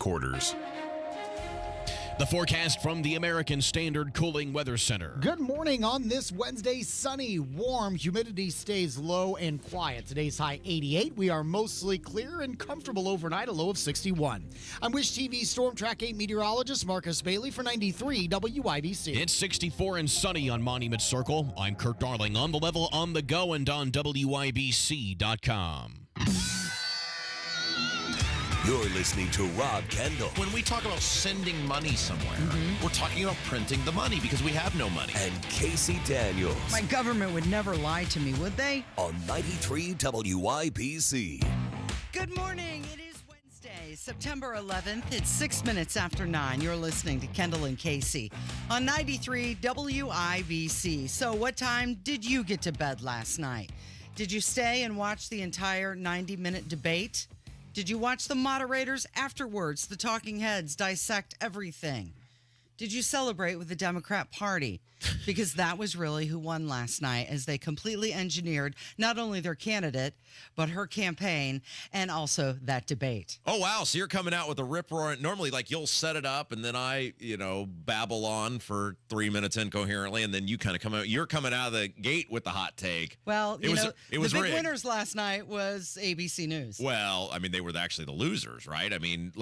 headquarters. The forecast from the American Standard Cooling Weather Center. Good morning on this Wednesday. Sunny, warm, humidity stays low and quiet. Today's high 88. We are mostly clear and comfortable overnight, a low of 61. I'm Wish TV Storm Track 8 meteorologist Marcus Bailey for 93 WIBC. It's 64 and sunny on Monument Circle. I'm Kurt Darling on the level, on the go, and on WIBC.com. You're listening to Rob Kendall. When we talk about sending money somewhere, we're talking about printing the money because we have no money. And Casey Daniels. My government would never lie to me, would they? On 93 WIBC. Good morning. It is Wednesday, September 11th. It's 6 minutes after 9. You're listening to Kendall and Casey on 93 WIBC. So what time did you get to bed last night? Did you stay and watch the entire 90-minute debate? Did you watch the moderators afterwards, the talking heads, dissect everything? Did you celebrate with the Democrat Party? Because that was really who won last night, as they completely engineered not only their candidate, but her campaign and also that debate. Oh, wow. So you're coming out with a rip-roaring. Normally, like, you'll set it up, and then I, babble on for 3 minutes incoherently, and then you kind of come out. You're coming out of the gate with the hot take. Well, it was the big rigged. winners last night was ABC News. Well, I mean, they were actually the losers, right? I mean,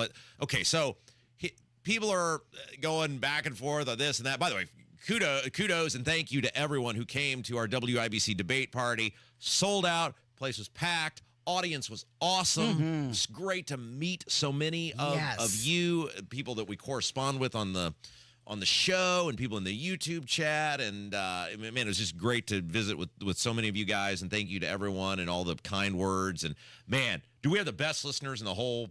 so people are going back and forth on this and that. By the way, kudos and thank you to everyone who came to our WIBC debate party. Sold out. Place was packed. Audience was awesome. It's great to meet so many of you, people that we correspond with on the show and people in the YouTube chat. And, man, it was just great to visit with so many of you guys. And thank you to everyone and all the kind words. And, man, do we have the best listeners in the whole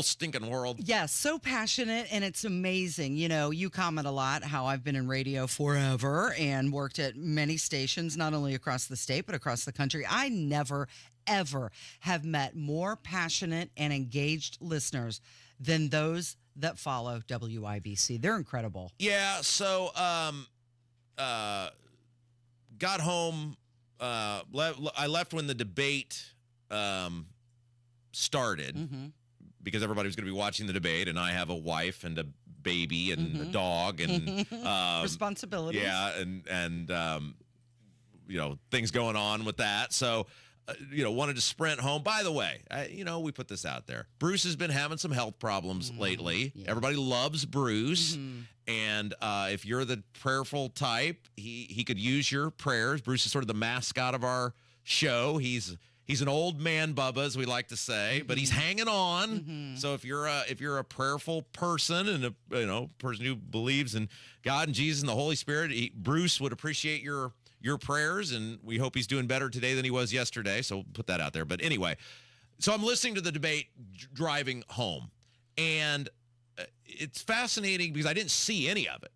stinking world? Yes, so passionate, and it's amazing. You comment a lot how I've been in radio forever and worked at many stations, not only across the state, but across the country. I never, ever have met more passionate and engaged listeners than those that follow WIBC. They're incredible. Yeah, so got home. I left when the debate started. Because everybody was going to be watching the debate, and I have a wife and a baby and a dog and responsibilities. Yeah, and things going on with that. So, wanted to sprint home. By the way, we put this out there. Bruce has been having some health problems lately. Yeah. Everybody loves Bruce, and if you're the prayerful type, he could use your prayers. Bruce is sort of the mascot of our show. He's an old man, Bubba, as we like to say, but he's hanging on. So if you're a prayerful person and a person who believes in God and Jesus and the Holy Spirit, Bruce would appreciate your prayers, and we hope he's doing better today than he was yesterday. So put that out there. But anyway, so I'm listening to the debate driving home, and it's fascinating because I didn't see any of it.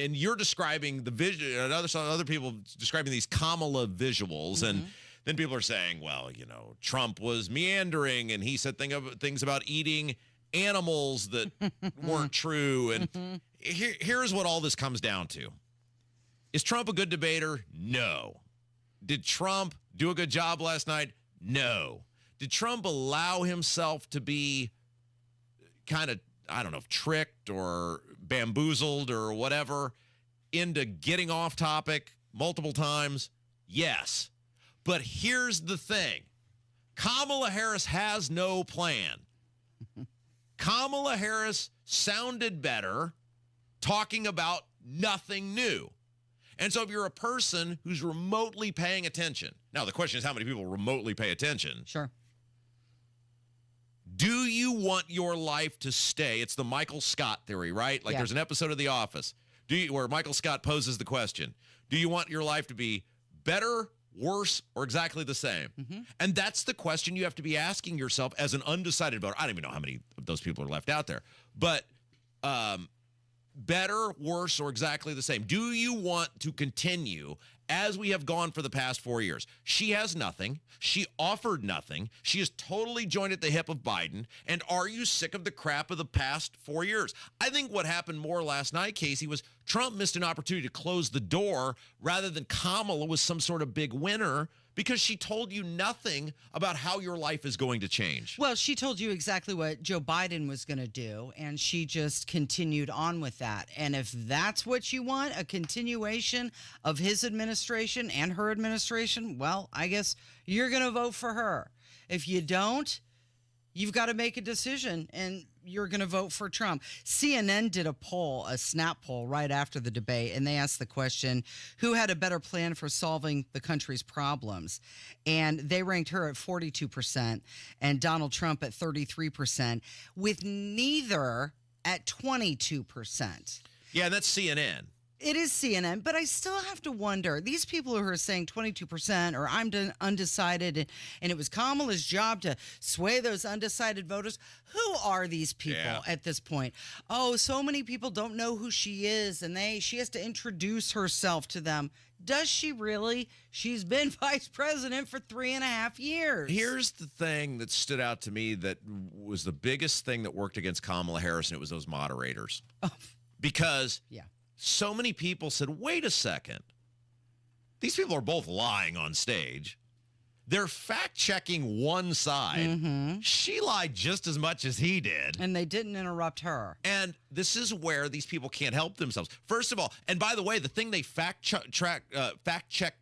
And you're describing the vision, and other people describing these Kamala visuals, and then people are saying, well, Trump was meandering and he said things about eating animals that weren't true. And here's what all this comes down to. Is Trump a good debater? No. Did Trump do a good job last night? No. Did Trump allow himself to be kind of, tricked or bamboozled or whatever into getting off topic multiple times? Yes. But here's the thing. Kamala Harris has no plan. Kamala Harris sounded better talking about nothing new. And so if you're a person who's remotely paying attention, now the question is how many people remotely pay attention? Sure. Do you want your life to stay? It's the Michael Scott theory, right? Like there's an episode of The Office where Michael Scott poses the question, do you want your life to be better, worse, or exactly the same? And that's the question you have to be asking yourself as an undecided voter. I don't even know how many of those people are left out there. But better, worse, or exactly the same? Do you want to continue as we have gone for the past 4 years? She has nothing. She offered nothing. She is totally joined at the hip of Biden. And are you sick of the crap of the past 4 years? I think what happened more last night, Casey, was Trump missed an opportunity to close the door rather than Kamala was some sort of big winner because she told you nothing about how your life is going to change. Well, she told you exactly what Joe Biden was going to do, and she just continued on with that. And if that's what you want, a continuation of his administration and her administration, well, I guess you're going to vote for her. If you don't, you've got to make a decision, and you're going to vote for Trump. CNN did a poll, a snap poll, right after the debate, and they asked the question, who had a better plan for solving the country's problems? And they ranked her at 42% and Donald Trump at 33%, with neither at 22%. Yeah, that's CNN. It is CNN, but I still have to wonder, these people who are saying 22% or I'm undecided and it was Kamala's job to sway those undecided voters, who are these people at this point? Oh, so many people don't know who she is and she has to introduce herself to them. Does she really? She's been vice president for 3.5 years. Here's the thing that stood out to me that was the biggest thing that worked against Kamala Harris, and it was those moderators. Because so many people said, wait a second. These people are both lying on stage. They're fact-checking one side. She lied just as much as he did. And they didn't interrupt her. And this is where these people can't help themselves. First of all, and by the way, the thing they fact-checked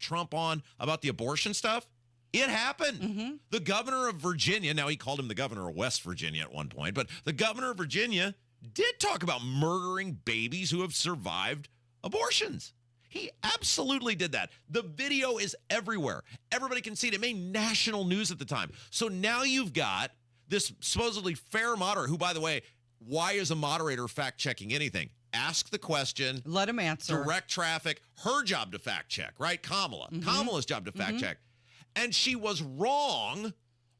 Trump on about the abortion stuff, it happened. The governor of Virginia, now he called him the governor of West Virginia at one point, but the governor of Virginia did talk about murdering babies who have survived abortions. He absolutely did that. The video is everywhere. Everybody can see it. It made national news at the time. So now you've got this supposedly fair moderator, who, by the way, why is a moderator fact-checking anything? Ask the question. Let him answer. Direct traffic. Her job to fact-check, right? Kamala. Kamala's job to fact-check. And she was wrong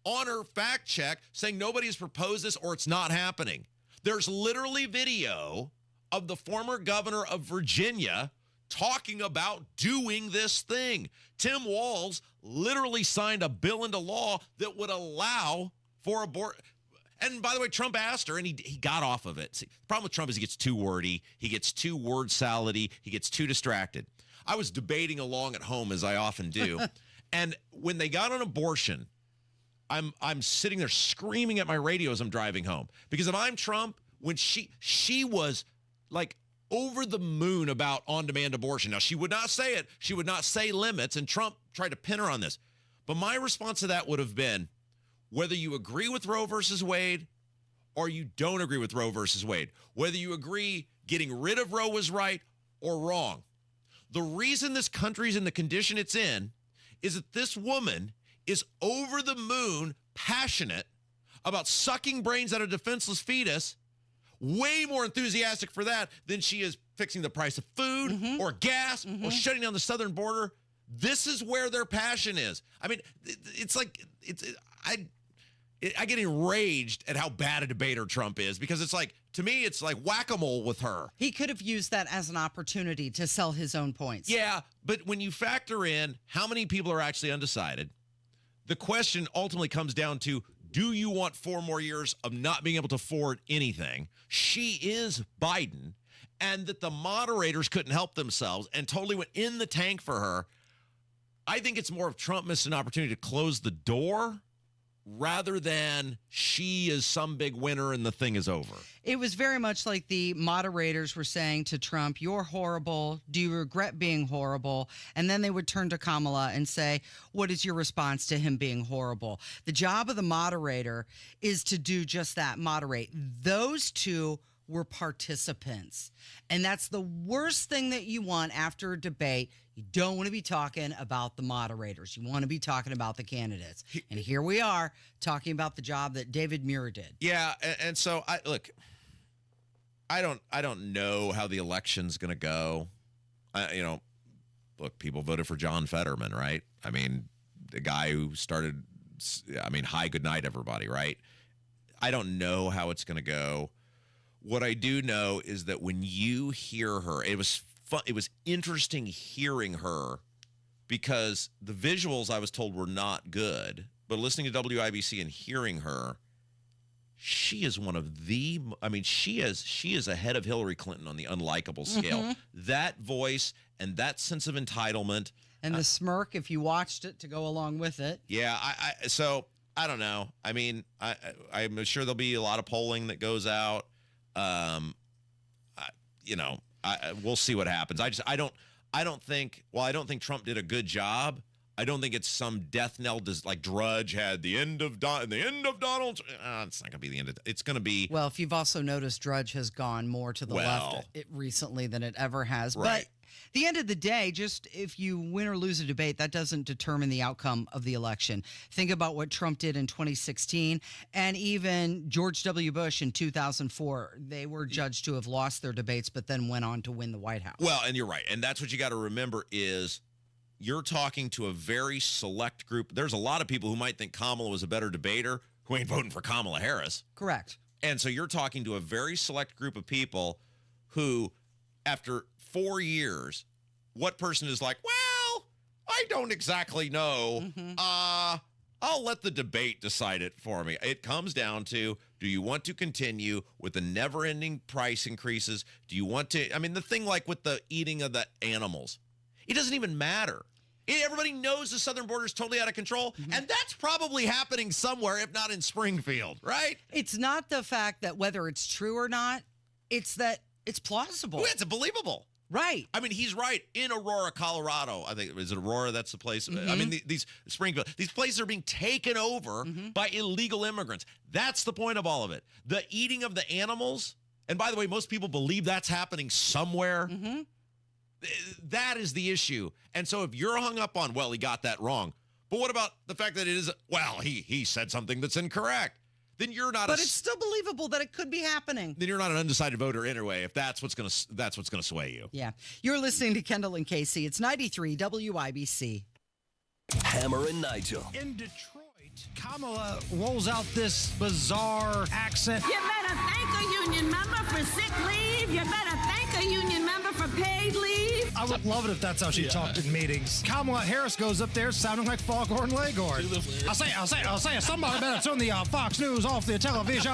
on her fact-check, saying nobody has proposed this or it's not happening. There's literally video of the former governor of Virginia talking about doing this thing. Tim Walz literally signed a bill into law that would allow for abortion. And by the way, Trump asked her, and he got off of it. See, the problem with Trump is he gets too wordy. He gets too word salady. He gets too distracted. I was debating along at home, as I often do. And when they got on abortion, I'm sitting there screaming at my radio as I'm driving home. Because if I'm Trump, when she was like over the moon about on-demand abortion. Now, she would not say it. She would not say limits, and Trump tried to pin her on this. But my response to that would have been, whether you agree with Roe versus Wade or you don't agree with Roe versus Wade, whether you agree getting rid of Roe was right or wrong, the reason this country's in the condition it's in is that this woman is over the moon passionate about sucking brains out of a defenseless fetus, way more enthusiastic for that than she is fixing the price of food or gas or shutting down the southern border. This is where their passion is. I mean, it's like, I get enraged at how bad a debater Trump is, because it's like, to me, it's like whack-a-mole with her. He could have used that as an opportunity to sell his own points. Yeah, but when you factor in how many people are actually undecided, the question ultimately comes down to, do you want 4 more years of not being able to afford anything? She is Biden, and that the moderators couldn't help themselves and totally went in the tank for her. I think it's more of Trump missed an opportunity to close the door rather than she is some big winner and the thing is over. It was very much like the moderators were saying to Trump, you're horrible. Do you regret being horrible? And then they would turn to Kamala and say, what is your response to him being horrible? The job of the moderator is to do just that, moderate. Those two were participants. And that's the worst thing that you want after a debate. You don't want to be talking about the moderators. You want to be talking about the candidates. And here we are talking about the job that David Muir did. Yeah, and so I don't know how the election's going to go. Look, people voted for John Fetterman, right? I mean, the guy who started, hi, good night, everybody, right? I don't know how it's going to go. What I do know is that when you hear her, it was fun. It was interesting hearing her, because the visuals I was told were not good, but listening to WIBC and hearing her, she is one of the, she is ahead of Hillary Clinton on the unlikable scale. That voice and that sense of entitlement. And the smirk, if you watched it, to go along with it. Yeah, so I don't know. I mean, I'm sure there'll be a lot of polling that goes out. We'll see what happens. I don't think Trump did a good job. I don't think it's some death knell like Drudge had the end of Donald. It's not going to be the end of it's going to be. Well, if you've also noticed, Drudge has gone more to the left recently than it ever has. Right. But at the end of the day, just if you win or lose a debate, that doesn't determine the outcome of the election. Think about what Trump did in 2016 and even George W. Bush in 2004. They were judged to have lost their debates, but then went on to win the White House. Well, and you're right. And that's what you got to remember is you're talking to a very select group. There's a lot of people who might think Kamala was a better debater who ain't voting for Kamala Harris. Correct. And so you're talking to a very select group of people who, after 4 years, what person is like, well, I don't exactly know. I'll let the debate decide it for me. It comes down to, do you want to continue with the never-ending price increases? Do you want to, the thing like with the eating of the animals, it doesn't even matter. Everybody knows the southern border is totally out of control, and that's probably happening somewhere, if not in Springfield, right? It's not the fact that whether it's true or not, it's that it's plausible. Well, it's believable. Right. He's right. In Aurora, Colorado, I think, is it Aurora? That's the place. These Springfield, these places are being taken over by illegal immigrants. That's the point of all of it. The eating of the animals, and by the way, most people believe that's happening somewhere. That is the issue. And so if you're hung up on, well, he got that wrong, but what about the fact that it is, well, he said something that's incorrect, then you're not. But it's still believable that it could be happening. Then you're not an undecided voter anyway. If that's what's gonna sway you. Yeah, you're listening to Kendall and Casey. It's 93 WIBC. Hammer and Nigel. In Detroit, Kamala rolls out this bizarre accent. You better thank a union member for sick leave. You better thank a union member for paid leave. I would love it if that's how she talked in meetings. Kamala Harris goes up there sounding like Foghorn Leghorn. I'll say, somebody better turn the Fox News off the television.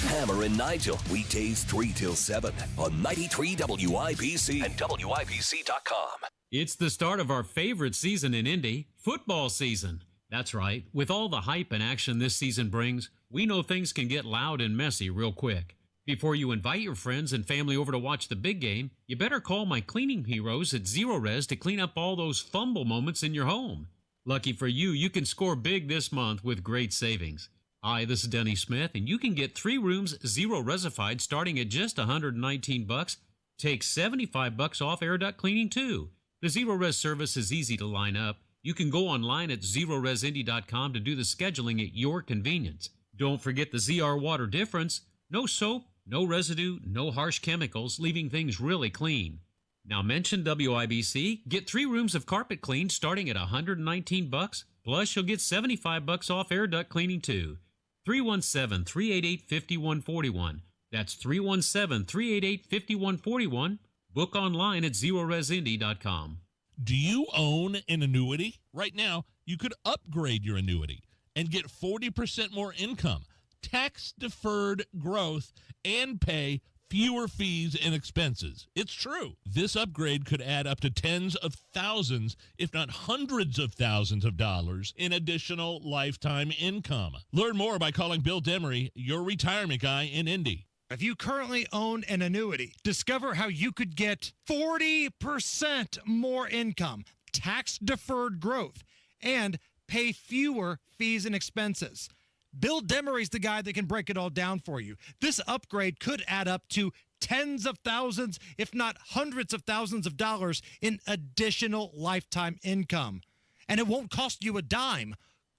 Hammer and Nigel, weekdays 3 till 7 on 93 WIBC and WIBC.com. It's the start of our favorite season in Indy, football season. That's right. With all the hype and action this season brings, we know things can get loud and messy real quick. Before you invite your friends and family over to watch the big game, you better call my cleaning heroes at Zero Res to clean up all those fumble moments in your home. Lucky for you, you can score big this month with great savings. Hi, this is Denny Smith, and you can get 3 rooms Zero Resified starting at just $119. Take $75 off air duct cleaning too. The Zero Res service is easy to line up. You can go online at ZeroResIndy.com to do the scheduling at your convenience. Don't forget the ZR water difference. No soap, no residue, no harsh chemicals, leaving things really clean. Now mention WIBC, get 3 rooms of carpet cleaned starting at $119, plus you'll get $75 off air duct cleaning too. 317-388-5141. That's 317-388-5141. Book online at ZeroResIndy.com. Do you own an annuity? Right now, you could upgrade your annuity and get 40% more income, tax-deferred growth, and pay fewer fees and expenses. It's true. This upgrade could add up to tens of thousands, if not hundreds of thousands of dollars in additional lifetime income. Learn more by calling Bill Demery, your retirement guy in Indy. If you currently own an annuity, discover how you could get 40% more income, tax-deferred growth, and pay fewer fees and expenses. Bill Demery's the guy that can break it all down for you. This upgrade could add up to tens of thousands, if not hundreds of thousands of dollars in additional lifetime income. And it won't cost you a dime.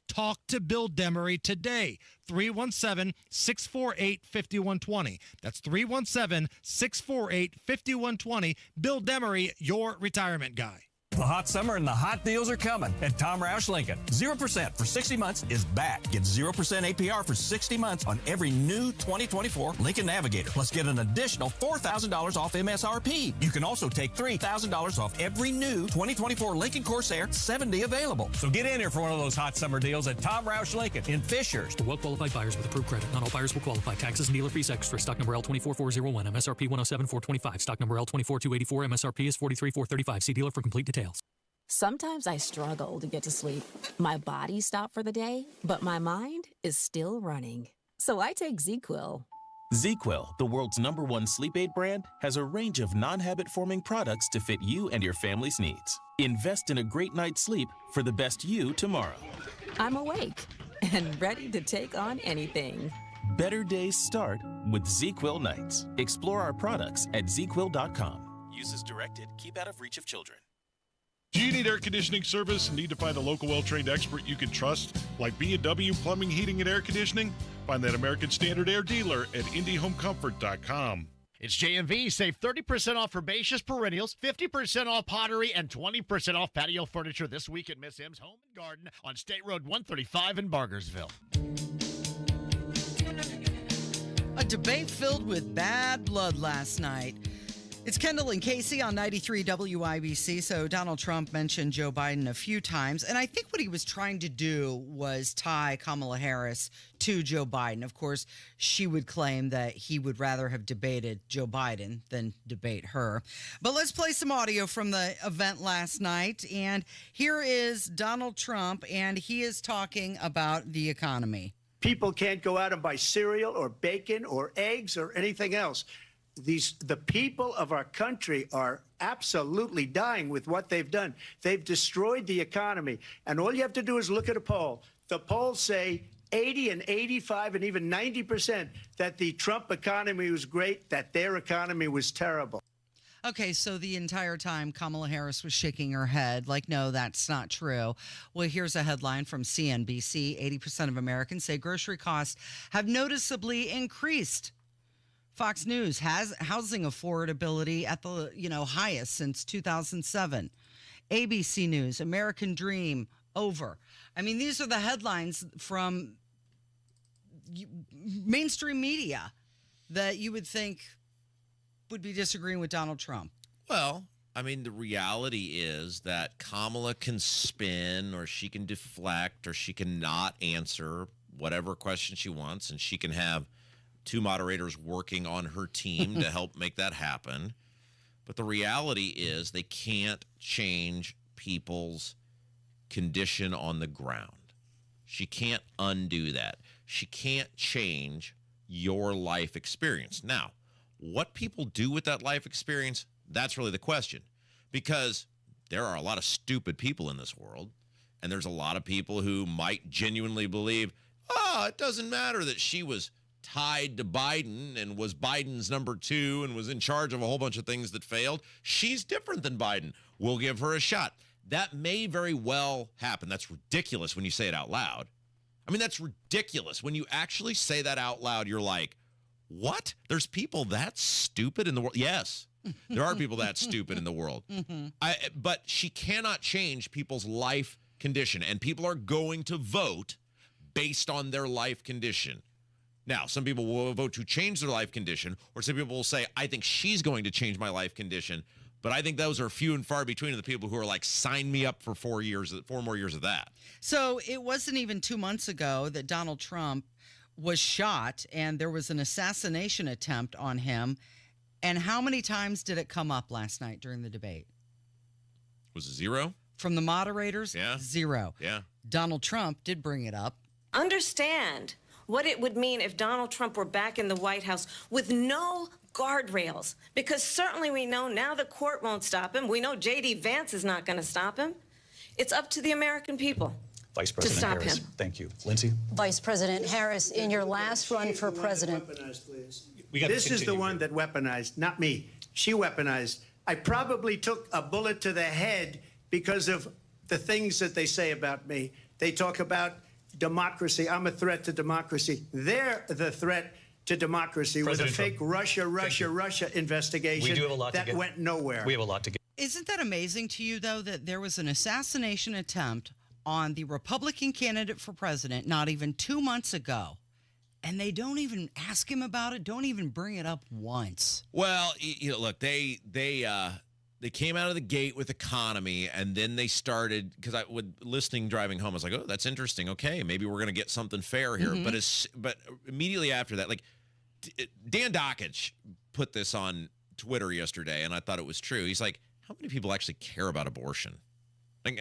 Talk to Bill Demery today. 317-648-5120. That's 317-648-5120. Bill Demery, your retirement guy. The hot summer and the hot deals are coming at Tom Roush Lincoln. 0% for 60 months is back. Get 0% APR for 60 months on every new 2024 Lincoln Navigator. Plus get an additional $4,000 off MSRP. You can also take $3,000 off every new 2024 Lincoln Corsair 70 available. So get in here for one of those hot summer deals at Tom Roush Lincoln in Fishers. For well-qualified buyers with approved credit. Not all buyers will qualify. Taxes and dealer fees extra. Stock number L24401. MSRP 107,425. Stock number L24284. MSRP is 43,435. See dealer for complete details. Sometimes I struggle to get to sleep. My body stopped for the day, but my mind is still running. So I take ZzzQuil. ZzzQuil, the world's #1 sleep aid brand, has a range of non-habit-forming products to fit you and your family's needs. Invest in a great night's sleep for the best you tomorrow. I'm awake and ready to take on anything. Better days start with ZzzQuil nights. Explore our products at ZzzQuil.com. Use as directed. Keep out of reach of children. Do you need air conditioning service and need to find a local well-trained expert you can trust, like B&W Plumbing, Heating, and Air Conditioning? Find that American Standard Air dealer at IndyHomeComfort.com. It's JMV. Save 30% off herbaceous perennials, 50% off pottery, and 20% off patio furniture this week at Miss M's Home and Garden on State Road 135 in Bargersville. A debate filled with bad blood last night. It's Kendall and Casey on 93 WIBC. So Donald Trump mentioned Joe Biden a few times, and I think what he was trying to do was tie Kamala Harris to Joe Biden. Of course, she would claim that he would rather have debated Joe Biden than debate her. But let's play some audio from the event last night. And here is Donald Trump, and he is talking about the economy. People can't go out and buy cereal or bacon or eggs or anything else. The people of our country are absolutely dying with what they've done. They've destroyed the economy. And all you have to do is look at a poll. The polls say 80 and 85 and even 90% that the Trump economy was great, that their economy was terrible. Okay, so the entire time Kamala Harris was shaking her head like, no, that's not true. Well, here's a headline from CNBC. 80% of Americans say grocery costs have noticeably increased. Fox News has housing affordability at the highest since 2007. ABC News, American Dream over. I mean, these are the headlines from mainstream media that you would think would be disagreeing with Donald Trump. Well, I mean, the reality is that Kamala can spin or she can deflect or she can not answer whatever question she wants, and she can have two moderators working on her team to help make that happen. But the reality is they can't change people's condition on the ground. She can't undo that. She can't change your life experience. Now, what people do with that life experience, that's really the question. Because there are a lot of stupid people in this world, and there's a lot of people who might genuinely believe, it doesn't matter that she was tied to Biden and was Biden's number 2 and was in charge of a whole bunch of things that failed. She's different than Biden. We'll give her a shot. That may very well happen. That's ridiculous when you say it out loud. I mean, that's ridiculous. When you actually say that out loud, you're like, what? There's people that stupid in the world? Yes, there are people that stupid in the world. But she cannot change people's life condition, and people are going to vote based on their life condition. Now, some people will vote to change their life condition, or some people will say, I think she's going to change my life condition. But I think those are few and far between the people who are like, sign me up for 4 more years of that. So it wasn't even 2 months ago that Donald Trump was shot and there was an assassination attempt on him. And how many times did it come up last night during the debate? Was it 0? From the moderators? Yeah. 0. Yeah. Donald Trump did bring it up. Understand what it would mean if Donald Trump were back in the White House with no guardrails. Because certainly we know now the court won't stop him. We know J.D. Vance is not going to stop him. It's up to the American people. Vice President Harris, thank you. Lindsay? Vice President Harris, in your last run for president. This is the one that weaponized, not me. She weaponized. I probably took a bullet to the head because of the things that they say about me. They talk about democracy. I'm a threat to democracy. They're the threat to democracy with a fake Russia investigation that went nowhere. We have a lot to get. Isn't that amazing to you, though, that there was an assassination attempt on the Republican candidate for president not even 2 months ago, and they don't even ask him about it, don't even bring it up once? Well, look, they came out of the gate with economy, and then they started, because driving home, I was like, oh, that's interesting. Okay, maybe we're going to get something fair here. Mm-hmm. But immediately after that, like Dan Dockich put this on Twitter yesterday, and I thought it was true. He's like, how many people actually care about abortion? Like,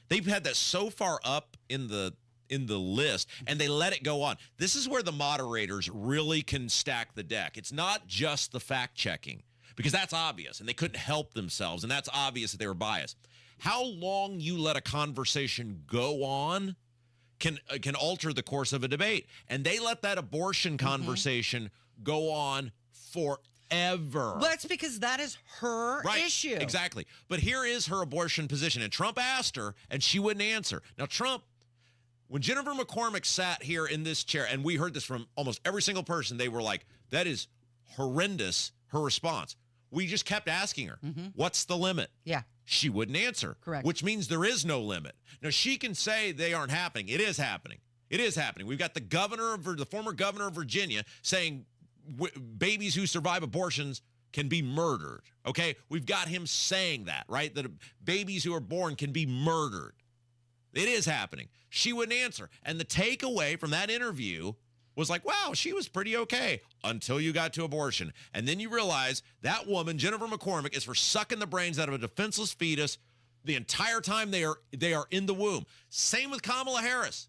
they've had that so far up in the list, and they let it go on. This is where the moderators really can stack the deck. It's not just the fact checking, because that's obvious, and they couldn't help themselves, and that's obvious that they were biased. How long you let a conversation go on can alter the course of a debate, and they let that abortion conversation go on forever. Well, that's because that is her issue. Exactly. But here is her abortion position, and Trump asked her, and she wouldn't answer. Now, Trump, when Jennifer McCormick sat here in this chair, and we heard this from almost every single person, they were like, that is horrendous, her response. We just kept asking her, what's the limit? Yeah. She wouldn't answer. Correct. Which means there is no limit. Now, she can say they aren't happening. It is happening. It is happening. We've got the former governor of Virginia saying babies who survive abortions can be murdered. Okay? We've got him saying that, right? That babies who are born can be murdered. It is happening. She wouldn't answer. And the takeaway from that interview was like, wow, she was pretty okay until you got to abortion. And then you realize that woman, Jennifer McCormick, is for sucking the brains out of a defenseless fetus the entire time they are in the womb. Same with Kamala Harris.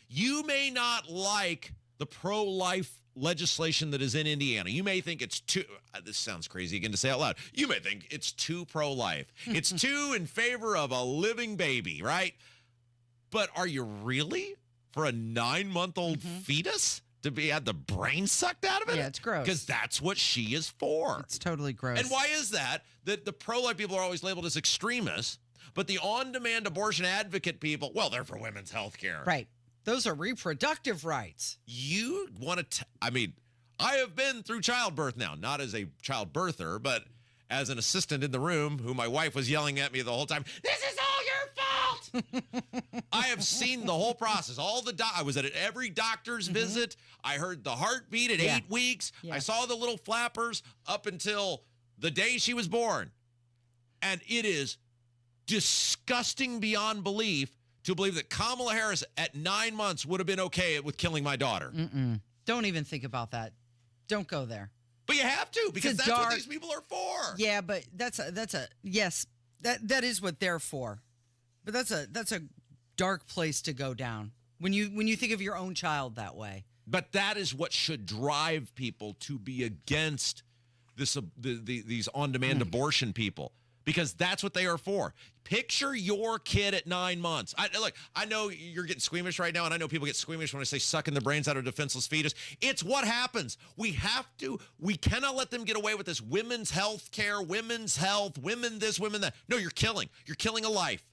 You may not like the pro-life legislation that is in Indiana. You may think it's too, this sounds crazy again to say out loud, you may think it's too pro-life. It's too in favor of a living baby, right? But are you really for a 9-month-old fetus to be had the brain sucked out of it? Yeah, it's gross. Because that's what she is for. It's totally gross. And why is that? That the pro-life people are always labeled as extremists, but the on-demand abortion advocate people, well, they're for women's health care. Right. Those are reproductive rights. You want to, I have been through childbirth now, not as a child birther, but as an assistant in the room who my wife was yelling at me the whole time, this is all your fault. I have seen the whole process. I was at every doctor's visit. I heard the heartbeat at 8 weeks. Yeah. I saw the little flappers up until the day she was born. And it is disgusting beyond belief to believe that Kamala Harris at 9 months would have been okay with killing my daughter. Don't even think about that. Don't go there. But you have to, because that's what these people are for. Yeah, but that is what they're for. But that's a dark place to go down when you think of your own child that way. But that is what should drive people to be against these on-demand abortion people, because that's what they are for. Picture your kid at 9 months. I know you're getting squeamish right now, and I know people get squeamish when I say sucking the brains out of a defenseless fetus. It's what happens. We cannot let them get away with this women's health care, women's health, women this, women that. No, you're killing a life.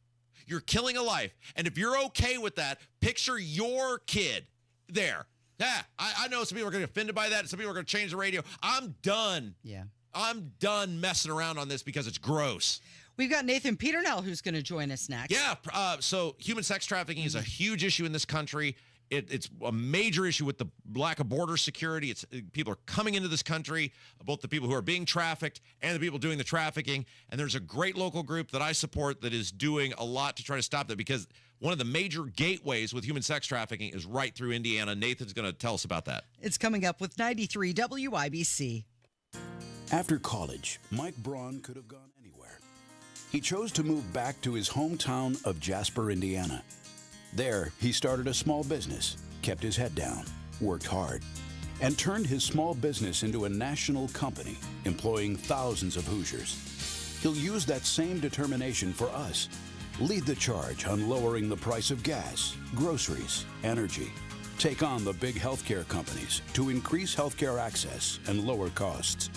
You're killing a life. And if you're okay with that, picture your kid there. Yeah, I know some people are going to be offended by that. Some people are going to change the radio. I'm done. Yeah. I'm done messing around on this because it's gross. We've got Nathan Peternell who's going to join us next. Yeah, so human sex trafficking is a huge issue in this country. It's a major issue with the lack of border security. People are coming into this country, both the people who are being trafficked and the people doing the trafficking. And there's a great local group that I support that is doing a lot to try to stop that, because one of the major gateways with human sex trafficking is right through Indiana. Nathan's going to tell us about that. It's coming up with 93 WIBC. After college, Mike Braun could have gone anywhere. He chose to move back to his hometown of Jasper, Indiana. There, he started a small business, kept his head down, worked hard, and turned his small business into a national company, employing thousands of Hoosiers. He'll use that same determination for us. Lead the charge on lowering the price of gas, groceries, energy. Take on the big healthcare companies to increase healthcare access and lower costs.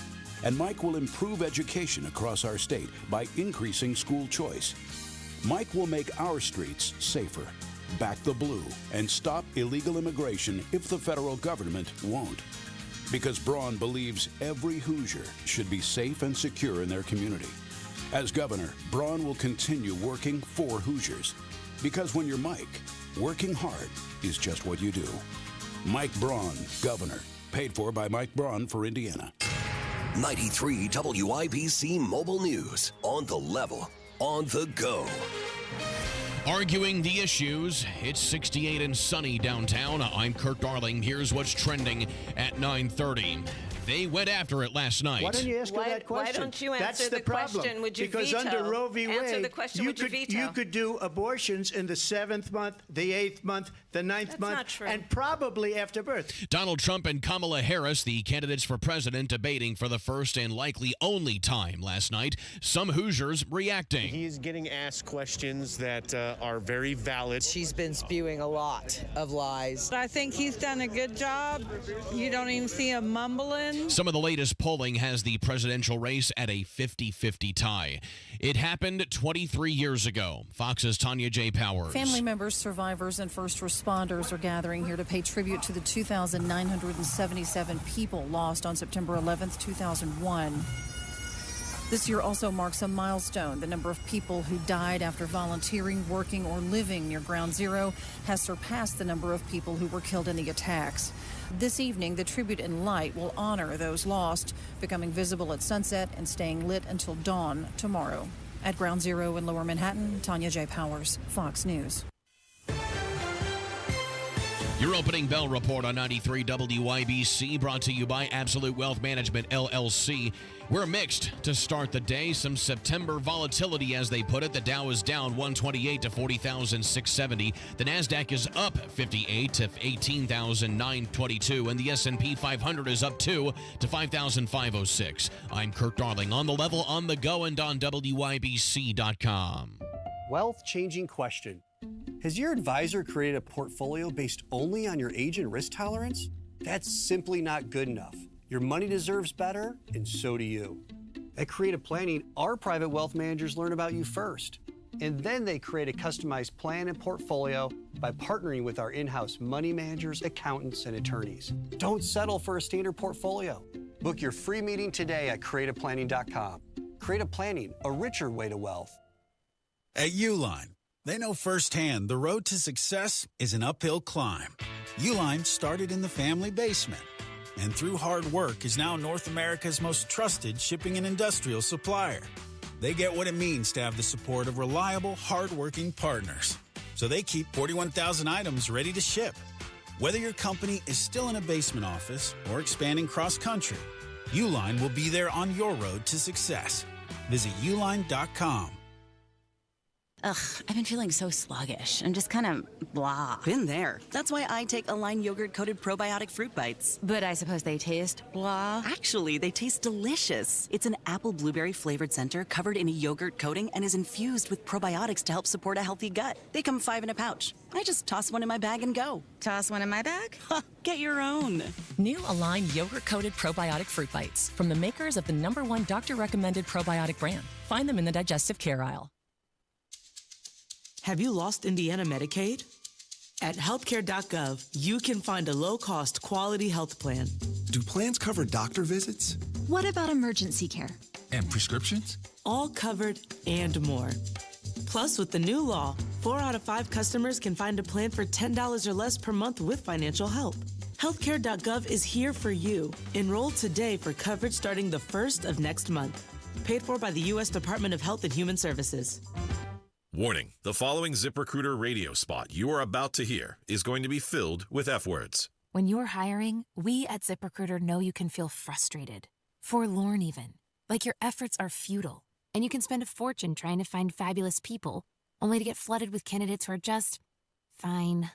And Mike will improve education across our state by increasing school choice. Mike will make our streets safer, back the blue, and stop illegal immigration if the federal government won't. Because Braun believes every Hoosier should be safe and secure in their community. As governor, Braun will continue working for Hoosiers. Because when you're Mike, working hard is just what you do. Mike Braun, governor. Paid for by Mike Braun for Indiana. 93 WIBC Mobile News. On the level, on the go. Arguing the issues, it's 68 and sunny downtown. I'm Kurt Darling. Here's what's trending at 9:30. They went after it last night. Why don't you ask her that question? Why don't you answer That's the problem. question? Would you because veto? under Roe v. Wade, Answer the question. Would you veto? You could do abortions in the 7th month, the 8th month, the 9th month, not true. and probably after birth. Donald Trump and Kamala Harris, the candidates for president, debating for the first and likely only time last night. Some Hoosiers reacting. He's getting asked questions that are very valid. She's been spewing a lot of lies. I think he's done a good job. You don't even see him mumbling. Some of the latest polling has the presidential race at a 50-50 tie. It happened 23 years ago. Fox's Tanya J. Powers. Family members, survivors, and first responders are gathering here to pay tribute to the 2,977 people lost on September 11th, 2001. This year also marks a milestone. The number of people who died after volunteering, working, or living near Ground Zero has surpassed the number of people who were killed in the attacks. This evening, the tribute in light will honor those lost, becoming visible at sunset and staying lit until dawn tomorrow. At Ground Zero in Lower Manhattan, Tanya J. Powers, Fox News. Your opening bell report on 93 WIBC, brought to you by Absolute Wealth Management, LLC. We're mixed to start the day. Some September volatility, as they put it. The Dow is down 128 to 40,670. The NASDAQ is up 58 to 18,922. And the S&P 500 is up 2 to 5,506. I'm Kurt Darling, on the level, on the go, and on WIBC.com. Wealth-changing question. Has your advisor created a portfolio based only on your age and risk tolerance? That's simply not good enough. Your money deserves better, and so do you. At Creative Planning, our private wealth managers learn about you first, and then they create a customized plan and portfolio by partnering with our in-house money managers, accountants, and attorneys. Don't settle for a standard portfolio. Book your free meeting today at creativeplanning.com. Creative Planning, a richer way to wealth. At Uline, they know firsthand the road to success is an uphill climb. Uline started in the family basement, and through hard work is now North America's most trusted shipping and industrial supplier. They get what it means to have the support of reliable, hard-working partners. So they keep 41,000 items ready to ship. Whether your company is still in a basement office or expanding cross-country, Uline will be there on your road to success. Visit uline.com. Ugh, I've been feeling so sluggish and just kind of blah. Been there. That's why I take Align yogurt-coated probiotic fruit bites. But I suppose they taste blah. Actually, they taste delicious. It's an apple blueberry flavored center covered in a yogurt coating and is infused with probiotics to help support a healthy gut. They come 5 in a pouch. I just toss one in my bag and go. Toss one in my bag? Get your own. New Align yogurt-coated probiotic fruit bites from the makers of the #1 doctor-recommended probiotic brand. Find them in the digestive care aisle. Have you lost Indiana Medicaid? At healthcare.gov, you can find a low-cost, quality health plan. Do plans cover doctor visits? What about emergency care? And prescriptions? All covered and more. Plus, with the new law, 4 out of 5 customers can find a plan for $10 or less per month with financial help. Healthcare.gov is here for you. Enroll today for coverage starting the 1st of next month. Paid for by the U.S. Department of Health and Human Services. Warning, the following ZipRecruiter radio spot you are about to hear is going to be filled with F words. When you're hiring, we at ZipRecruiter know you can feel frustrated, forlorn even, like your efforts are futile, and you can spend a fortune trying to find fabulous people, only to get flooded with candidates who are just fine.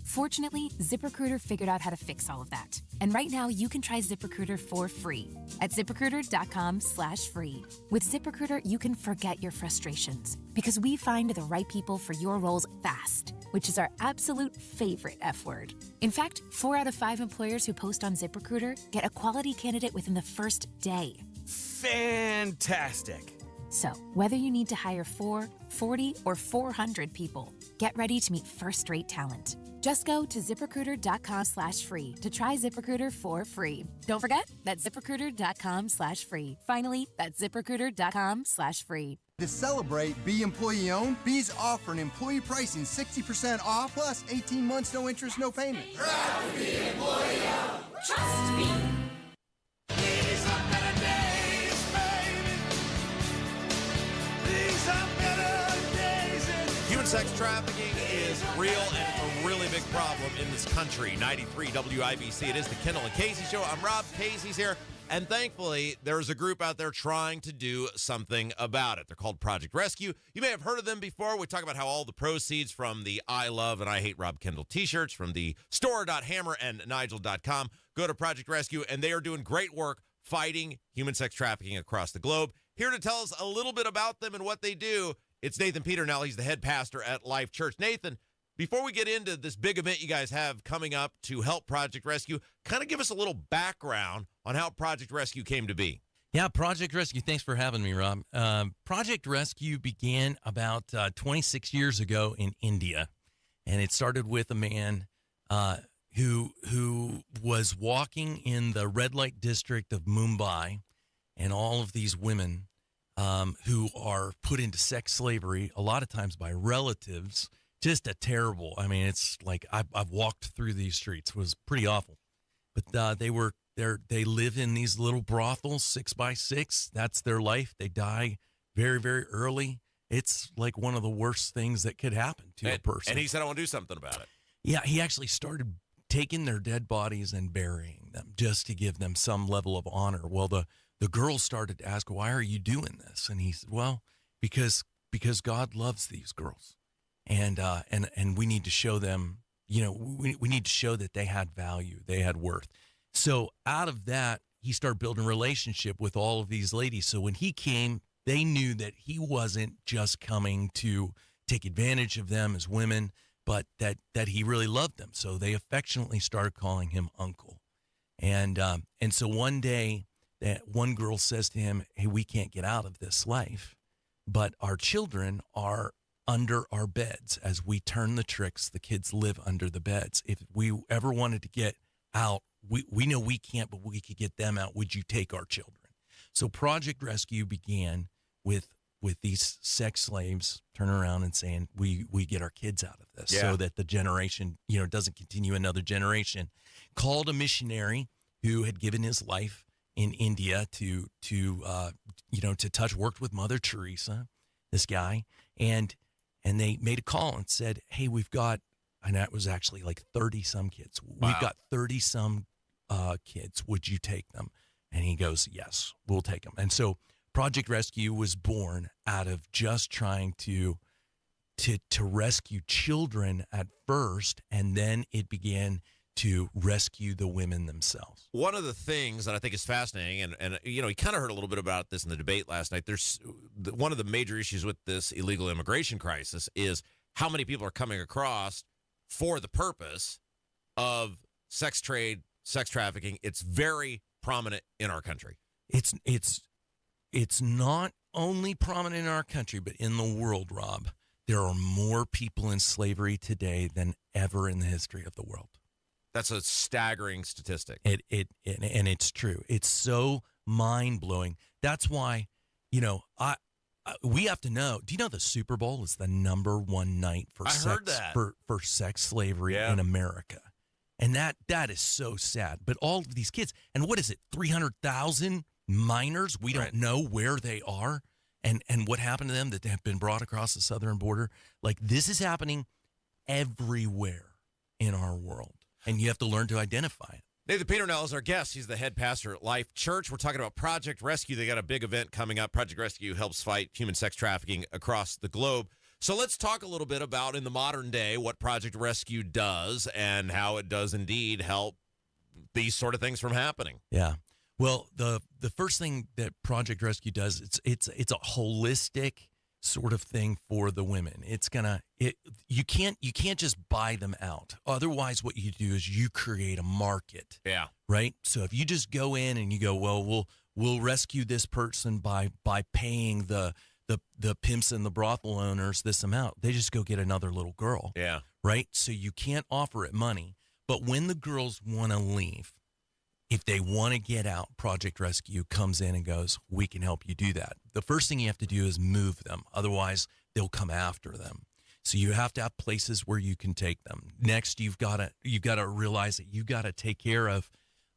Fortunately, ZipRecruiter figured out how to fix all of that. And right now, you can try ZipRecruiter for free at ZipRecruiter.com/free. With ZipRecruiter, you can forget your frustrations because we find the right people for your roles fast, which is our absolute favorite F word. In fact, 4 out of 5 employers who post on ZipRecruiter get a quality candidate within the first day. Fantastic. So, whether you need to hire 4, 40, or 400 people, Get ready to meet first-rate talent. Just go to ZipRecruiter.com/free to try ZipRecruiter for free. Don't forget, that's ZipRecruiter.com/free. Finally, that's ZipRecruiter.com/free. To celebrate, Be Employee Owned, Be's offering employee pricing 60% off plus 18 months, no interest, no payment. Proud to be employee owned. Trust me. These are better days, baby. These are better days. Human sex trafficking is real, and it's a really big problem in this country. 93 WIBC. It is the Kendall and Casey Show. I'm Rob. Casey's here. And thankfully, there's a group out there trying to do something about it. They're called Project Rescue. You may have heard of them before. We talk about how all the proceeds from the I Love and I Hate Rob Kendall t-shirts from the store.hammerandnigel.com go to Project Rescue, and they are doing great work fighting human sex trafficking across the globe. Here to tell us a little bit about them and what they do, it's Nathan Peternell. He's the head pastor at Life Church. Nathan, before we get into this big event you guys have coming up to help Project Rescue, kind of give us a little background on how Project Rescue came to be. Yeah, Project Rescue. Thanks for having me, Rob. Project Rescue began about 26 years ago in India, and it started with a man who was walking in the red light district of Mumbai, and all of these women who are put into sex slavery, a lot of times by relatives. Just a terrible. I mean, it's like I've walked through these streets. It was pretty awful. But they live in these little brothels, 6x6. That's their life. They die very, very early. It's like one of the worst things that could happen to a person. And he said, I want to do something about it. Yeah, he actually started taking their dead bodies and burying them just to give them some level of honor. Well, the girls started to ask, why are you doing this? And he said, well, because God loves these girls. And we need to show them, we need to show that they had value, they had worth. So out of that, he started building a relationship with all of these ladies. So when he came, they knew that he wasn't just coming to take advantage of them as women, but that he really loved them. So they affectionately started calling him Uncle. And so one day, that one girl says to him, hey, we can't get out of this life, but our children are under our beds. As we turn the tricks, the kids live under the beds. If we ever wanted to get out, we know we can't, but we could get them out. Would you take our children? So Project Rescue began with these sex slaves turning around and saying, we get our kids out of this so that the generation, doesn't continue another generation. Called a missionary who had given his life in India to touch, worked with Mother Teresa, this guy, and they made a call and said, hey, we've got, and that was actually like 30-some kids. Wow. We've got 30-some kids. Would you take them? And he goes, yes, we'll take them. And so Project Rescue was born out of just trying to rescue children at first, and then it began to rescue the women themselves. One of the things that I think is fascinating, and you kind of heard a little bit about this in the debate last night, there's one of the major issues with this illegal immigration crisis is how many people are coming across for the purpose of sex trade, sex trafficking. It's very prominent in our country. It's not only prominent in our country, but in the world, Rob. There are more people in slavery today than ever in the history of the world. That's a staggering statistic. And it's true. It's so mind-blowing. That's why, we have to know. Do you know the Super Bowl is the #1 night for for sex slavery in America? And that is so sad. But all of these kids, and what is it? 300,000 minors. We don't know where they are and what happened to them that they have been brought across the southern border. Like, this is happening everywhere in our world. And you have to learn to identify it. Nathan Peternell is our guest. He's the head pastor at Life Church. We're talking about Project Rescue. They got a big event coming up. Project Rescue helps fight human sex trafficking across the globe. So let's talk a little bit about, in the modern day, what Project Rescue does and how it does indeed help these sort of things from happening. Yeah. Well, the first thing that Project Rescue does, it's a holistic sort of thing for the women. You can't just buy them out. Otherwise, what you do is you create a market. Yeah. Right. So if you just go in and you go, well, we'll rescue this person by paying the the pimps and the brothel owners this amount. They just go get another little girl. Yeah. Right? So you can't offer it money. But when the girls want to leave, if they want to get out, Project Rescue comes in and goes, we can help you do that. The first thing you have to do is move them. Otherwise, they'll come after them. So you have to have places where you can take them. Next, you've got to realize that you got to take care of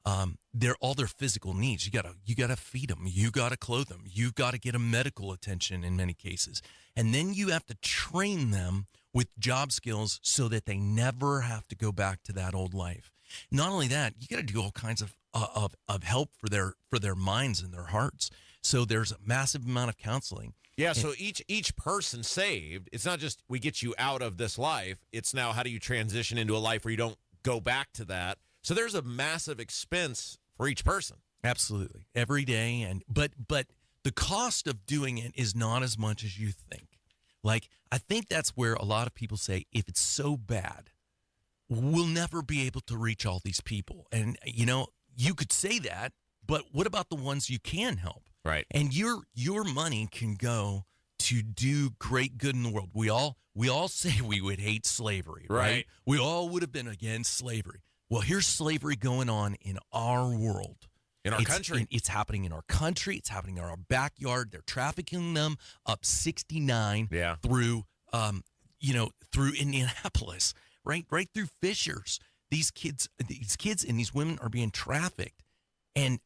all their physical needs. You got to feed them. You got to clothe them. You've got to get them medical attention in many cases. And then you have to train them with job skills so that they never have to go back to that old life. Not only that, you got to do all kinds of help for their minds and their hearts. So there's a massive amount of counseling. Yeah, so each person saved, it's not just we get you out of this life. It's now how do you transition into a life where you don't go back to that. So there's a massive expense for each person. Absolutely. Every day. But the cost of doing it is not as much as you think. Like, I think that's where a lot of people say, if it's so bad, we'll never be able to reach all these people. And, you could say that, but what about the ones you can help? Right. And your money can go to do great good in the world. We all say we would hate slavery, right? We all would have been against slavery. Well, here's slavery going on in our world. In our country. It's happening in our country. It's happening in our backyard. They're trafficking them up 69 through through Indianapolis, right through Fishers. These kids and these women are being trafficked. And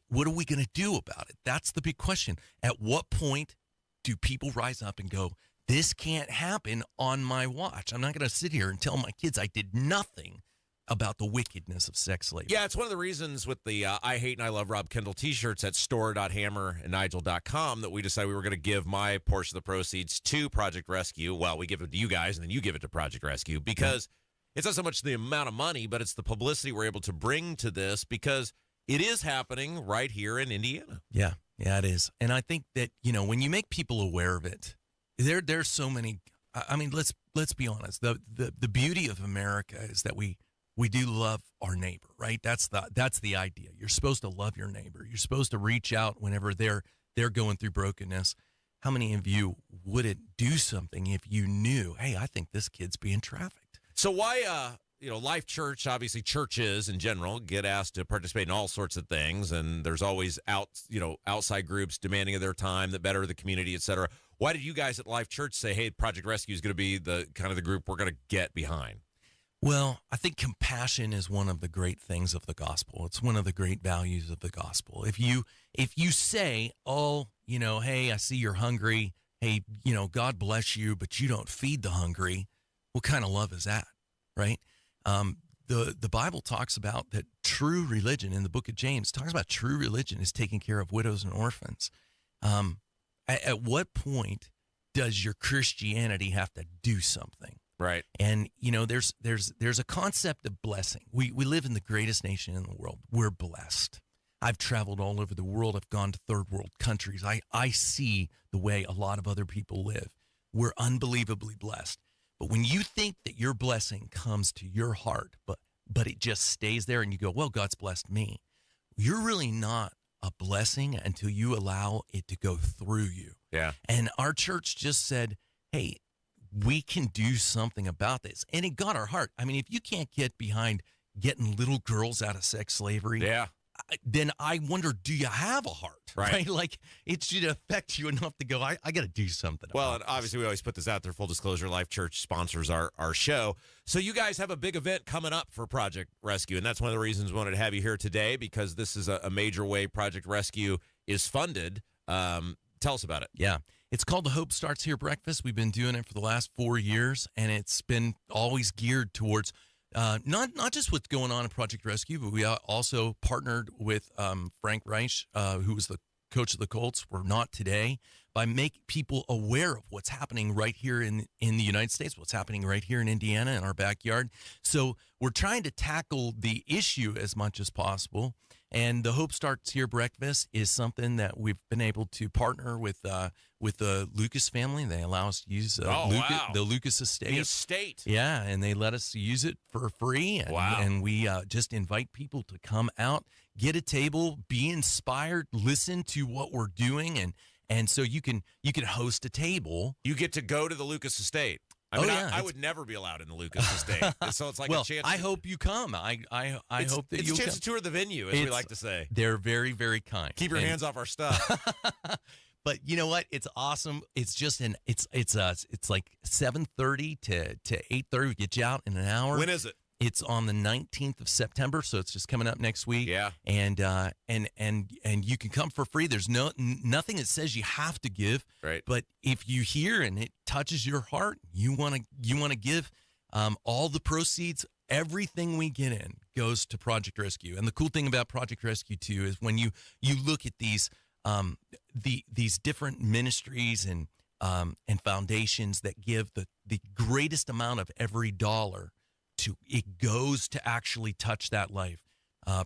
what are we going to do about it? That's the big question. At what point do people rise up and go, this can't happen on my watch? I'm not going to sit here and tell my kids I did nothing about the wickedness of sex slavery. Yeah, it's one of the reasons with the I Hate and I Love Rob Kendall t-shirts at store.hammerandnigel.com that we decided we were going to give my portion of the proceeds to Project Rescue. Well, we give it to you guys, and then you give it to Project Rescue because it's not so much the amount of money, but it's the publicity we're able to bring to this because it is happening right here in Indiana. Yeah, it is. And I think that, when you make people aware of it, there's so many. I mean, let's be honest. The beauty of America is that we do love our neighbor, right? That's the idea. You're supposed to love your neighbor. You're supposed to reach out whenever they're going through brokenness. How many of you wouldn't do something if you knew, hey, I think this kid's being trafficked? So why, Life Church, obviously churches in general get asked to participate in all sorts of things, and there's always outside groups demanding of their time that better the community, et cetera. Why did you guys at Life Church say, hey, Project Rescue is going to be the kind of the group we're going to get behind? Well, I think compassion is one of the great things of the gospel. It's one of the great values of the gospel. If you say, hey, I see you're hungry. Hey, God bless you, but you don't feed the hungry. What kind of love is that, right? The Bible talks about that true religion in the book of James talks about true religion is taking care of widows and orphans. At what point does your Christianity have to do something? Right. And, there's a concept of blessing. We live in the greatest nation in the world. We're blessed. I've traveled all over the world. I've gone to third world countries. I see the way a lot of other people live. We're unbelievably blessed. But when you think that your blessing comes to your heart, but it just stays there and you go, well, God's blessed me, you're really not a blessing until you allow it to go through you. Yeah. And our church just said, hey, we can do something about this. And it got our heart. I mean, if you can't get behind getting little girls out of sex slavery, then I wonder, do you have a heart? Right. Like, it should affect you enough to go, I got to do something. Well, and obviously we always put this out there. Full disclosure, Life Church sponsors our show. So you guys have a big event coming up for Project Rescue, and that's one of the reasons we wanted to have you here today, because this is a major way Project Rescue is funded. Tell us about it. Yeah. It's called the Hope Starts Here Breakfast. We've been doing it for the last 4 years, and it's been always geared towards not just what's going on in Project Rescue, but we also partnered with Frank Reich, who was the coach of the Colts. We're not today, by making people aware of what's happening right here in the United States, what's happening right here in Indiana in our backyard. So we're trying to tackle the issue as much as possible. And the Hope Starts Here Breakfast is something that we've been able to partner with the Lucas family. They allow us to use the Lucas estate. The estate. Yeah, and they let us use it for free. And, and we just invite people to come out, get a table, be inspired, listen to what we're doing, And so you can host a table. You get to go to the Lucas Estate. I would never be allowed in the Lucas Estate. So it's like a chance. I hope you come. I hope that it's you'll a chance come. to tour the venue, as we like to say. They're very, very kind. Keep your hands off our stuff. But you know what? It's awesome. It's just it's like 7:30 to 8:30. We get you out in an hour. When is it? It's on the 19th of September, so it's just coming up next week. Yeah. And you can come for free. There's nothing that says you have to give. Right. But if you hear and it touches your heart, you want to give all the proceeds. Everything we get in goes to Project Rescue. And the cool thing about Project Rescue too is when you look at these different ministries and foundations that give the greatest amount of every dollar. It goes to actually touch that life.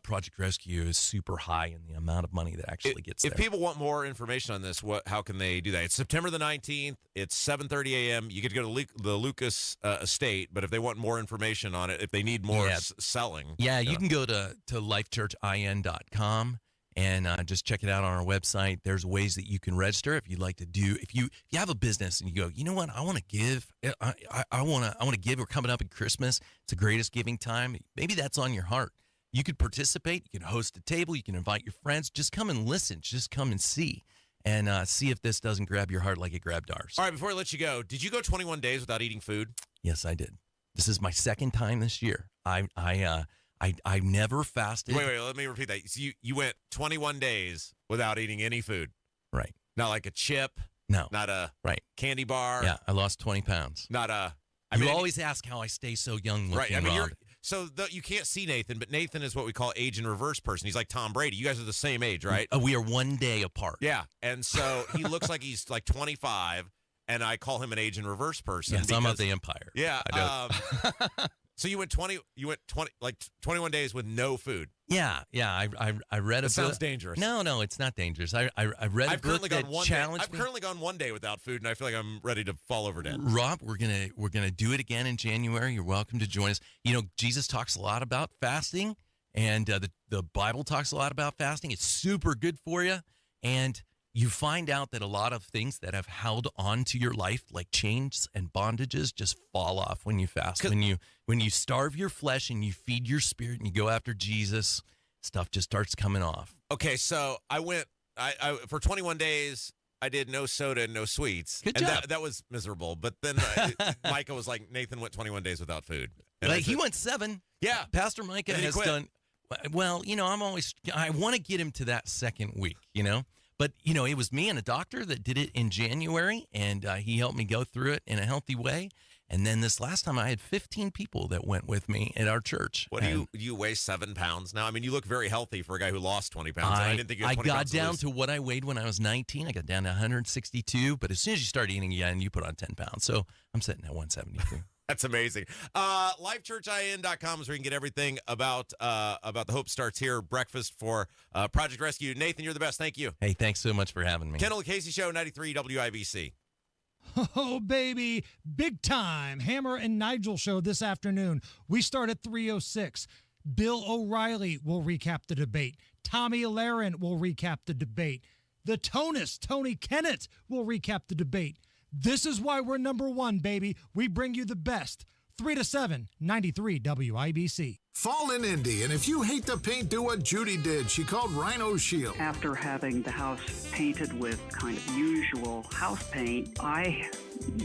Project Rescue is super high in the amount of money that actually gets there. If people want more information on this, how can they do that? It's September the 19th. It's 7:30 a.m. You get to go to the Lucas Estate, but if they want more information on it, if they need more selling. Yeah, you can go to lifechurchin.com and just check it out on our website. There's ways that you can register if you'd like to do. If you have a business and you go, you know what, I want to give. I want to give. We're coming up at Christmas. It's the greatest giving time. Maybe that's on your heart. You could participate. You can host a table. You can invite your friends. Just come and listen. Just come and see. And see if this doesn't grab your heart like it grabbed ours. All right, before I let you go, did you go 21 days without eating food? Yes, I did. This is my second time this year. I never fasted. Wait, let me repeat that. So you went 21 days without eating any food. Right. Not like a chip. No. Not a candy bar. Yeah, I lost 20 pounds. Not a... You always ask how I stay so young looking, right. Rob. You can't see Nathan, but Nathan is what we call age in reverse person. He's like Tom Brady. You guys are the same age, right? We are 1 day apart. Yeah, and so he looks like he's like 25, and I call him an age in reverse person. Yes, I'm of the Empire. Yeah. So you went 21 days with no food. Yeah. I read a book. Sounds dangerous. No, it's not dangerous. I read a book that challenged me. I've currently gone 1 day without food, and I feel like I'm ready to fall over dead. Rob, we're gonna do it again in January. You're welcome to join us. You know, Jesus talks a lot about fasting, and the Bible talks a lot about fasting. It's super good for you, and you find out that a lot of things that have held on to your life, like chains and bondages, just fall off when you fast. When you starve your flesh and you feed your spirit and you go after Jesus, stuff just starts coming off. Okay, so I went for 21 days. I did no soda and no sweets. Good and job. That was miserable. But then Micah was like, Nathan went 21 days without food. And Like he went 7. Yeah. Pastor Micah has done. Well, you know, I want to get him to that second week, you know. But, you know, it was me and a doctor that did it in January, and he helped me go through it in a healthy way. And then this last time I had 15 people that went with me at our church. What do you weigh 7 pounds now? I mean, you look very healthy for a guy who lost 20 pounds. I didn't think you had 20 pounds got down to what I weighed when I was 19. I got down to 162. But as soon as you start eating again, you put on 10 pounds. So I'm sitting at 172. That's amazing. LifeChurchIN.com is where you can get everything about the Hope Starts Here breakfast for Project Rescue. Nathan, you're the best. Thank you. Hey, thanks so much for having me. Kendall and Casey Show, 93 WIBC. Oh, baby. Big time. Hammer and Nigel show this afternoon. We start at 3:06. Bill O'Reilly will recap the debate. Tommy Lahren will recap the debate. The Tonus, Tony Kennett, will recap the debate. This is why we're number one, baby. We bring you the best. 3 to 7, 93 WIBC. Fall in Indy, and if you hate the paint, do what Judy did. She called Rhino Shield. After having the house painted with kind of usual house paint, I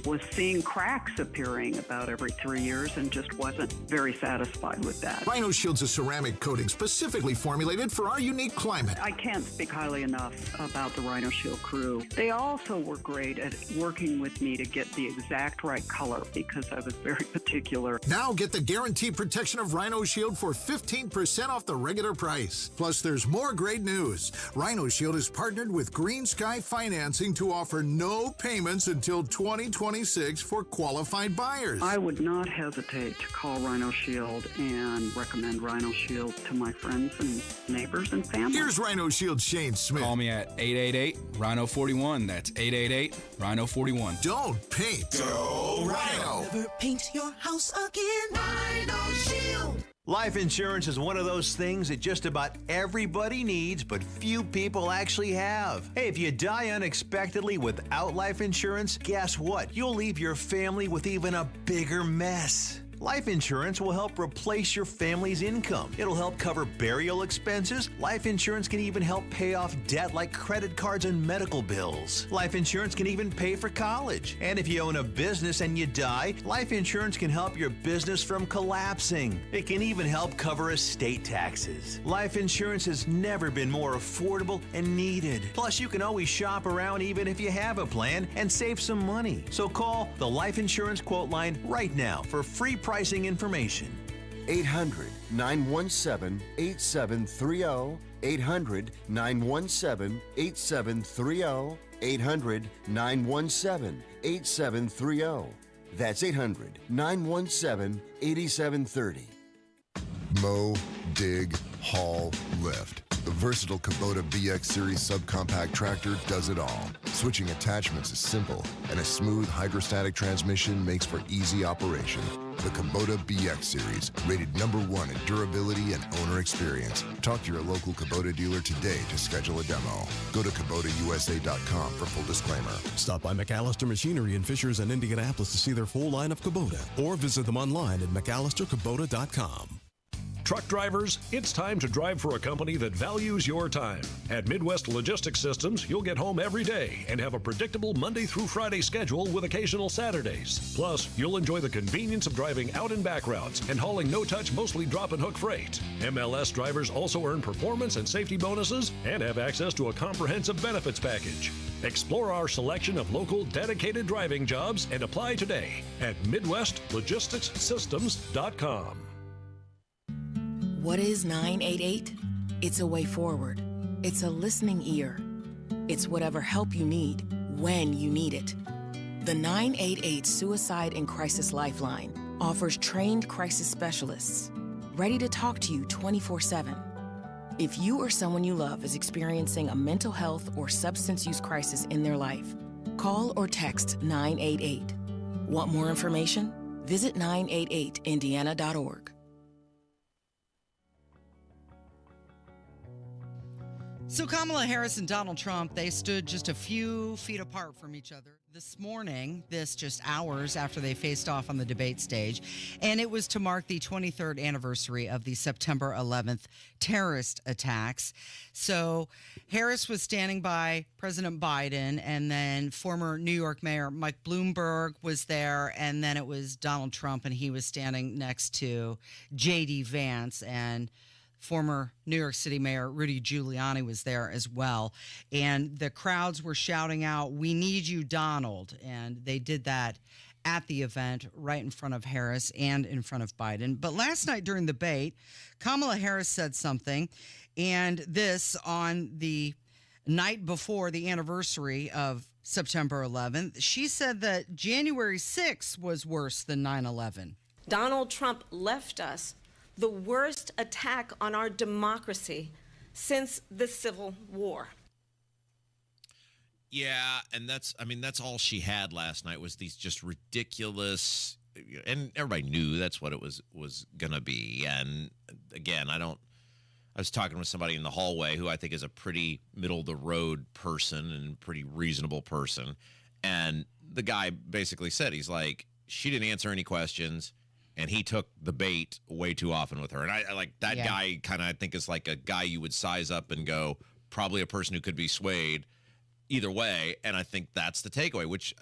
was seeing cracks appearing about every 3 years and just wasn't very satisfied with that. Rhino Shield's a ceramic coating specifically formulated for our unique climate. I can't speak highly enough about the Rhino Shield crew. They also were great at working with me to get the exact right color because I was very particular. Now get the guaranteed protection of Rhino Shield for 15% off the regular price. Plus, there's more great news. Rhino Shield is partnered with Green Sky Financing to offer no payments until 2026 for qualified buyers. I would not hesitate to call Rhino Shield and recommend Rhino Shield to my friends and neighbors and family. Here's Rhino Shield Shane Smith. Call me at 888-RHINO-41. That's 888-RHINO-41. Don't paint. Go Rhino. Never paint your house again. Rhino Shield. Life insurance is one of those things that just about everybody needs, but few people actually have. Hey, if you die unexpectedly without life insurance, guess what? You'll leave your family with even a bigger mess. Life insurance will help replace your family's income. It'll help cover burial expenses. Life insurance can even help pay off debt like credit cards and medical bills. Life insurance can even pay for college. And if you own a business and you die, life insurance can help your business from collapsing. It can even help cover estate taxes. Life insurance has never been more affordable and needed. Plus, you can always shop around even if you have a plan and save some money. So call the Life Insurance Quote Line right now for free pricing information. 800-917-8730. 800-917-8730. 800-917-8730. That's 800-917-8730. Mow, dig, haul, lift. The versatile Kubota BX Series subcompact tractor does it all. Switching attachments is simple, and a smooth hydrostatic transmission makes for easy operation. The Kubota BX Series, rated #1 in durability and owner experience. Talk to your local Kubota dealer today to schedule a demo. Go to KubotaUSA.com for full disclaimer. Stop by McAllister Machinery in Fishers and Indianapolis to see their full line of Kubota, or visit them online at McAllisterKubota.com. Truck drivers, it's time to drive for a company that values your time. At Midwest Logistics Systems, you'll get home every day and have a predictable Monday through Friday schedule with occasional Saturdays. Plus, you'll enjoy the convenience of driving out and back routes and hauling no-touch, mostly drop-and-hook freight. MLS drivers also earn performance and safety bonuses and have access to a comprehensive benefits package. Explore our selection of local dedicated driving jobs and apply today at MidwestLogisticsSystems.com. What is 988? It's a way forward. It's a listening ear. It's whatever help you need, when you need it. The 988 Suicide and Crisis Lifeline offers trained crisis specialists, ready to talk to you 24/7. If you or someone you love is experiencing a mental health or substance use crisis in their life, call or text 988. Want more information? Visit 988indiana.org. So Kamala Harris and Donald Trump, they stood just a few feet apart from each other this morning, just hours after they faced off on the debate stage. And it was to mark the 23rd anniversary of the September 11th terrorist attacks. So Harris was standing by President Biden, and then former New York Mayor Mike Bloomberg was there, and then it was Donald Trump, and he was standing next to J.D. Vance, and former New York City Mayor Rudy Giuliani was there as well. And the crowds were shouting out, "We need you, Donald." And they did that at the event right in front of Harris and in front of Biden. But last night during the debate, Kamala Harris said something, and this on the night before the anniversary of September 11th. She said that January 6th was worse than 9/11. Donald Trump left us the worst attack on our democracy since the Civil War. Yeah, and that's all she had last night was these just ridiculous, and everybody knew that's what it was going to be. And again, I was talking with somebody in the hallway who I think is a pretty middle of the road person and pretty reasonable person. And the guy basically said, he's like, she didn't answer any questions, and he took the bait way too often with her. And I like that guy kind of, I think, is like a guy you would size up and go, probably a person who could be swayed either way. And I think that's the takeaway, which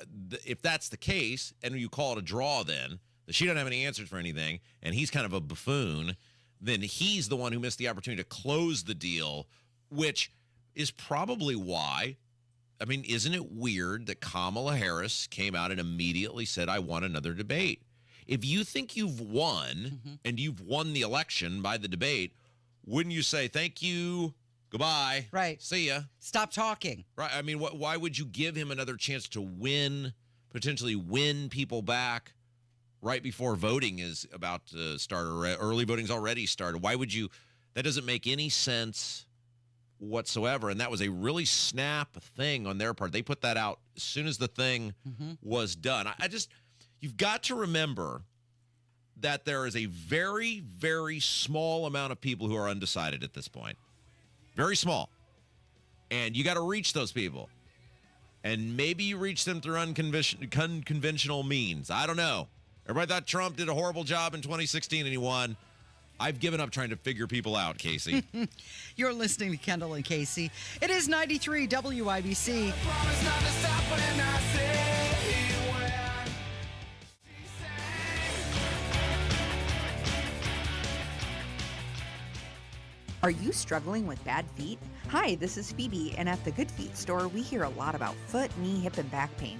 if that's the case and you call it a draw, then that she doesn't have any answers for anything and he's kind of a buffoon, then he's the one who missed the opportunity to close the deal, which is probably why. I mean, isn't it weird that Kamala Harris came out and immediately said, I want another debate? If you think you've won and you've won the election by the debate, wouldn't you say, thank you, goodbye, right, see ya, stop talking? Right. I mean, why would you give him another chance to potentially win people back right before voting is about to start, or early voting's already started? Why would you? That doesn't make any sense whatsoever. And that was a really snap thing on their part. They put that out as soon as the thing was done. You've got to remember that there is a very, very small amount of people who are undecided at this point. Very small. And you got to reach those people. And maybe you reach them through unconventional means. I don't know. Everybody thought Trump did a horrible job in 2016 and he won. I've given up trying to figure people out, Casey. You're listening to Kendall and Casey. It is 93 WIBC. Are you struggling with bad feet? Hi, this is Phoebe, and at the Good Feet store, we hear a lot about foot, knee, hip, and back pain.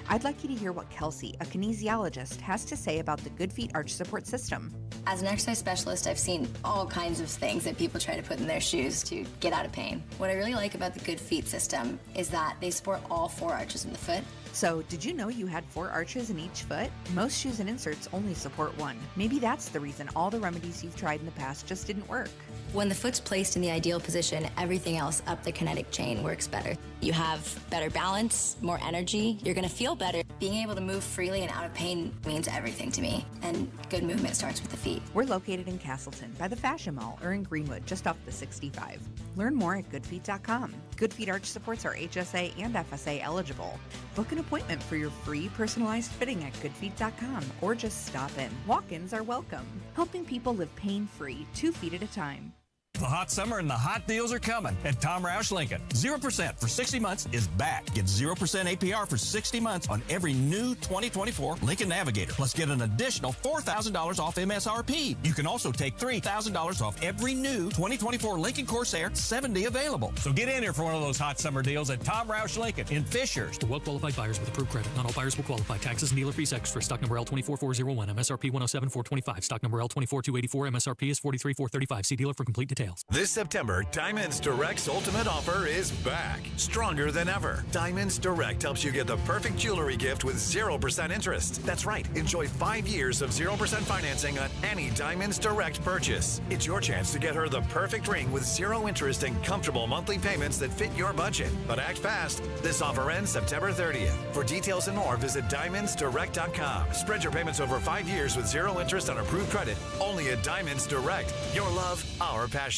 I'd like you to hear what Kelsey, a kinesiologist, has to say about the Good Feet Arch Support System. As an exercise specialist, I've seen all kinds of things that people try to put in their shoes to get out of pain. What I really like about the Good Feet system is that they support all 4 arches in the foot. So, did you know you had 4 arches in each foot? Most shoes and inserts only support 1. Maybe that's the reason all the remedies you've tried in the past just didn't work. When the foot's placed in the ideal position, everything else up the kinetic chain works better. You have better balance, more energy, you're gonna feel better. Being able to move freely and out of pain means everything to me, and good movement starts with the feet. We're located in Castleton by the Fashion Mall or in Greenwood, just off the 65. Learn more at goodfeet.com. Good Feet Arch Supports are HSA and FSA eligible. Book an appointment for your free personalized fitting at goodfeet.com or just stop in. Walk-ins are welcome, helping people live pain-free 2 feet at a time. The hot summer and the hot deals are coming at Tom Roush Lincoln. 0% for 60 months is back. Get 0% APR for 60 months on every new 2024 Lincoln Navigator. Plus get an additional $4,000 off MSRP. You can also take $3,000 off every new 2024 Lincoln Corsair 70 available. So get in here for one of those hot summer deals at Tom Roush Lincoln in Fishers. For well-qualified buyers with approved credit. Not all buyers will qualify. Taxes and dealer fees extra. Stock number L24401. MSRP 107425. Stock number L24284. MSRP is 43435. See dealer for complete details. This September, Diamonds Direct's ultimate offer is back, stronger than ever. Diamonds Direct helps you get the perfect jewelry gift with 0% interest. That's right, enjoy 5 years of 0% financing on any Diamonds Direct purchase. It's your chance to get her the perfect ring with 0 interest and comfortable monthly payments that fit your budget. But act fast. This offer ends September 30th. For details and more, visit diamondsdirect.com. Spread your payments over 5 years with 0 interest on approved credit. Only at Diamonds Direct. Your love, our passion.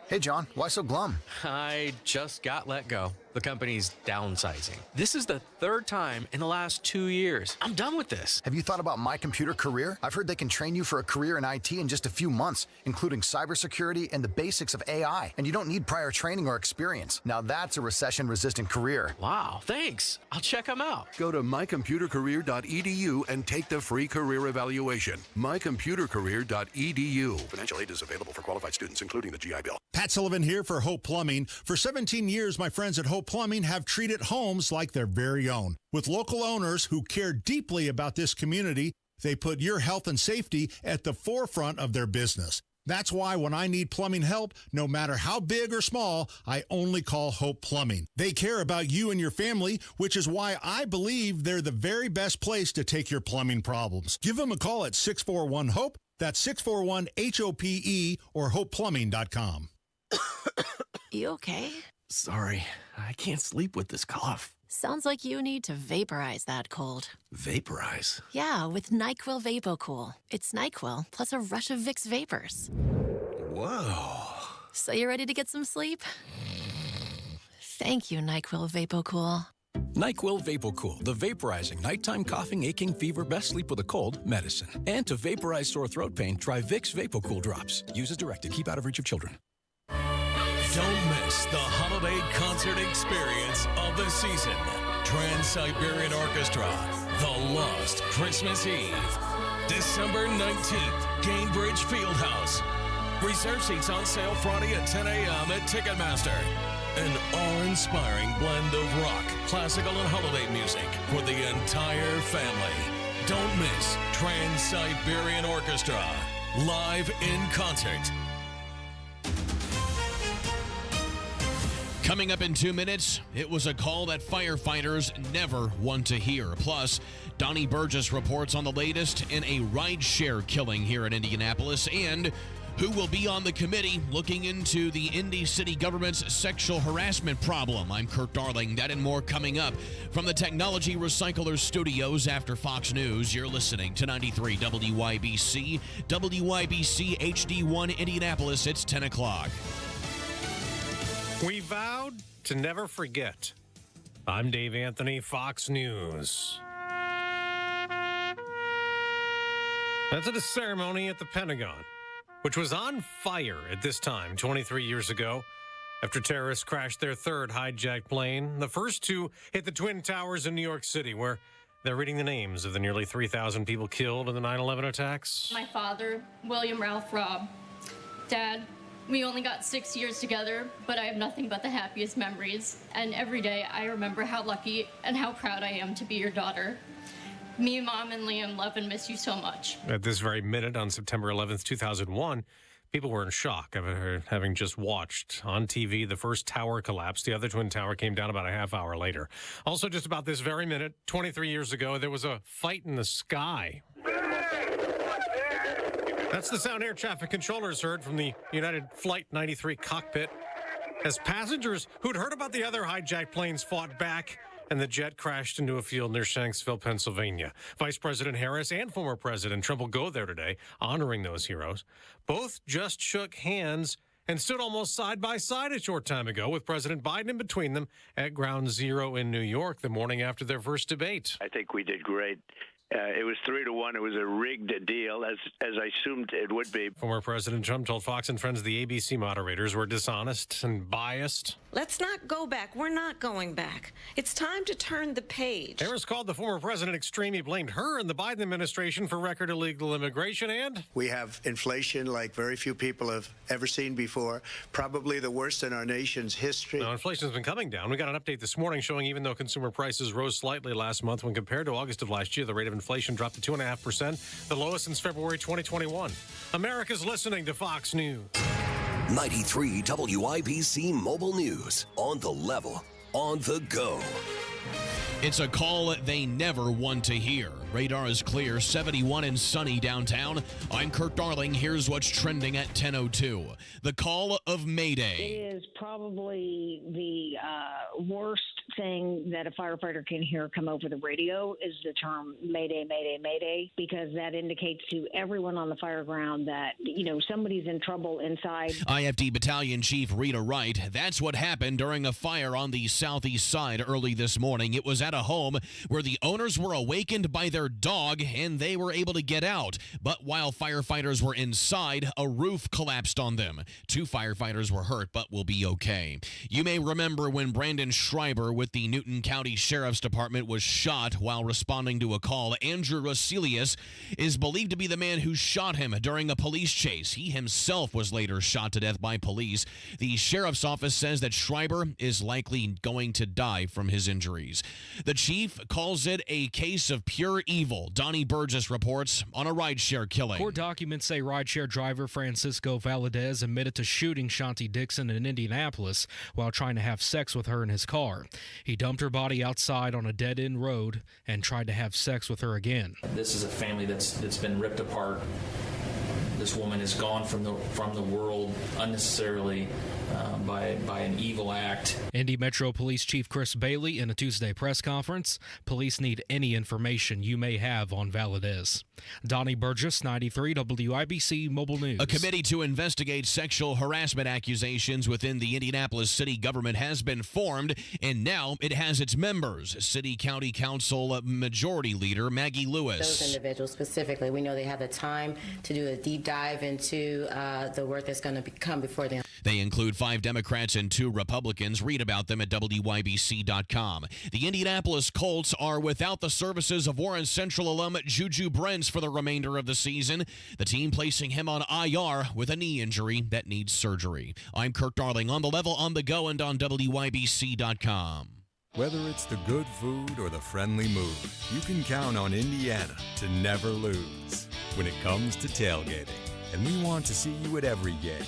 Hey, John, why so glum? I just got let go. The company's downsizing. This is the 3rd time in the last 2 years. I'm done with this. Have you thought about My Computer Career? I've heard they can train you for a career in IT in just a few months, including cybersecurity and the basics of AI. And you don't need prior training or experience. Now that's a recession-resistant career. Wow, thanks. I'll check them out. Go to mycomputercareer.edu and take the free career evaluation. mycomputercareer.edu. Financial aid is available for qualified students, including the GI Bill. Pat Sullivan here for Hope Plumbing. For 17 years, my friends at Hope Plumbing have treated homes like their very own. With local owners who care deeply about this community, they put your health and safety at the forefront of their business. That's why when I need plumbing help, no matter how big or small, I only call Hope Plumbing. They care about you and your family, which is why I believe they're the very best place to take your plumbing problems. Give them a call at 641-HOPE. That's 641-HOPE or hopeplumbing.com. You okay? Sorry, I can't sleep with this cough. Sounds like you need to vaporize that cold. Vaporize? Yeah, with NyQuil VapoCool. It's NyQuil plus a rush of Vicks vapors. Whoa. So you ready to get some sleep? Thank you, NyQuil VapoCool. NyQuil VapoCool, the vaporizing nighttime coughing, aching, fever, best sleep with a cold medicine. And to vaporize sore throat pain, try Vicks VapoCool drops. Use as directed. Keep out of reach of children. Don't miss the holiday concert experience of the season. Trans-Siberian Orchestra, The Lost Christmas Eve. December 19th, Gainbridge Fieldhouse. Reserve seats on sale Friday at 10 a.m. at Ticketmaster. An awe-inspiring blend of rock, classical, and holiday music for the entire family. Don't miss Trans-Siberian Orchestra, live in concert. Coming up in 2 minutes, it was a call that firefighters never want to hear. Plus, Donnie Burgess reports on the latest in a rideshare killing here in Indianapolis. And Who will be on the committee looking into the Indy City government's sexual harassment problem? I'm Kurt Darling. That and more coming up from the Technology Recyclers Studios after Fox News. You're listening to 93 WIBC, WIBC HD1 Indianapolis. It's 10 o'clock. We vowed to never forget. I'm Dave Anthony, Fox News. That's at a ceremony at the Pentagon, which was on fire at this time 23 years ago after terrorists crashed their third hijacked plane. The first two hit the Twin Towers in New York City, where they're reading the names of the nearly 3,000 people killed in the 9/11 attacks. My father, William Ralph Robb. Dad, we only got 6 years together, but I have nothing but the happiest memories. And every day I remember how lucky and how proud I am to be your daughter. Me, Mom, and Liam love and miss you so much. At this very minute on September 11th, 2001, people were in shock having just watched on TV the first tower collapse. The other Twin Tower came down about a half hour later. Also, just about this very minute, 23 years ago, there was a fight in the sky. That's the sound air traffic controllers heard from the United Flight 93 cockpit as passengers who'd heard about the other hijacked planes fought back, and the jet crashed into a field near Shanksville, Pennsylvania. Vice President Harris and former President Trump will go there today, honoring those heroes. Both just shook hands and stood almost side by side a short time ago, with President Biden in between them at Ground Zero in New York the morning after their first debate. I think we did great. It was 3-1. It was a rigged deal, as I assumed it would be. Former President Trump told Fox and Friends the ABC moderators were dishonest and biased. Let's not go back. We're not going back. It's time to turn the page. Harris called the former president extreme. He blamed her and the Biden administration for record illegal immigration. And we have inflation like very few people have ever seen before, probably the worst in our nation's history. Now, inflation's been coming down. We got an update this morning showing even though consumer prices rose slightly last month when compared to August of last year, the rate of inflation dropped to 2.5%, the lowest since February 2021. America's listening to Fox News. 93 WIBC Mobile News. On the level, on the go. It's a call they never want to hear. Radar is clear, 71 and sunny downtown. I'm Kurt Darling. Here's what's trending at 10:02. The call of Mayday. It is probably the worst thing that a firefighter can hear come over the radio is the term Mayday, Mayday, Mayday, because that indicates to everyone on the fire ground that, somebody's in trouble inside. IFD Battalion Chief Rita Wright. That's what happened during a fire on the southeast side early this morning. It was at a home where the owners were awakened by their dog and they were able to get out. But while firefighters were inside, a roof collapsed on them. 2 firefighters were hurt but will be okay. You may remember when Brandon Schreiber with the Newton County Sheriff's Department was shot while responding to a call. Andrew Roselius is believed to be the man who shot him during a police chase. He himself was later shot to death by police. The sheriff's office says that Schreiber is likely going to die from his injuries. The chief calls it a case of pure evil. Donnie Burgess reports on a rideshare killing. Court documents say rideshare driver Francisco Valadez admitted to shooting Shanti Dixon in Indianapolis while trying to have sex with her in his car. He dumped her body outside on a dead-end road and tried to have sex with her again. This is a family that's been ripped apart. This woman is gone from the world unnecessarily by an evil act. Indy Metro Police Chief Chris Bailey in a Tuesday press conference. Police need any information you may have on Valadez. Donnie Burgess, 93 WIBC Mobile News. A committee to investigate sexual harassment accusations within the Indianapolis city government has been formed, and now it has its members. City County Council Majority Leader Maggie Lewis. Those individuals specifically, we know they have the time to do a deep dive into the work that's going to come before them. They include 5 Democrats and 2 Republicans. Read about them at WIBC.com. The Indianapolis Colts are without the services of Warren Central alum Juju Brents for the remainder of the season. The team placing him on IR with a knee injury that needs surgery. I'm Kurt Darling, on the level, on the go, and on WIBC.com. Whether it's the good food or the friendly mood, you can count on Indiana to never lose when it comes to tailgating. And we want to see you at every game.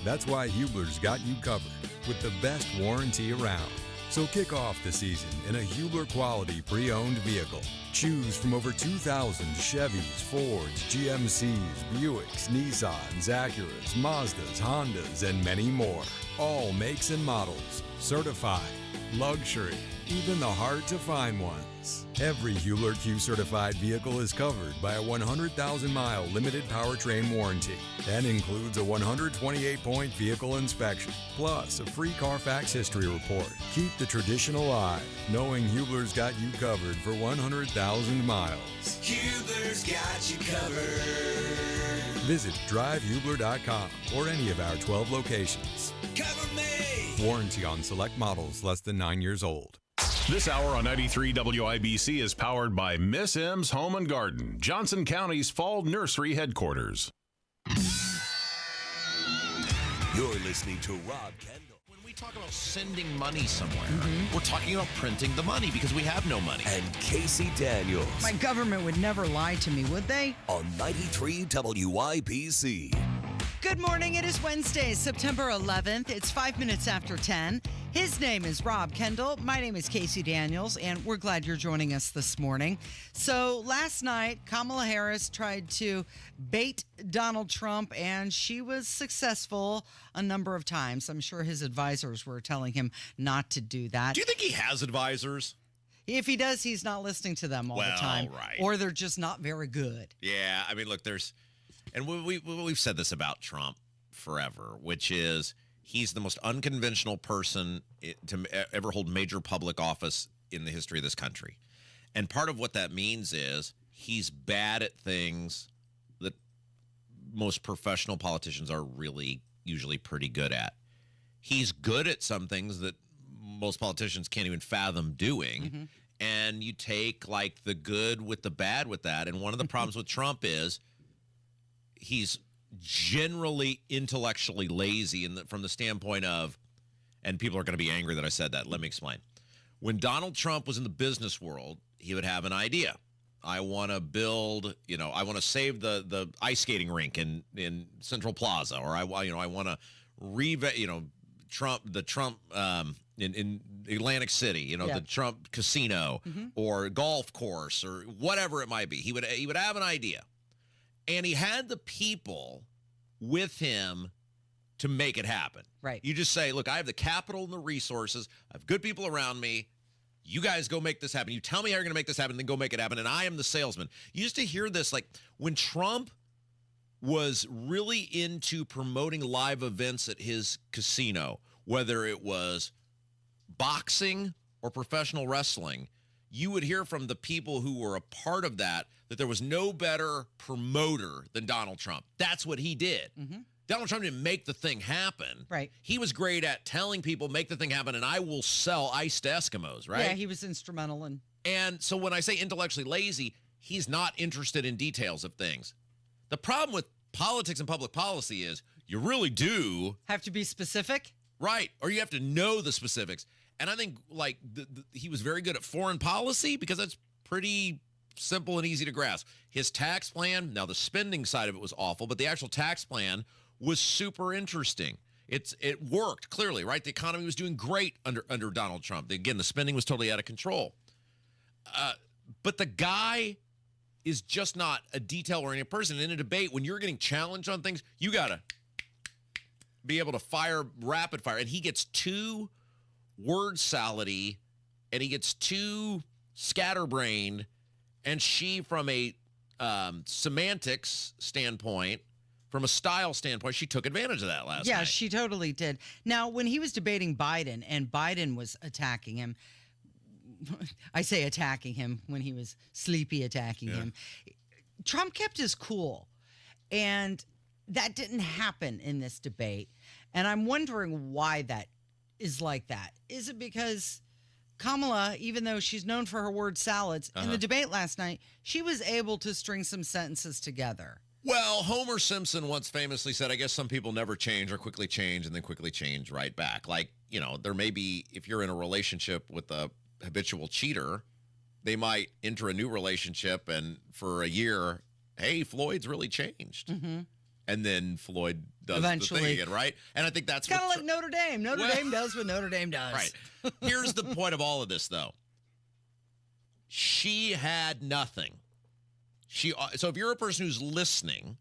That's why Hubler's got you covered with the best warranty around. So kick off the season in a Hubler quality pre-owned vehicle. Choose from over 2,000 Chevys, Fords, GMCs, Buicks, Nissans, Acuras, Mazdas, Hondas, and many more. All makes and models. Certified. Luxury. Even the hard-to-find ones. Every Hubler Q-certified vehicle is covered by a 100,000-mile limited powertrain warranty and includes a 128-point vehicle inspection, plus a free Carfax history report. Keep the tradition alive, knowing Hubler's got you covered for 100,000 miles. Hubler's got you covered. Visit drivehubler.com or any of our 12 locations. Cover me! Warranty on select models less than 9 years old. This hour on 93 WIBC is powered by Miss M's Home and Garden, Johnson County's fall nursery headquarters. You're listening to Rob Kendall. When we talk about sending money somewhere, we're talking about printing the money because we have no money. And Casey Daniels. My government would never lie to me, would they? On 93 WIBC. Good morning. It is Wednesday, September 11th. It's 5 minutes after 10. His name is Rob Kendall. My name is Casey Daniels, and we're glad you're joining us this morning. So last night, Kamala Harris tried to bait Donald Trump, and she was successful a number of times. I'm sure his advisors were telling him not to do that. Do you think he has advisors? If he does, he's not listening to them all the time. Right. Or they're just not very good. Yeah, I mean, look, and we've said this about Trump forever, which is he's the most unconventional person to ever hold major public office in the history of this country. And part of what that means is he's bad at things that most professional politicians are really usually pretty good at. He's good at some things that most politicians can't even fathom doing. And you take like the good with the bad with that. And one of the problems with Trump is he's generally intellectually lazy from the standpoint of, and people are going to be angry that I said that. Let me explain. When Donald Trump was in the business world, he would have an idea. I want to build, I want to save the ice skating rink in Central Plaza, or I want to Trump in Atlantic City, the Trump casino or golf course or whatever it might be. He would have an idea. And he had the people with him to make it happen. Right. You just say, look, I have the capital and the resources. I have good people around me. You guys go make this happen. You tell me how you're going to make this happen, then go make it happen. And I am the salesman. You used to hear this, like when Trump was really into promoting live events at his casino, whether it was boxing or professional wrestling, you would hear from the people who were a part of that there was no better promoter than Donald Trump. That's what he did. Donald Trump didn't make the thing happen. Right. He was great at telling people, make the thing happen, and I will sell ice to Eskimos, right? Yeah, he was instrumental. And so when I say intellectually lazy, he's not interested in details of things. The problem with politics and public policy is you really do have to be specific. Right. Or you have to know the specifics. And I think like he was very good at foreign policy because that's pretty simple and easy to grasp. His tax plan, now the spending side of it was awful, but the actual tax plan was super interesting. It worked clearly, right? The economy was doing great under Donald Trump. Again, the spending was totally out of control. But the guy is just not a detail-oriented person. In a debate, when you're getting challenged on things, you got to be able to fire rapid fire. And he gets too word salady, and he gets too scatterbrained. And she, from a semantics standpoint, from a style standpoint, she took advantage of that last night. Yeah, she totally did. Now, when he was debating Biden and Biden was attacking him, I say attacking him when he was sleepy attacking him, Trump kept his cool. And that didn't happen in this debate. And I'm wondering why that is like that. Is it because Kamala, even though she's known for her word salads, in the debate last night, she was able to string some sentences together? Well, Homer Simpson once famously said, I guess some people never change or quickly change and then quickly change right back. Like, there may be, if you're in a relationship with a habitual cheater, they might enter a new relationship and for a year, hey, Floyd's really changed. And then Floyd does Eventually. the thing again, right? And I think that's Kind of like Notre Dame. Notre Dame does what Notre Dame does. Right. Here's the point of all of this, though. She had nothing. So if you're a person who's listening,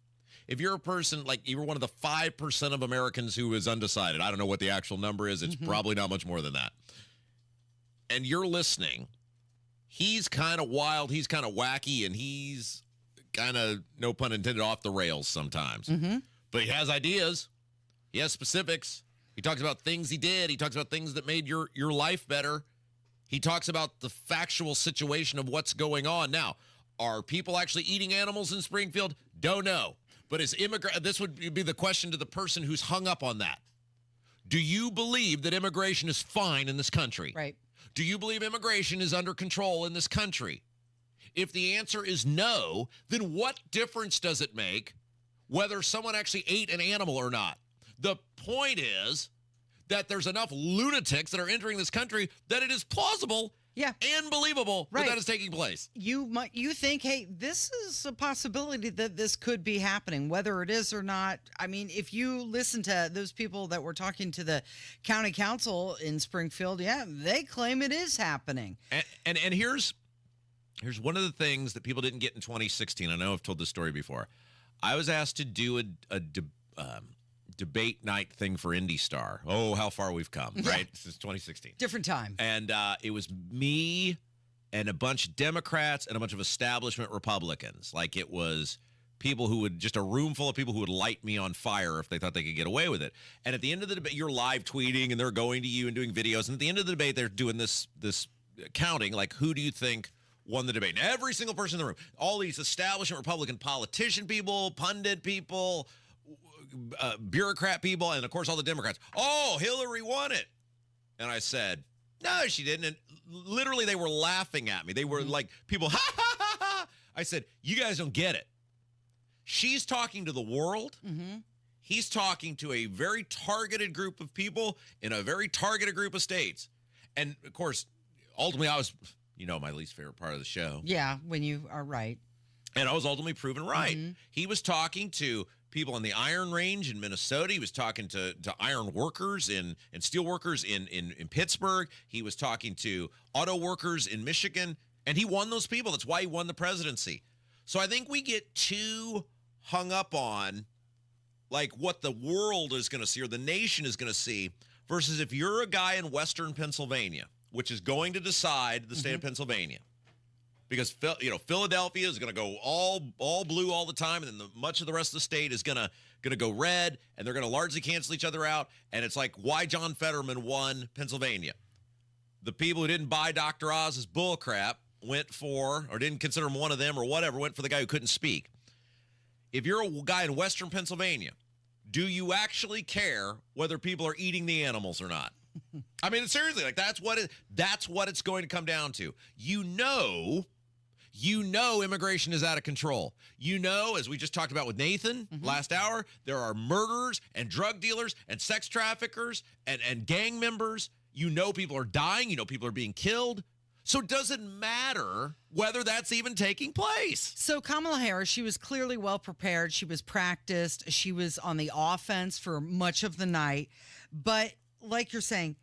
if you're a person like you're one of the 5% of Americans who is undecided, I don't know what the actual number is. It's probably not much more than that. And you're listening. He's kind of wild. He's kind of wacky, and he's kind of, no pun intended, off the rails sometimes. But he has ideas. He has specifics. He talks about things he did. He talks about things that made your life better. He talks about the factual situation of what's going on. Now, are people actually eating animals in Springfield? Don't know. But this would be the question to the person who's hung up on that. Do you believe that immigration is fine in this country? Right. Do you believe immigration is under control in this country? If the answer is no, then what difference does it make whether someone actually ate an animal or not? The point is that there's enough lunatics that are entering this country that it is plausible and believable that is taking place. You think, hey, this is a possibility that this could be happening, whether it is or not. I mean, if you listen to those people that were talking to the county council in Springfield, they claim it is happening. And here's one of the things that people didn't get in 2016. I know I've told this story before. I was asked to do a debate night thing for Indy Star. Oh, how far we've come, right? Since 2016. Different time. And it was me and a bunch of Democrats and a bunch of establishment Republicans. Like it was people who would, just a room full of people who would light me on fire if they thought they could get away with it. And at the end of the debate, you're live tweeting and they're going to you and doing videos. And at the end of the debate, they're doing this counting, like who do you think won the debate? And every single person in the room, all these establishment Republican politician people, pundit people, bureaucrat people, and of course all the Democrats. Oh, Hillary won it. And I said, no, she didn't. And literally they were laughing at me. They were like people, ha, ha, ha, ha. I said, you guys don't get it. She's talking to the world. He's talking to a very targeted group of people in a very targeted group of states. And of course, ultimately I was, my least favorite part of the show. Yeah, when you are right. And I was ultimately proven right. He was talking to people in the Iron Range in Minnesota. He was talking to iron workers and steel workers in Pittsburgh. He was talking to auto workers in Michigan. And he won those people. That's why he won the presidency. So I think we get too hung up on like what the world is going to see or the nation is going to see versus if you're a guy in Western Pennsylvania, which is going to decide the state of Pennsylvania. Because Philadelphia is going to go all blue all the time, and then much of the rest of the state is going to go red, and they're going to largely cancel each other out. And it's like why John Fetterman won Pennsylvania. The people who didn't buy Dr. Oz's bullcrap went for, or didn't consider him one of them or whatever, went for the guy who couldn't speak. If you're a guy in Western Pennsylvania, do you actually care whether people are eating the animals or not? I mean, seriously, like that's what it's going to come down to. You know immigration is out of control. As we just talked about with Nathan last hour, there are murderers and drug dealers and sex traffickers and gang members. People are dying. People are being killed. So it doesn't matter whether that's even taking place. So Kamala Harris, she was clearly well prepared. She was practiced. She was on the offense for much of the night. But like you're saying,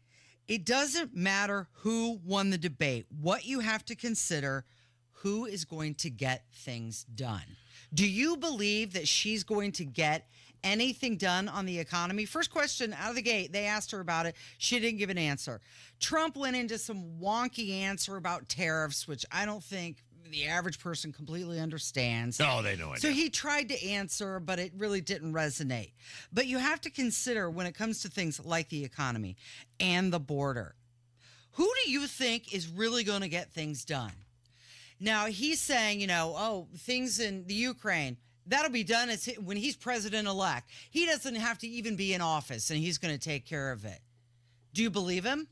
it doesn't matter who won the debate. What you have to consider, who is going to get things done. Do you believe that she's going to get anything done on the economy? First question out of the gate, they asked her about it. She didn't give an answer. Trump went into some wonky answer about tariffs, which I don't think the average person completely understands. No, they know it. So he tried to answer, but it really didn't resonate. But you have to consider when it comes to things like the economy and the border, who do you think is really going to get things done? Now, he's saying, things in the Ukraine, that'll be done when he's president-elect. He doesn't have to even be in office, and he's going to take care of it. Do you believe him?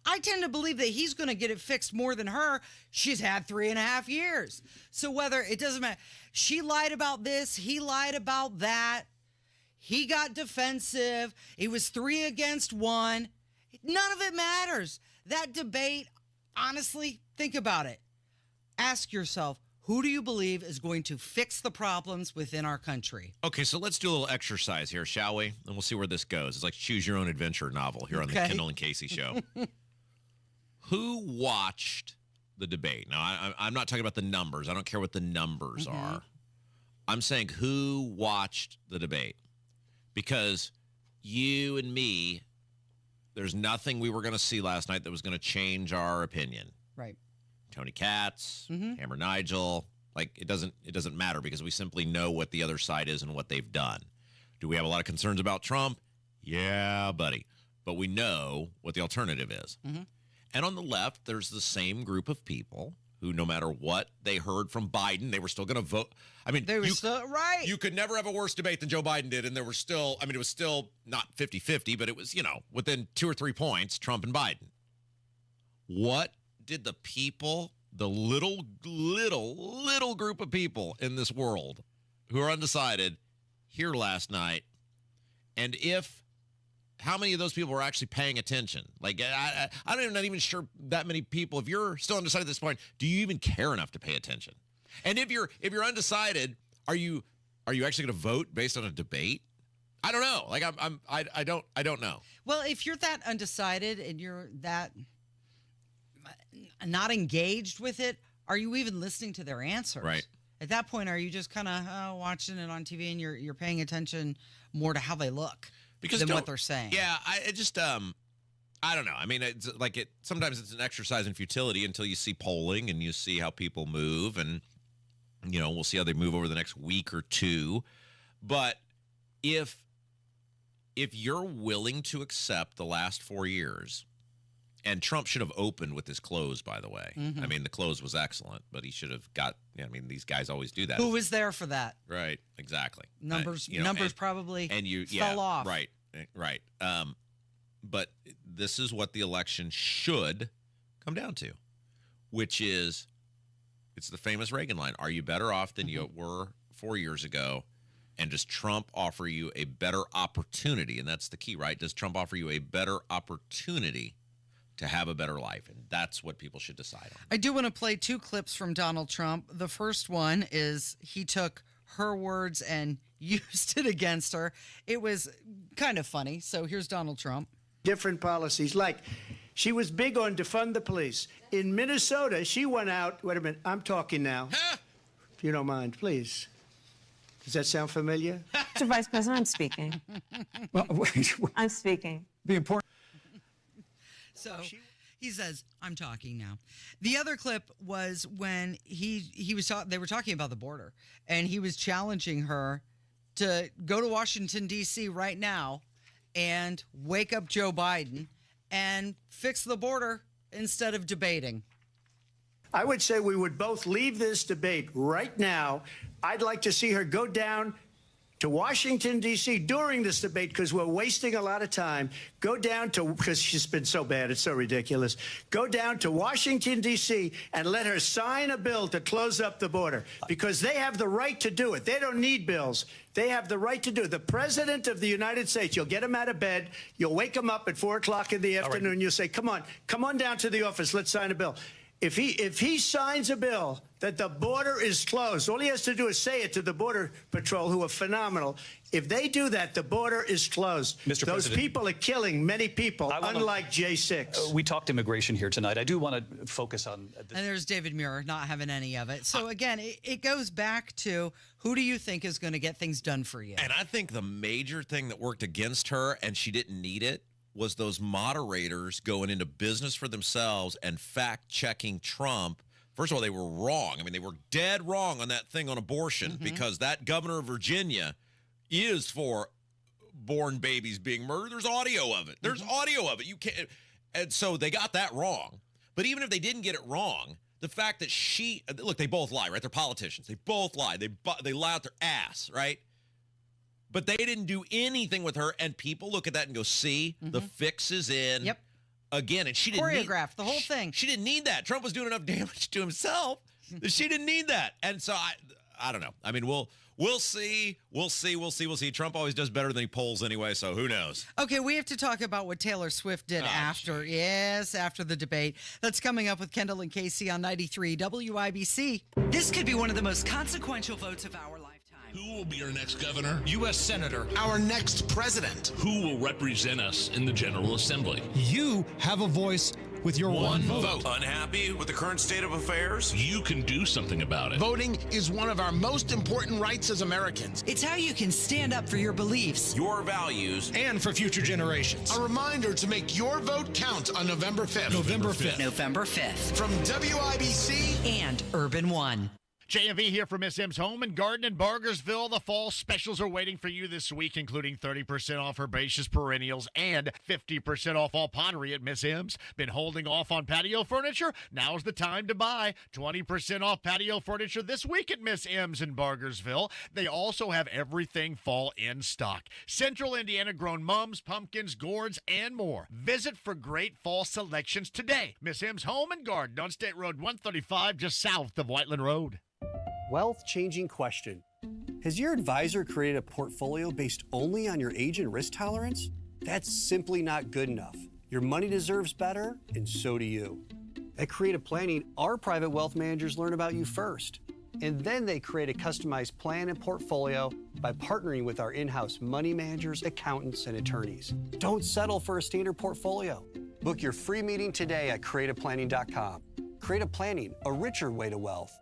I tend to believe that he's going to get it fixed more than her. She's had 3.5 years. So it doesn't matter. She lied about this. He lied about that. He got defensive. It was 3 against 1. None of it matters. That debate, honestly, think about it. Ask yourself, Who do you believe is going to fix the problems within our country? Okay, so let's do a little exercise here, shall we? And we'll see where this goes. It's like choose your own adventure novel here on the Kendall and Casey show. Who watched the debate? Now, I'm not talking about the numbers. I don't care what the numbers are. I'm saying who watched the debate. Because you and me, there's nothing we were going to see last night that was going to change our opinion. Right. Tony Katz, Hammer Nigel, like it doesn't matter because we simply know what the other side is and what they've done. Do we have a lot of concerns about Trump? Yeah, buddy. But we know what the alternative is. And on the left, there's the same group of people who, no matter what they heard from Biden, they were still going to vote. I mean, they were still right. You could never have a worse debate than Joe Biden did, and there were still, I mean, it was still not 50-50, but it was, within 2 or 3 points, Trump and Biden. What did the people, the little group of people in this world who are undecided hear last night? And how many of those people were actually paying attention? Like, I'm not even sure that many people, if you're still undecided at this point, do you even care enough to pay attention? And if you're undecided, are you actually going to vote based on a debate? I don't know. Like, I don't know. Well, if you're that undecided and you're that not engaged with it, are you even listening to their answers? Right. At that point, are you just kind of watching it on TV and you're paying attention more to how they look than what they're saying? Yeah, I just I don't know. I mean, it's like sometimes it's an exercise in futility until you see polling and you see how people move, and we'll see how they move over the next week or two. But if you're willing to accept the last 4 years, and Trump should have opened with his close, by the way. I mean, the close was excellent, but he should have got. I mean, these guys always do that. Who was there for that? Right. Exactly. Numbers probably fell off. Right. Right. But this is what the election should come down to, which is, it's the famous Reagan line: "Are you better off than you were 4 years ago?" And does Trump offer you a better opportunity? And that's the key, right? Does Trump offer you a better opportunity to have a better life? And that's what people should decide on. I do want to play 2 clips from Donald Trump. The first one is he took her words and used it against her. It was kind of funny. So here's Donald Trump. Different policies, like she was big on defund the police. In Minnesota, she went out. Wait a minute, I'm talking now. If you don't mind, please. Does that sound familiar? Mr. Vice President, I'm speaking. I'm speaking. The important. So he says, "I'm talking now." The other clip was when they were talking about the border, and he was challenging her to go to Washington, D.C. right now and wake up Joe Biden and fix the border instead of debating. I would say we would both leave this debate right now. I'd like to see her go down to Washington, D.C. during this debate, because we're wasting a lot of time. Go down to, because she's been so bad, it's so ridiculous. Go down to Washington, D.C. and let her sign a bill to close up the border, because they have the right to do it. They don't need bills. They have the right to do it. The President of the United States, you'll get him out of bed, you'll wake him up at 4 o'clock in the afternoon, you'll say, come on down to the office, let's sign a bill. If he signs a bill that the border is closed, all he has to do is say it to the Border Patrol, who are phenomenal. If they do that, the border is closed. Mr. Those President, people are killing many people, unlike J6. We talked immigration here tonight. I do want to focus on And there's David Muir not having any of it. So again, it goes back to, who do you think is going to get things done for you? And I think the major thing that worked against her, and she didn't need it, was those moderators going into business for themselves and fact-checking Trump. First of all, they were wrong. I mean, they were dead wrong on that thing on abortion, because that governor of Virginia is for born babies being murdered. There's audio of it. There's audio of it. You can't. And so they got that wrong. But even if they didn't get it wrong, the fact that look, they both lie, right? They're politicians. They both lie. They lie out their ass, right? But they didn't do anything with her, and people look at that and go, see, the fix is in. Yep. Again, and she didn't choreographed the whole thing. She didn't need that. Trump was doing enough damage to himself that she didn't need that. And so I don't know. I mean, we'll see. We'll see. Trump always does better than he polls anyway, so who knows? Okay, we have to talk about what Taylor Swift did after the debate. That's coming up with Kendall and Casey on 93 WIBC. This could be one of the most consequential votes of our lifetime. Who will be our next governor? U.S. Senator. Our next president. Who will represent us in the General Assembly? You have a voice with your one vote. Unhappy with the current state of affairs? You can do something about it. Voting is one of our most important rights as Americans. It's how you can stand up for your beliefs, your values, and for future generations. A reminder to make your vote count on November 5th. November 5th. November 5th. From WIBC and Urban One. J&V here from Miss M's Home and Garden in Bargersville. The fall specials are waiting for you this week, including 30% off herbaceous perennials and 50% off all pottery at Miss M's. Been holding off on patio furniture? Now's the time to buy. 20% off patio furniture this week at Miss M's in Bargersville. They also have everything fall in stock. Central Indiana grown mums, pumpkins, gourds, and more. Visit for great fall selections today. Miss M's Home and Garden on State Road 135, just south of Whiteland Road. Wealth-changing question. Has your advisor created a portfolio based only on your age and risk tolerance? That's simply not good enough. Your money deserves better, and so do you. At Creative Planning, our private wealth managers learn about you first, and then they create a customized plan and portfolio by partnering with our in-house money managers, accountants, and attorneys. Don't settle for a standard portfolio. Book your free meeting today at creativeplanning.com. Creative Planning, a richer way to wealth.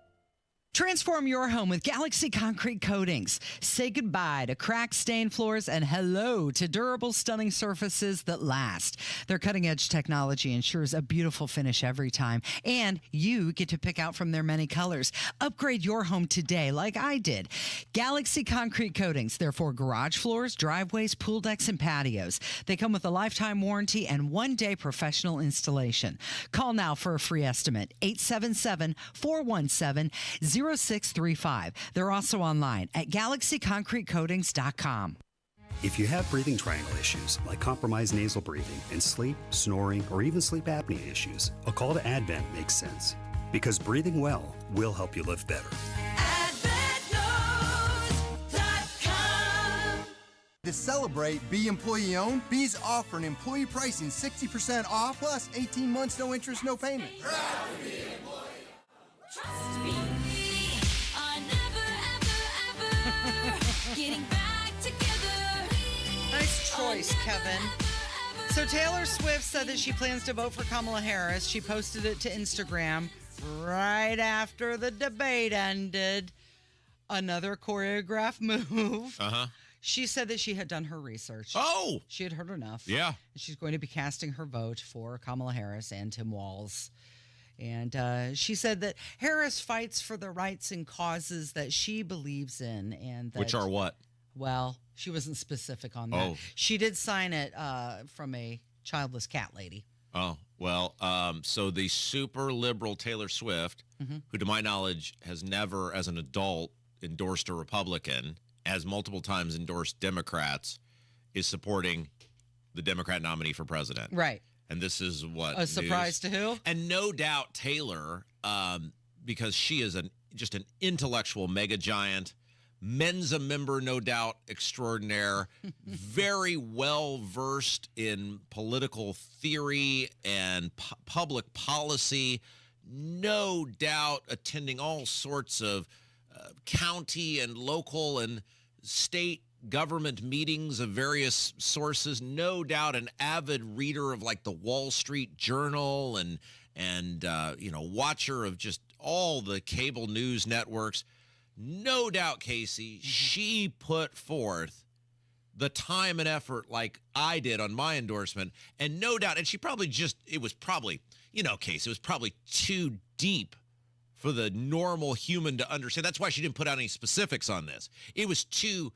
Transform your home with Galaxy Concrete Coatings. Say goodbye to cracked, stained floors and hello to durable, stunning surfaces that last. Their cutting-edge technology ensures a beautiful finish every time, and you get to pick out from their many colors. Upgrade your home today like I did. Galaxy Concrete Coatings. They're for garage floors, driveways, pool decks, and patios. They come with a lifetime warranty and one-day professional installation. Call now for a free estimate. 877-417-0635. They're also online at galaxyconcretecoatings.com. If you have breathing triangle issues like compromised nasal breathing and sleep, snoring, or even sleep apnea issues, a call to Advent makes sense because breathing well will help you live better. To celebrate Be Employee Owned, Be's offering employee pricing 60% off plus 18 months, no interest, no payment. Trust me. Getting back together. Nice choice, Kevin. So Taylor Swift said that she plans to vote for Kamala Harris. She posted it to Instagram right after the debate ended. Another choreographed move. She said that she had done her research. Oh! She had heard enough. Yeah. And she's going to be casting her vote for Kamala Harris and Tim Walz. And she said that Harris fights for the rights and causes that she believes in. And that, which are what? Well, she wasn't specific on that. Oh. She did sign it from a childless cat lady. Oh, well, so the super liberal Taylor Swift, who to my knowledge has never, as an adult, endorsed a Republican, has multiple times endorsed Democrats, is supporting the Democrat nominee for president. Right. And this is what a surprise to who? And no doubt Taylor, because she is just an intellectual mega giant, Mensa member, no doubt extraordinaire, very well versed in political theory and public policy, no doubt attending all sorts of county and local and state government meetings of various sources, no doubt an avid reader of like the Wall Street Journal and watcher of just all the cable news networks. No doubt, Casey, she put forth the time and effort like I did on my endorsement, and no doubt, and she probably it was probably too deep for the normal human to understand. That's why she didn't put out any specifics on this. It was too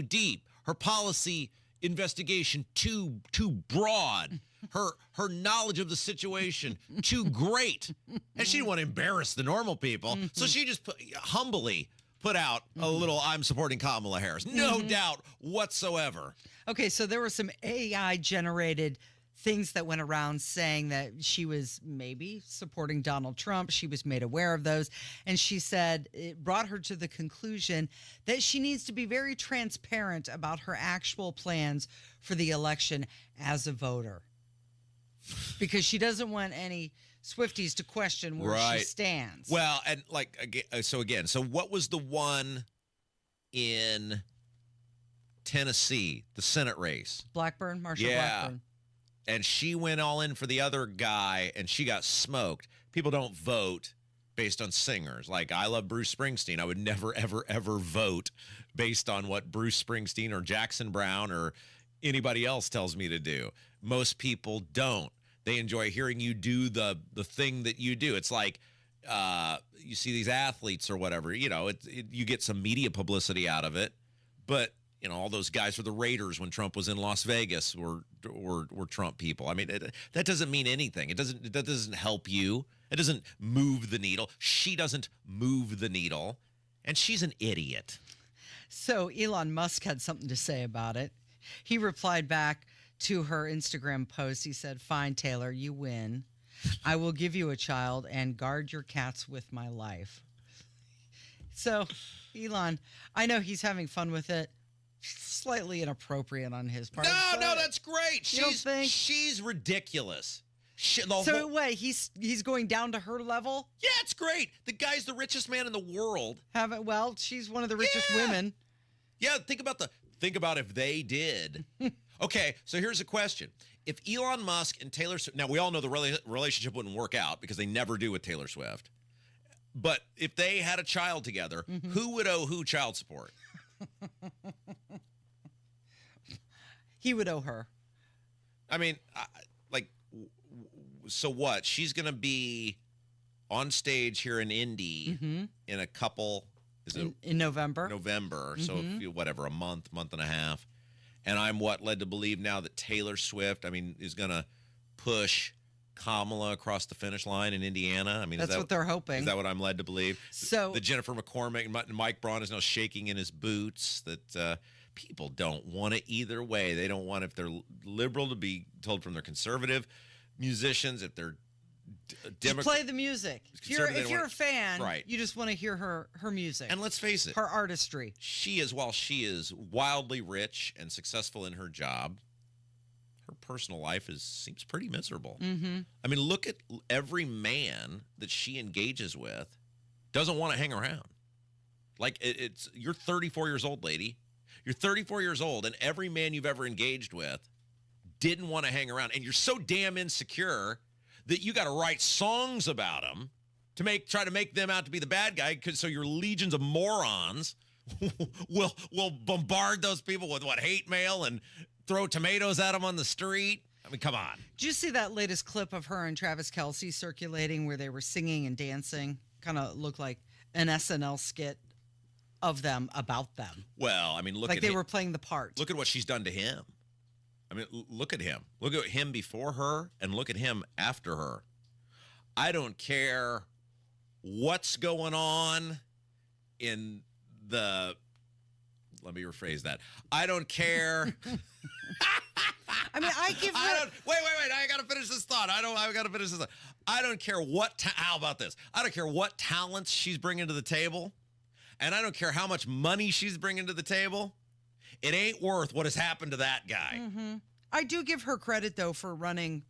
deep. Her policy investigation too broad. Her knowledge of the situation too great. And she didn't want to embarrass the normal people. So she just humbly put out a little, I'm supporting Kamala Harris. No doubt whatsoever. Okay, so there were some AI-generated things that went around saying that she was maybe supporting Donald Trump. She was made aware of those. And she said it brought her to the conclusion that she needs to be very transparent about her actual plans for the election as a voter. Because she doesn't want any Swifties to question where she stands. Well, and so what was the one in Tennessee, the Senate race? Blackburn, Marsha Blackburn. And she went all in for the other guy, and she got smoked. People don't vote based on singers. Like, I love Bruce Springsteen. I would never, ever, ever vote based on what Bruce Springsteen or Jackson Brown or anybody else tells me to do. Most people don't. They enjoy hearing you do the thing that you do. It's like you see these athletes or whatever. You get some media publicity out of it, but all those guys for the Raiders when Trump was in Las Vegas were Trump people. I mean, that doesn't mean anything. That doesn't help you. It doesn't move the needle. She doesn't move the needle, and she's an idiot. So Elon Musk had something to say about it. He replied back to her Instagram post. He said, "Fine, Taylor, you win. I will give you a child and guard your cats with my life." So, Elon, I know he's having fun with it. Slightly inappropriate on his part. No, that's great. You don't think? She's ridiculous. Wait, he's going down to her level? Yeah, it's great. The guy's the richest man in the world. Well, she's one of the richest women. Yeah, think about if they did. Okay, so here's a question. If Elon Musk and Taylor Swift, now we all know the relationship wouldn't work out because they never do with Taylor Swift. But if they had a child together, who would owe who child support? He would owe her. I mean, so what? She's going to be on stage here in Indy in a couple. In November? November. So whatever, a month and a half. And I'm led to believe now that Taylor Swift, is going to push Kamala across the finish line in Indiana. That's what they're hoping. Is that what I'm led to believe? So the Jennifer McCormick and Mike Braun is now shaking in his boots. That people don't want it either way. They don't want, if they're liberal, to be told from their conservative musicians. If they're Democrat, play the music. If you're a fan, you just want to hear her music. And let's face it, her artistry. While she is wildly rich and successful in her job, her personal life seems pretty miserable. Look at every man that she engages with doesn't want to hang around. You're 34 years old, lady. You're 34 years old, and every man you've ever engaged with didn't want to hang around. And you're so damn insecure that you got to write songs about them to try to make them out to be the bad guy, so your legions of morons will bombard those people with hate mail and throw tomatoes at them on the street. Come on. Did you see that latest clip of her and Travis Kelce circulating where they were singing and dancing? Kind of looked like an SNL skit of them about them. Well, look like they were playing the part. Look at what she's done to him. Look at him. Look at him before her and look at him after her. I don't care what's going on in the... Let me rephrase that. I don't care... I give her... Wait. I got to finish this thought. I got to finish this thought. I don't care what... How about this? I don't care what talents she's bringing to the table. And I don't care how much money she's bringing to the table. It ain't worth what has happened to that guy. I do give her credit, though, for running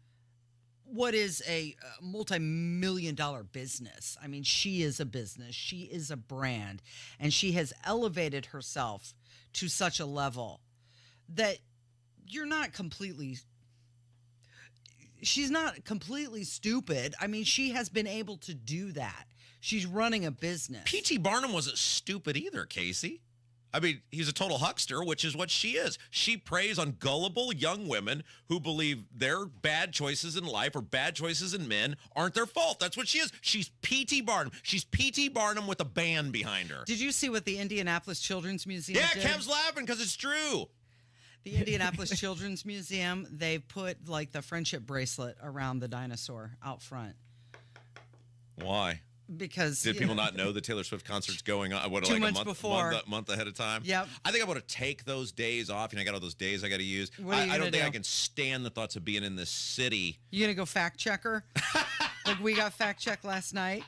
what is a multi-million-dollar business. She is a business. She is a brand. And she has elevated herself to such a level that she's not completely stupid. She has been able to do that. She's running a business. P.T. Barnum wasn't stupid either, Casey. He's a total huckster, which is what she is. She preys on gullible young women who believe their bad choices in life or bad choices in men aren't their fault. That's what she is. She's P.T. Barnum. She's P.T. Barnum with a band behind her. Did you see what the Indianapolis Children's Museum did? Yeah, Kev's laughing because it's true. The Indianapolis Children's Museum, they put the friendship bracelet around the dinosaur out front. Why? Because did people not know the Taylor Swift concert's going on? What, 2 like months a before. month ahead of time? Yep. I think I'm going to take those days off. I got all those days I got to use. What are you I don't gonna think do? I can stand the thoughts of being in this city. You gonna go fact checker? Like we got fact checked last night.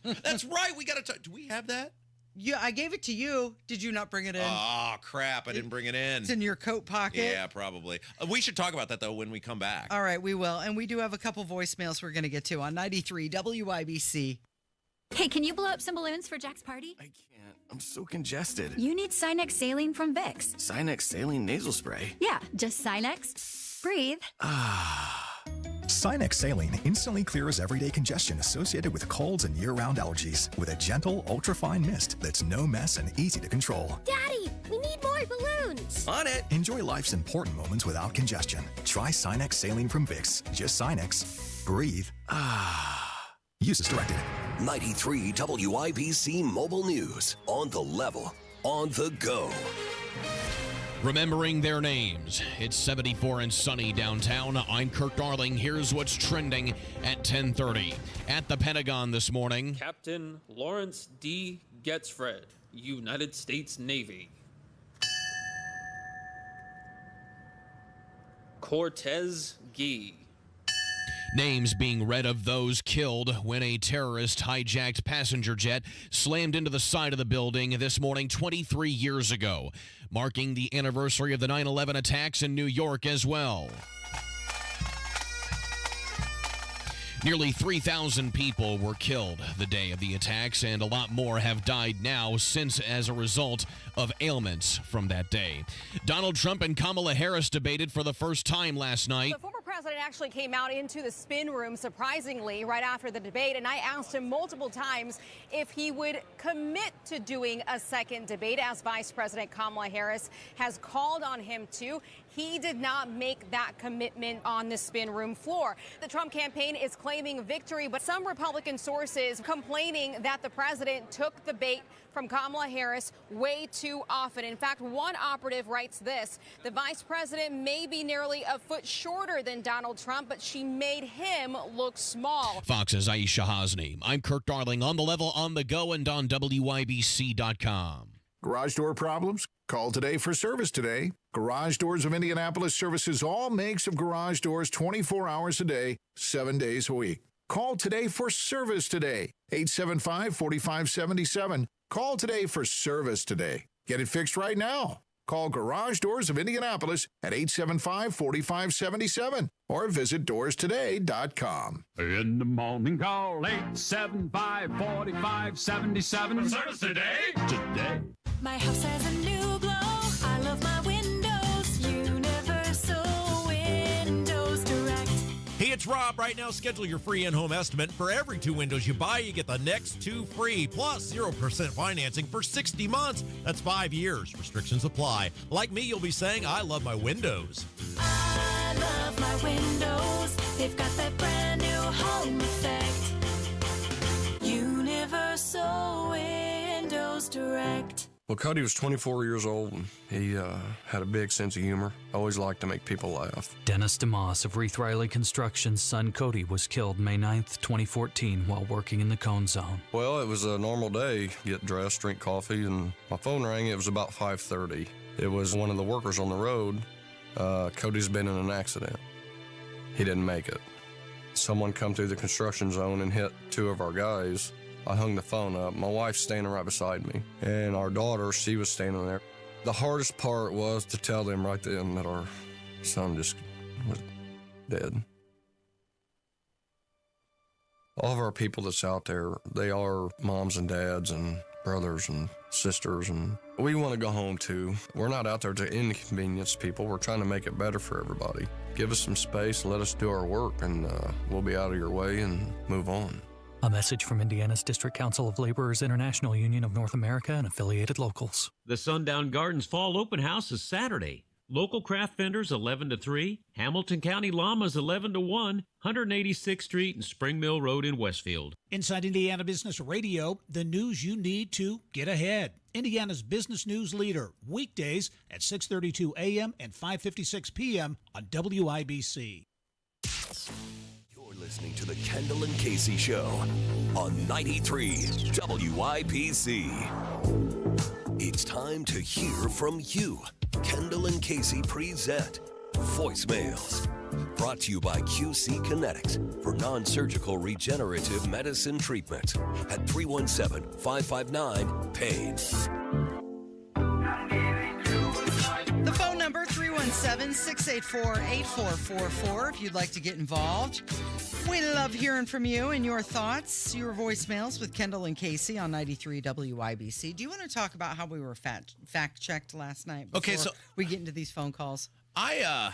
That's right. We got to. Do we have that? Yeah, I gave it to you. Did you not bring it in? Oh crap! I didn't bring it in. It's in your coat pocket. Yeah, probably. We should talk about that though when we come back. All right, we will, and we do have a couple voicemails we're gonna get to on 93 WIBC. Hey, can you blow up some balloons for Jack's party? I can't. I'm so congested. You need Sinex Saline from Vicks. Sinex Saline Nasal Spray. Yeah, just Sinex. Breathe. Sinex Saline instantly clears everyday congestion associated with colds and year-round allergies with a gentle, ultra-fine mist that's no mess and easy to control. Daddy, we need more balloons. On it. Enjoy life's important moments without congestion. Try Sinex Saline from Vicks. Just Sinex. Breathe. Use as directed. 93 WIBC Mobile News. On the level. On the go. Remembering their names. It's 74 and sunny downtown. I'm Kirk Darling. Here's what's trending at 10:30. At the Pentagon this morning. Captain Lawrence D. Getzfred, United States Navy. Cortez Gee. Names being read of those killed when a terrorist hijacked passenger jet slammed into the side of the building this morning 23 years ago, marking the anniversary of the 9/11 attacks in New York as well. Nearly 3,000 people were killed the day of the attacks, and a lot more have died now since as a result of ailments from that day. Donald Trump and Kamala Harris debated for the first time last night. The former president actually came out into the spin room, surprisingly, right after the debate, and I asked him multiple times if he would commit to doing a second debate, as Vice President Kamala Harris has called on him to. He did not make that commitment on the spin room floor. The Trump campaign is claiming victory, but some Republican sources complaining that the president took the bait from Kamala Harris way too often. In fact, one operative writes this: the vice president may be nearly a foot shorter than Donald Trump, but she made him look small. Fox's Aisha Hasni. I'm Kirk Darling, on the level, on the go, and on WIBC.com. Garage door problems? Call today for service today. Garage Doors of Indianapolis services all makes of garage doors 24 hours a day, 7 days a week. Call today for service today. 875-4577. Call today for service today. Get it fixed right now. Call Garage Doors of Indianapolis at 875-4577 or visit doorstoday.com. In the morning, call 875-4577. Service today. Today. My house has a new glow. I love my windows. Universal Windows Direct. Hey, it's Rob. Right now, schedule your free in-home estimate. For every 2 windows you buy, you get the next 2 free, plus 0% financing for 60 months. That's 5 years. Restrictions apply. Like me, you'll be saying, I love my windows. I love my windows. They've got that brand new home effect. Universal Windows Direct. Well, Cody was 24 years old, and he had a big sense of humor. Always liked to make people laugh. Dennis DeMoss of Reith Riley Construction's son Cody was killed May 9th, 2014, while working in the Cone Zone. Well, it was a normal day. Get dressed, drink coffee, and my phone rang. It was about 5:30. It was one of the workers on the road. Cody's been in an accident. He didn't make it. Someone come through the construction zone and hit 2 of our guys. I hung the phone up. My wife's standing right beside me, and our daughter, she was standing there. The hardest part was to tell them right then that our son just was dead. All of our people that's out there, they are moms and dads and brothers and sisters, and we want to go home too. We're not out there to inconvenience people. We're trying to make it better for everybody. Give us some space, let us do our work, and we'll be out of your way and move on. A message from Indiana's District Council of Laborers International Union of North America and affiliated locals. The Sundown Gardens Fall Open House is Saturday. Local craft vendors 11 to 3, Hamilton County Llamas 11 to 1, 186th Street and Spring Mill Road in Westfield. Inside Indiana Business Radio, the news you need to get ahead. Indiana's business news leader, weekdays at 6:32 a.m. and 5:56 p.m. on WIBC. Listening to the Kendall and Casey Show on 93 WIBC. It's time to hear from you. Kendall and Casey present Voicemails. Brought to you by QC Kinetics for non-surgical regenerative medicine treatment at 317-559-PAIN. The phone number, 317-684-8444, if you'd like to get involved. We love hearing from you and your thoughts, your voicemails with Kendall and Casey on 93 WIBC. Do you want to talk about how we were fact-checked last night before we get into these phone calls? I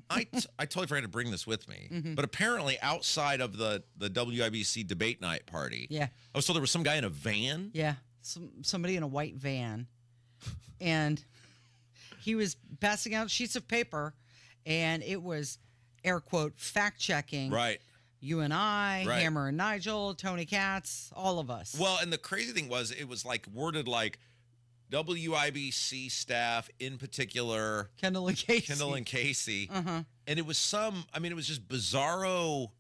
totally forgot to bring this with me, but apparently outside of the WIBC debate night party, I was told there was some guy in a van. Yeah, somebody in a white van, and he was passing out sheets of paper, and it was, air quote, fact-checking. Right. You and I, Hammer and Nigel, Tony Katz, all of us. Well, and the crazy thing was, it was like worded like WIBC staff, in particular, Kendall and Casey. And it was it was just bizarro,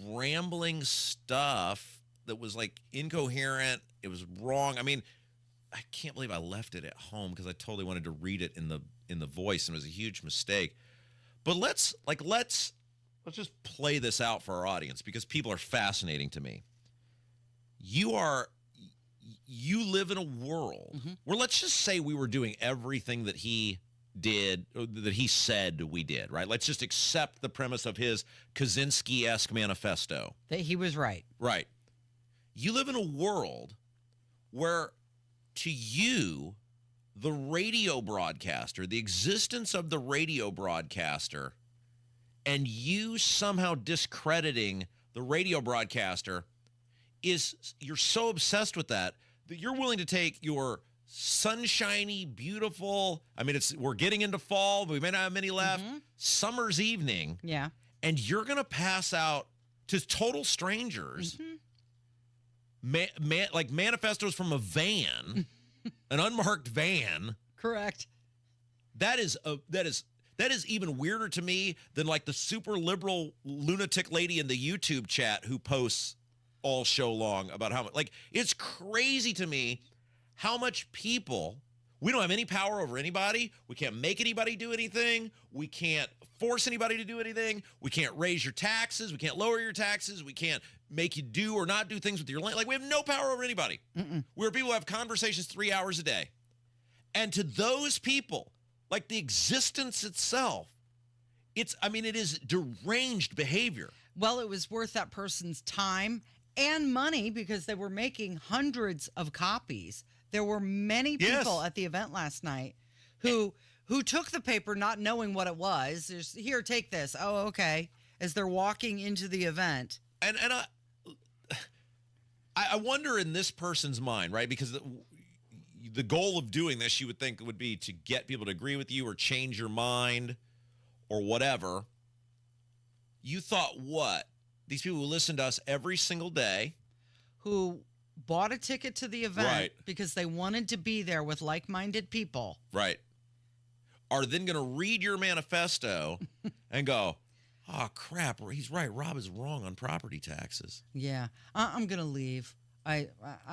rambling stuff that was like incoherent. It was wrong. I mean, I can't believe I left it at home because I totally wanted to read it in the voice, and it was a huge mistake. But let's just play this out for our audience because people are fascinating to me. You live in a world where, let's just say, we were doing everything that he did, or that he said we did, right? Let's just accept the premise of his Kaczynski-esque manifesto. That he was right. Right. You live in a world where, to you, the radio broadcaster, the existence of the radio broadcaster, and you somehow discrediting the radio broadcaster, you're so obsessed with that you're willing to take your sunshiny, beautiful, we're getting into fall, but we may not have many left, summer's evening, and you're going to pass out to total strangers like manifestos from a van, an unmarked van. Correct. That is even weirder to me than like the super liberal lunatic lady in the YouTube chat who posts all show long about how much, like, it's crazy to me how much people, we don't have any power over anybody. We can't make anybody do anything. We can't force anybody to do anything. We can't raise your taxes. We can't lower your taxes. We can't make you do or not do things with your land. Like, we have no power over anybody. We're people who have conversations 3 hours a day. And to those people, like, the existence itself, it is deranged behavior. Well, it was worth that person's time and money because they were making hundreds of copies. There were many people at the event last night who took the paper not knowing what it was. Here, take this. Oh, okay. As they're walking into the event. And I wonder in this person's mind, right? Because the goal of doing this, you would think, would be to get people to agree with you or change your mind or whatever. You thought what? These people who listen to us every single day, who bought a ticket to the event because they wanted to be there with like-minded people, are then going to read your manifesto and go, oh, crap, he's right. Rob is wrong on property taxes. Yeah, I'm going to leave. I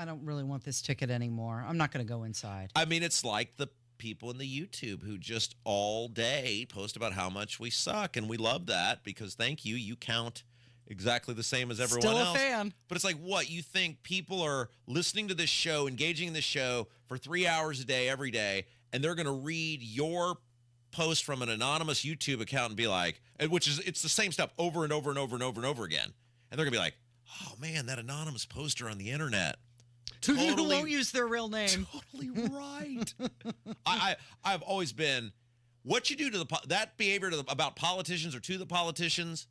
don't really want this ticket anymore. I'm not going to go inside. I mean, it's like the people in the YouTube who just all day post about how much we suck, and we love that because, thank you, you count exactly the same as everyone else. Still a fan. But it's like, what? You think people are listening to this show, engaging in this show for 3 hours a day, every day, and they're going to read your post from an anonymous YouTube account and be like, it's the same stuff over and over and over and over and over again. And they're going to be like, oh, man, that anonymous poster on the internet. Totally won't use their real name. Totally right. I've always been, what you do to that behavior about politicians or to the politicians,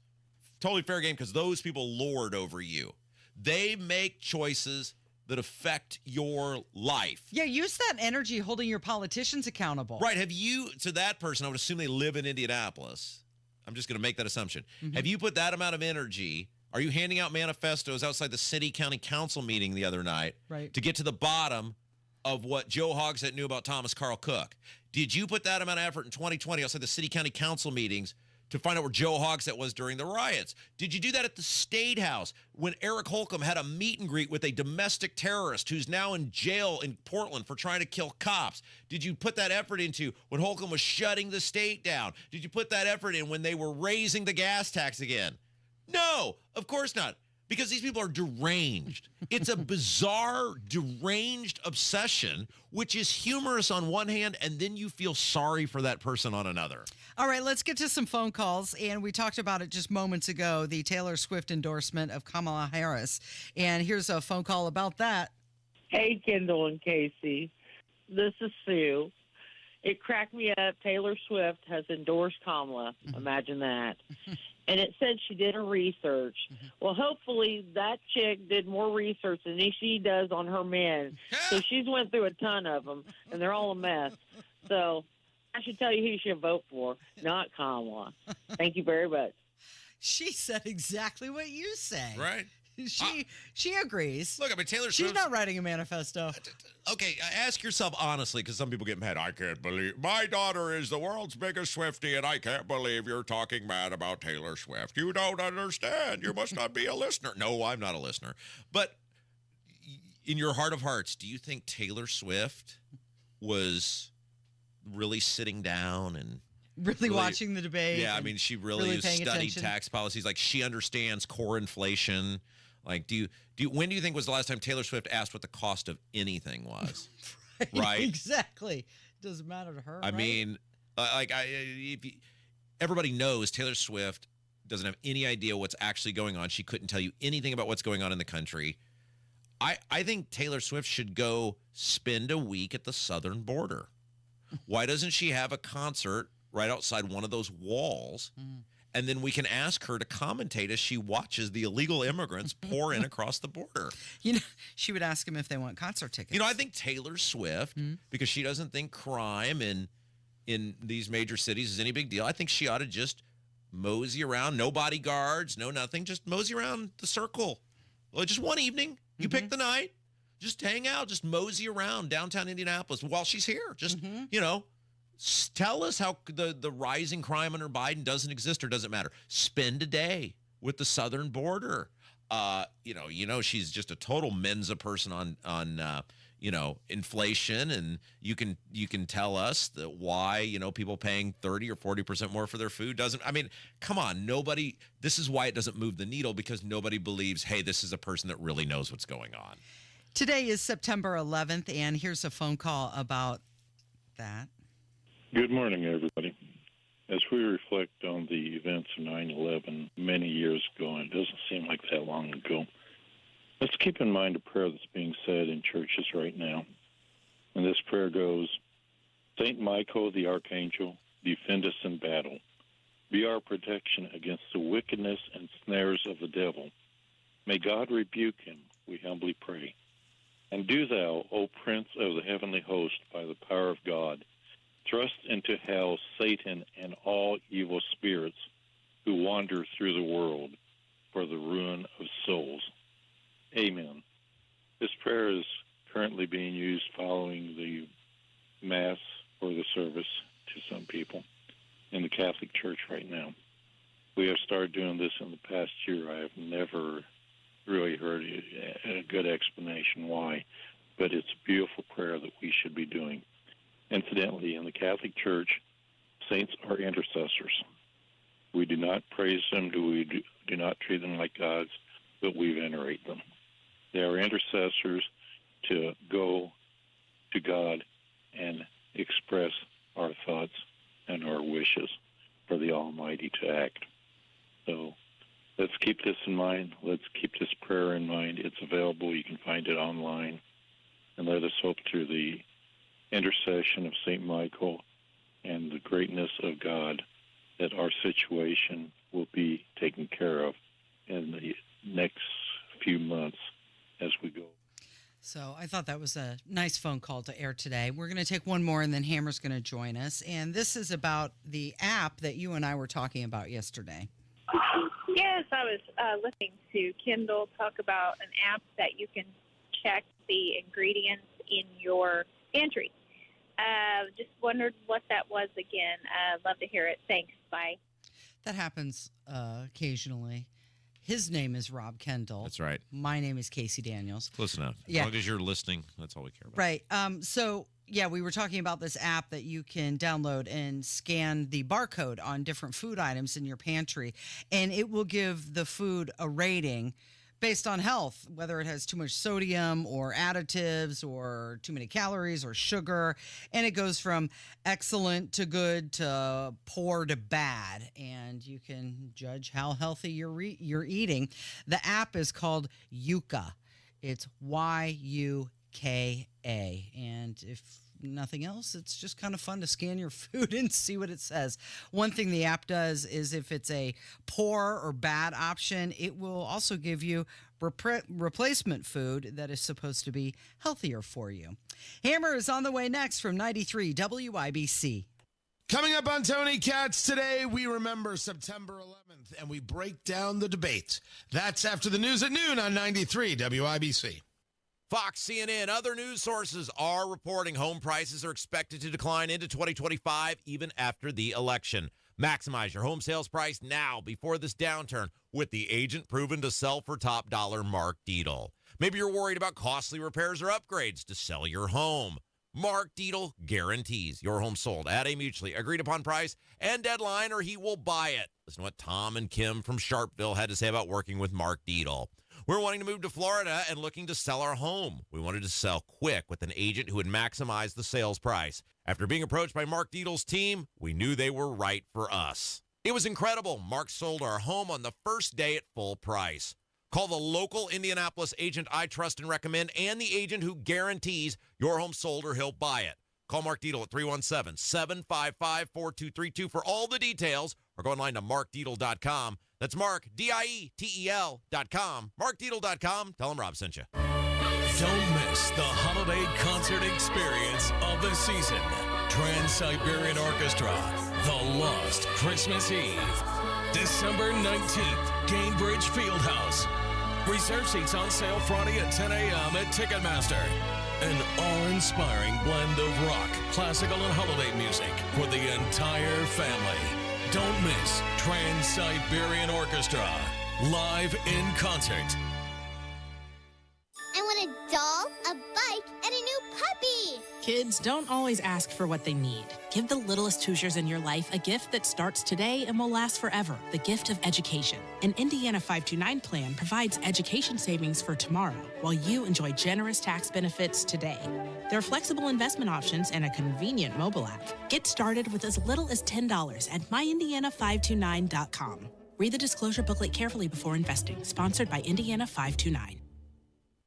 totally fair game, because those people lord over you. They make choices that affect your life. Yeah, use that energy holding your politicians accountable. Right. Have you, to that person, I would assume they live in Indianapolis. I'm just going to make that assumption. Have you put that amount of energy? Are you handing out manifestos outside the city county council meeting the other night to get to the bottom of what Joe Hogsett knew about Thomas Carl Cook? Did you put that amount of effort in 2020 outside the city county council meetings to find out where Joe Hogsett was during the riots? Did you do that at the State House when Eric Holcomb had a meet and greet with a domestic terrorist who's now in jail in Portland for trying to kill cops? Did you put that effort into when Holcomb was shutting the state down? Did you put that effort in when they were raising the gas tax again? No, of course not. Because these people are deranged. It's a bizarre, deranged obsession, which is humorous on one hand, and then you feel sorry for that person on another. All right, let's get to some phone calls. And we talked about it just moments ago, the Taylor Swift endorsement of Kamala Harris. And here's a phone call about that. Hey, Kendall and Casey. This is Sue. It cracked me up. Taylor Swift has endorsed Kamala. Imagine that. And it said she did her research. Well, hopefully that chick did more research than she does on her men. So she's went through a ton of them, and they're all a mess. So I should tell you who you should vote for, not Kamala. Thank you very much. She said exactly what you say. Right. She agrees. Look, I mean, Taylor She's Swift. not writing a manifesto. Okay, ask yourself honestly, because some people get mad. I can't believe my daughter is the world's biggest Swiftie, and I can't believe you're talking mad about Taylor Swift. You don't understand. You must not be a listener. No, I'm not a listener. But in your heart of hearts, do you think Taylor Swift was really sitting down and really watching the debate? Yeah, I mean, she really has studied attention. tax policies. Like, she understands core inflation. Like, when do you think was the last time Taylor Swift asked what the cost of anything was? Right? Exactly. Doesn't matter to her. I mean, everybody knows Taylor Swift doesn't have any idea what's actually going on. She couldn't tell you anything about what's going on in the country. I think Taylor Swift should go spend a week at the southern border. Why doesn't she have a concert right outside one of those walls? And then we can ask her to commentate as she watches the illegal immigrants pour in across the border. You know, she would ask him if they want concert tickets. You know, I think Taylor Swift, because she doesn't think crime in these major cities is any big deal, I think she ought to just mosey around, no bodyguards, no nothing, just mosey around the circle. Well, just one evening, you pick the night, just hang out, just mosey around downtown Indianapolis while she's here. Just, you know, tell us how the rising crime under Biden doesn't exist or doesn't matter. Spend a day with the southern border. You know, she's just a total Mensa person on inflation, and you can tell us that why, people paying 30 or 40% more for their food doesn't. I mean, come on, this is why it doesn't move the needle, because nobody believes, hey, this is a person that really knows what's going on. Today is September 11th, and here's a phone call about that. Good morning, everybody. As we reflect on the events of 9/11 many years ago, and it doesn't seem like that long ago, let's keep in mind a prayer that's being said in churches right now. And this prayer goes, Saint Michael the Archangel, defend us in battle. Be our protection against the wickedness and snares of the devil. May God rebuke him, we humbly pray. And do thou, O Prince of the heavenly host, by the power of God, thrust into hell Satan and all evil spirits who wander through the world for the ruin of souls. Amen. This prayer is currently being used following the Mass or the service to some people in the Catholic Church right now. We have started doing this in the past year. I have never really heard a good explanation why, but it's a beautiful prayer that we should be doing. Incidentally, in the Catholic Church, saints are intercessors. We do not praise them, we do not treat them like gods, but we venerate them. They are intercessors to go to God and express our thoughts and our wishes for the Almighty to act. So let's keep this in mind. Let's keep this prayer in mind. It's available. You can find it online. And let us hope through the intercession of St. Michael and the greatness of God that our situation will be taken care of in the next few months as we go. So I thought that was a nice phone call to air today. We're going to take one more, and then Hammer's going to join us. And this is about the app that you and I were talking about yesterday. Yes, I was listening to Kendall talk about an app that you can check the ingredients in your pantry. Just wondered what that was again. Love to hear it. Thanks. Bye. That happens occasionally. His name is Rob Kendall. That's right. My name is Casey Daniels. Close enough. Yeah. As long as you're listening, that's all we care about. Right. So, yeah, we were talking about this app that you can download and scan the barcode on different food items in your pantry, and it will give the food a rating based on health, whether it has too much sodium or additives or too many calories or sugar. And it goes from excellent to good to poor to bad. And you can judge how healthy you're eating. The app is called Yuka. It's YUKA. And if nothing else, it's just kind of fun to scan your food and see what it says. One thing the app does is if it's a poor or bad option, it will also give you replacement food that is supposed to be healthier for you. Hammer is on the way next from 93 WIBC. Coming up on Tony Katz today, we remember September 11th and we break down the debate. That's after the news at noon on 93 WIBC. Fox, CNN, other news sources are reporting home prices are expected to decline into 2025, even after the election. Maximize your home sales price now before this downturn with the agent proven to sell for top dollar, Mark Dietel. Maybe you're worried about costly repairs or upgrades to sell your home. Mark Dietel guarantees your home sold at a mutually agreed upon price and deadline, or he will buy it. Listen to what Tom and Kim from Sharpeville had to say about working with Mark Dietel. We're wanting to move to Florida and looking to sell our home. We wanted to sell quick with an agent who would maximize the sales price. After being approached by Mark Dietel's team, we knew they were right for us. It was incredible. Mark sold our home on the first day at full price. Call the local Indianapolis agent I trust and recommend and the agent who guarantees your home sold or he'll buy it. Call Mark Dietel at 317-755-4232 for all the details or go online to markdietel.com. That's Mark, DIETEL.com. MarkDietel.com. Tell him Rob sent you. Don't miss the holiday concert experience of the season. Trans-Siberian Orchestra, The Lost Christmas Eve. December 19th, Cambridge Fieldhouse. Reserve seats on sale Friday at 10 a.m. at Ticketmaster. An awe-inspiring blend of rock, classical, and holiday music for the entire family. Don't miss Trans-Siberian Orchestra, live in concert. I want a doll, a bike, and a new puppy. Kids don't always ask for what they need. Give the littlest Hoosiers in your life a gift that starts today and will last forever, the gift of education. An Indiana 529 plan provides education savings for tomorrow while you enjoy generous tax benefits today. There are flexible investment options and a convenient mobile app. Get started with as little as $10 at myindiana529.com. Read the disclosure booklet carefully before investing. Sponsored by Indiana 529.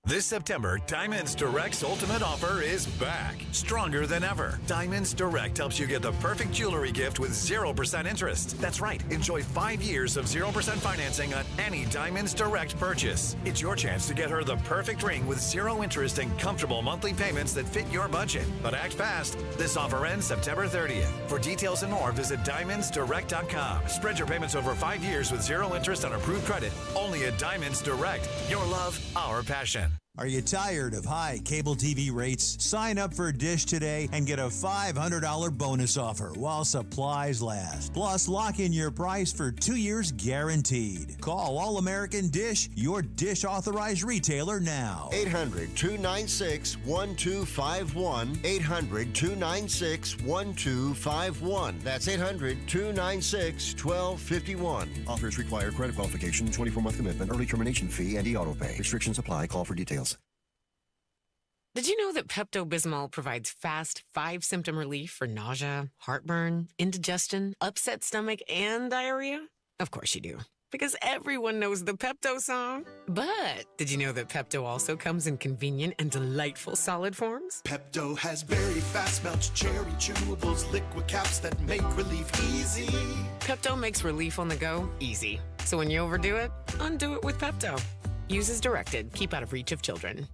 This September, Diamonds Direct's ultimate offer is back, stronger than ever. Diamonds Direct helps you get the perfect jewelry gift with 0% interest. That's right, enjoy 5 years of 0% financing on any Diamonds Direct purchase. It's your chance to get her the perfect ring with 0 interest and comfortable monthly payments that fit your budget. But act fast. This offer ends September 30th. For details and more, visit diamondsdirect.com. Spread your payments over 5 years with 0 interest on approved credit. Only at Diamonds Direct. Your love, our passion. Are you tired of high cable TV rates? Sign up for Dish today and get a $500 bonus offer while supplies last. Plus, lock in your price for 2 years guaranteed. Call All American Dish, your Dish authorized retailer now. 800-296-1251. 800-296-1251. That's 800-296-1251. Offers require credit qualification, 24-month commitment, early termination fee, and e-auto pay. Restrictions apply. Call for details. Did you know that Pepto-Bismol provides fast 5-symptom relief for nausea, heartburn, indigestion, upset stomach, and diarrhea? Of course you do, because everyone knows the Pepto song. But did you know that Pepto also comes in convenient and delightful solid forms? Pepto has very fast melts, cherry chewables, liquid caps that make relief easy. Pepto makes relief on the go easy. So when you overdo it, undo it with Pepto. Use as directed. Keep out of reach of children.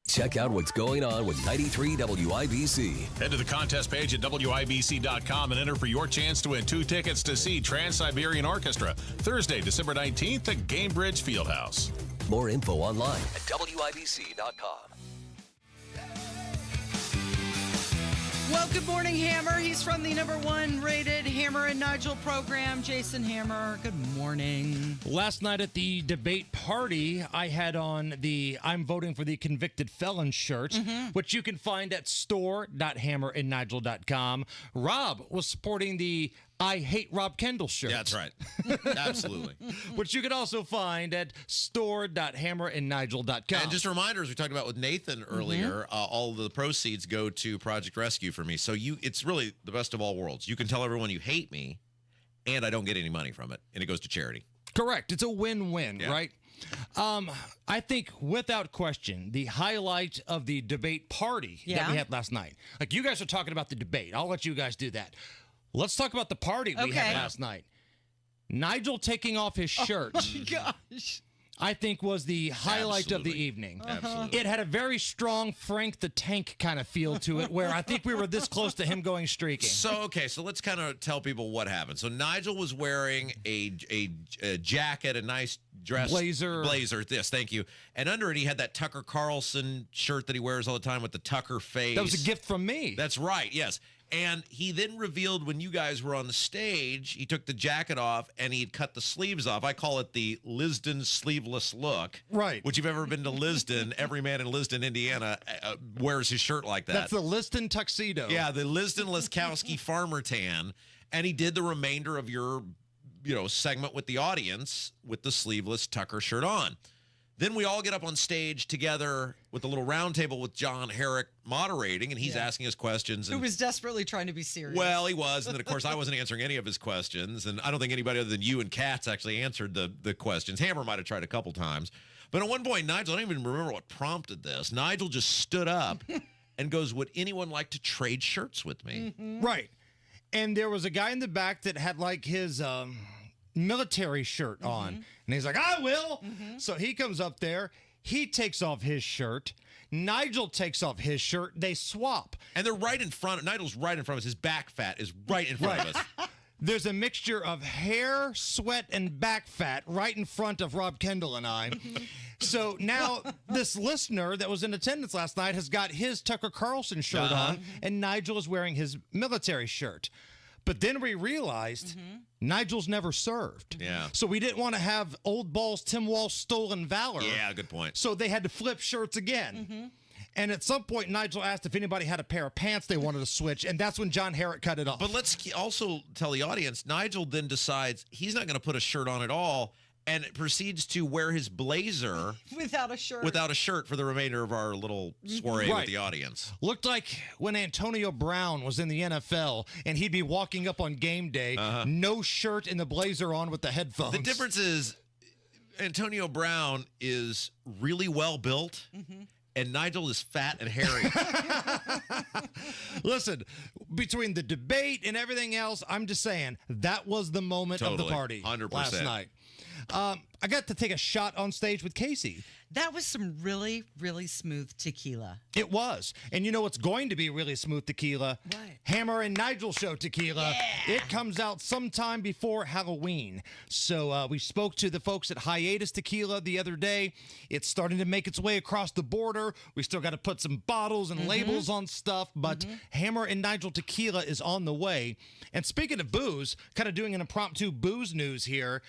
Check out what's going on with 93 WIBC. Head to the contest page at WIBC.com and enter for your chance to win 2 tickets to see Trans-Siberian Orchestra Thursday, December 19th at Cambridge Fieldhouse. More info online at WIBC.com. Well, good morning, Hammer. He's from the #1 rated Hammer and Nigel program. Jason Hammer, good morning. Last night at the debate party, I had on the I'm voting for the convicted felon shirt, which you can find at store.hammerandnigel.com. Rob was supporting the I Hate Rob Kendall shirt. Yeah, that's right. Absolutely. Which you can also find at store.hammerandnigel.com. And just a reminder, as we talked about with Nathan earlier, all the proceeds go to Project Rescue for me. So it's really the best of all worlds. You can tell everyone you hate me, and I don't get any money from it, and it goes to charity. Correct. It's a win-win, right? I think, without question, the highlight of the debate party that we had last night. Like, you guys are talking about the debate. I'll let you guys do that. Let's talk about the party we had last night. Nigel taking off his shirt. Oh, my gosh. I think was the highlight of the evening. Absolutely. It had a very strong Frank the Tank kind of feel to it, where I think we were this close to him going streaking. So let's kind of tell people what happened. So Nigel was wearing a jacket, a nice dress. Blazer. Yes, thank you. And under it, he had that Tucker Carlson shirt that he wears all the time with the Tucker face. That was a gift from me. That's right, yes. And he then revealed when you guys were on the stage, he took the jacket off and he'd cut the sleeves off. I call it the Lisden sleeveless look. Right. Which, if you've ever been to Lisden, every man in Lisden, Indiana, wears his shirt like that. That's the Lisden tuxedo. Yeah, the Lisden Laskowski farmer tan. And he did the remainder of your, segment with the audience with the sleeveless Tucker shirt on. Then we all get up on stage together with a little round table with John Herrick moderating, and he's asking us questions. Who was desperately trying to be serious. Well, he was. And then, of course, I wasn't answering any of his questions. And I don't think anybody other than you and Katz actually answered the questions. Hammer might have tried a couple times. But at one point, Nigel, I don't even remember what prompted this. Nigel just stood up and goes, would anyone like to trade shirts with me? Right. And there was a guy in the back that had like his military shirt on. And he's like, I will. So he comes up there. He takes off his shirt. Nigel takes off his shirt. They swap. And they're right in front. Nigel's right in front of us. His back fat is right in front of us. There's a mixture of hair, sweat, and back fat right in front of Rob Kendall and I. So now this listener that was in attendance last night has got his Tucker Carlson shirt on, and Nigel is wearing his military shirt. But then we realized Nigel's never served. Yeah. So we didn't want to have old balls Tim Walsh stolen valor. Yeah, good point. So they had to flip shirts again. And at some point, Nigel asked if anybody had a pair of pants they wanted to switch, and that's when John Herrick cut it off. But let's also tell the audience, Nigel then decides he's not going to put a shirt on at all, and proceeds to wear his blazer without a shirt for the remainder of our little soiree with the audience. Looked like when Antonio Brown was in the NFL and he'd be walking up on game day, no shirt and the blazer on with the headphones. The difference is Antonio Brown is really well built. And Nigel is fat and hairy. Listen, between the debate and everything else, I'm just saying that was the moment of the party 100%. last night. I got to take a shot on stage with Casey. That was some really, really smooth tequila. It was. And you know what's going to be really smooth tequila? What? Hammer and Nigel show tequila. Yeah. It comes out sometime before Halloween. So we spoke to the folks at Hiatus Tequila the other day. It's starting to make its way across the border. We still got to put some bottles and labels on stuff, but Hammer and Nigel tequila is on the way. And speaking of booze, kind of doing an impromptu booze news here.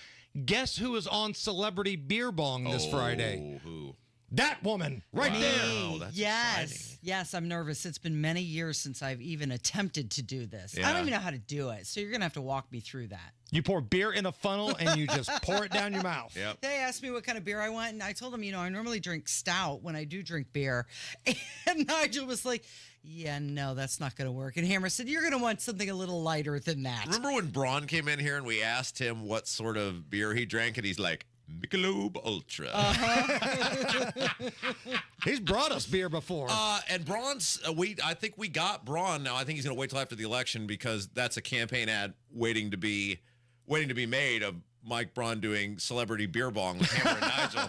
Guess who is on Celebrity Beer Bong this Friday? Who? That woman right there. Oh, that's exciting. Yes, I'm nervous. It's been many years since I've even attempted to do this. Yeah. I don't even know how to do it, so you're going to have to walk me through that. You pour beer in a funnel and you just pour it down your mouth. Yep. They asked me what kind of beer I want, and I told them, I normally drink stout when I do drink beer. And Nigel was like, yeah, no, that's not going to work. And Hammer said, you're going to want something a little lighter than that. Remember when Braun came in here and we asked him what sort of beer he drank, and he's like, Michelob Ultra. He's brought us beer before. And Braun's, I think we got Braun now. I think he's going to wait till after the election because that's a campaign ad waiting to be made of Mike Braun doing Celebrity Beer Bong with Hammer and Nigel.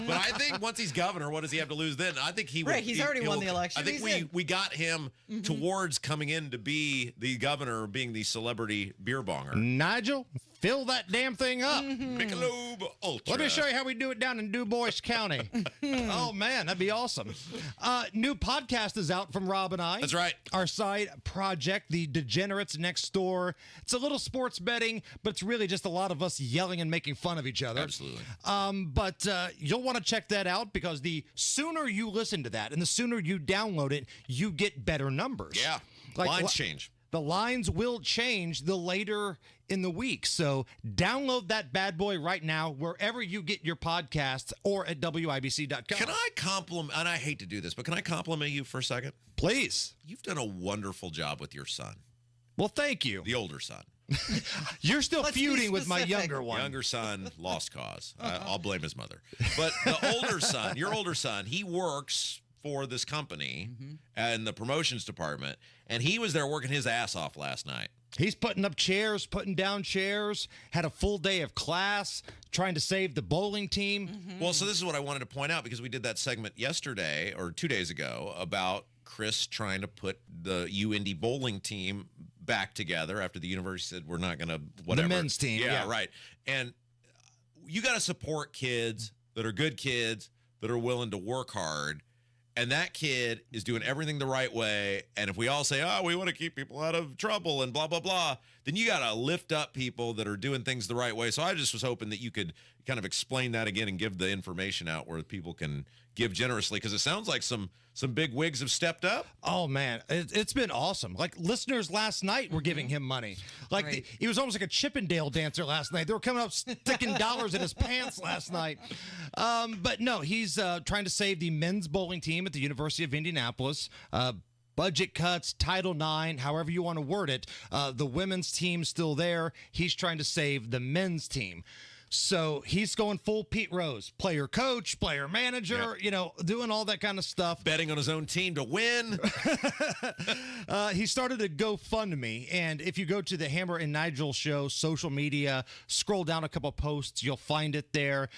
But I think once he's governor, what does he have to lose then? I think he Right, he's already won the election. I think we got him towards coming in to be the governor, being the Celebrity Beer Bonger. Nigel, fill that damn thing up. Michelob Ultra. What me show you how we do it down in Du Bois County. Oh, man, that'd be awesome. New podcast is out from Rob and I. That's right. Our side project, The Degenerates Next Door. It's a little sports betting, but it's really just a lot of us yelling and making fun of each other. Absolutely. But you'll want to check that out because the sooner you listen to that and the sooner you download it, you get better numbers. Yeah. Lines change. The lines will change the later in the week. So download that bad boy right now wherever you get your podcasts or at WIBC.com. Can I compliment, and I hate to do this, but can I compliment you for a second? Please. You've done a wonderful job with your son. Well, thank you. The older son. You're still feuding with my younger one. Younger son, lost cause. I'll blame his mother. But the older son, your older son, he works for this company in the promotions department, and he was there working his ass off last night. He's putting up chairs, putting down chairs, had a full day of class, trying to save the bowling team. Well, so this is what I wanted to point out because we did that segment yesterday or 2 days ago about Chris trying to put the UIndy bowling team back together after the university said we're not going to whatever. The men's team. Yeah, right. And you got to support kids that are good kids that are willing to work hard. And that kid is doing everything the right way. And if we all say, oh, we want to keep people out of trouble and blah, blah, blah, then you got to lift up people that are doing things the right way. So I just was hoping that you could kind of explain that again and give the information out where people can give generously, because it sounds like some big wigs have stepped up. Oh, man. It's been awesome. Like, listeners last night were giving him money. Like, he was almost like a Chippendale dancer last night. They were coming up sticking dollars in his pants last night. But no, he's trying to save the men's bowling team at the University of Indianapolis. Budget cuts, Title IX, however you want to word it. The women's team's still there. He's trying to save the men's team. So he's going full Pete Rose, player coach, player manager, doing all that kind of stuff. Betting on his own team to win. He started a GoFundMe, and if you go to the Hammer and Nigel show social media, scroll down a couple posts, you'll find it there.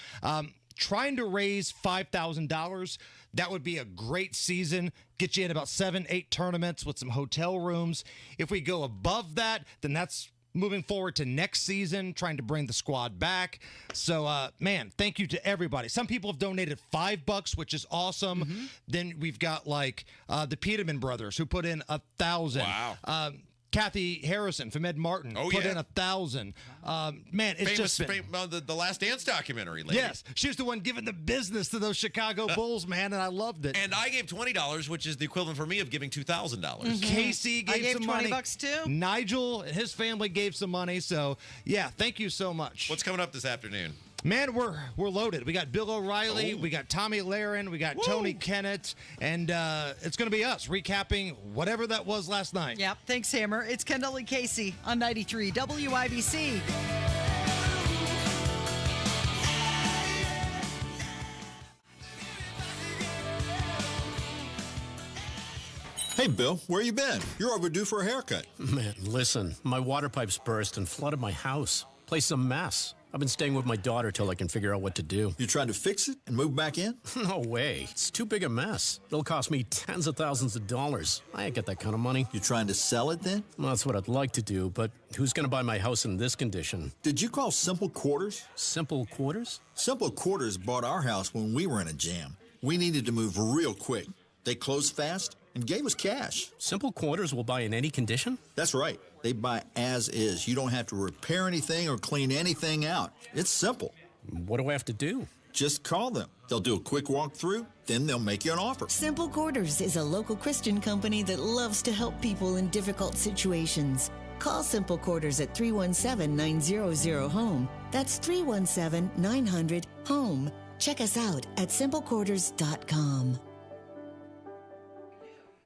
Trying to raise $5,000. That would be a great season. Get you in about 7-8 tournaments with some hotel rooms. If we go above that, then that's moving forward to next season, trying to bring the squad back. So, man, thank you to everybody. Some people have donated $5, which is awesome. Then we've got the Peterman brothers who put in $1,000. Wow. Kathy Harrison from Ed Martin put in $1,000. Man, it's just been... the Last Dance documentary lady. Yes, she was the one giving the business to those Chicago Bulls, man, and I loved it. And I gave $20, which is the equivalent for me of giving $2,000. Casey gave some money. $20 too. Nigel and his family gave some money. So, yeah, thank you so much. What's coming up this afternoon? Man, we're loaded. We got Bill O'Reilly, we got Tommy Lahren, we got Tony Kennett, and it's going to be us recapping whatever that was last night. Yep. Thanks, Hammer. It's Kendall and Casey on 93 WIBC. Hey, Bill, where you been? You're overdue for a haircut. Man, listen, my water pipes burst and flooded my house. Place a mess. I've been staying with my daughter till I can figure out what to do. You trying to fix it and move back in? No way. It's too big a mess. It'll cost me tens of thousands of dollars. I ain't got that kind of money. You trying to sell it then? Well, that's what I'd like to do, but who's going to buy my house in this condition? Did you call Simple Quarters? Simple Quarters? Simple Quarters bought our house when we were in a jam. We needed to move real quick. They closed fast and gave us cash. Simple Quarters will buy in any condition? That's right. They buy as is. You don't have to repair anything or clean anything out. It's simple. What do I have to do? Just call them. They'll do a quick walkthrough, then they'll make you an offer. Simple Quarters is a local Christian company that loves to help people in difficult situations. Call Simple Quarters at 317-900-HOME. That's 317-900-HOME. Check us out at simplequarters.com.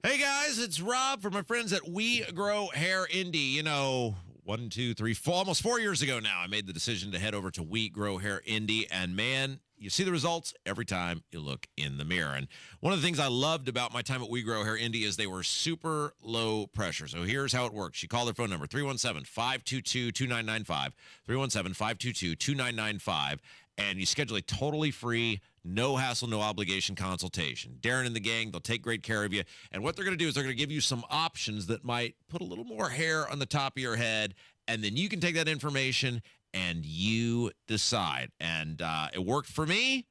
Hey guys, it's Rob from my friends at We Grow Hair Indy. You know, 1, 2, 3, 4, almost 4 years ago now, I made the decision to head over to We Grow Hair Indy, and man, you see the results every time you look in the mirror. And one of the things I loved about my time at We Grow Hair Indy is they were super low pressure. So here's how it works. You call their phone number, 317-522-2995, 317-522-2995, and you schedule a totally free, no hassle, no obligation consultation. Darren and the gang, they'll take great care of you. And what they're going to do is they're going to give you some options that might put a little more hair on the top of your head. And then you can take that information and you decide. And it worked for me.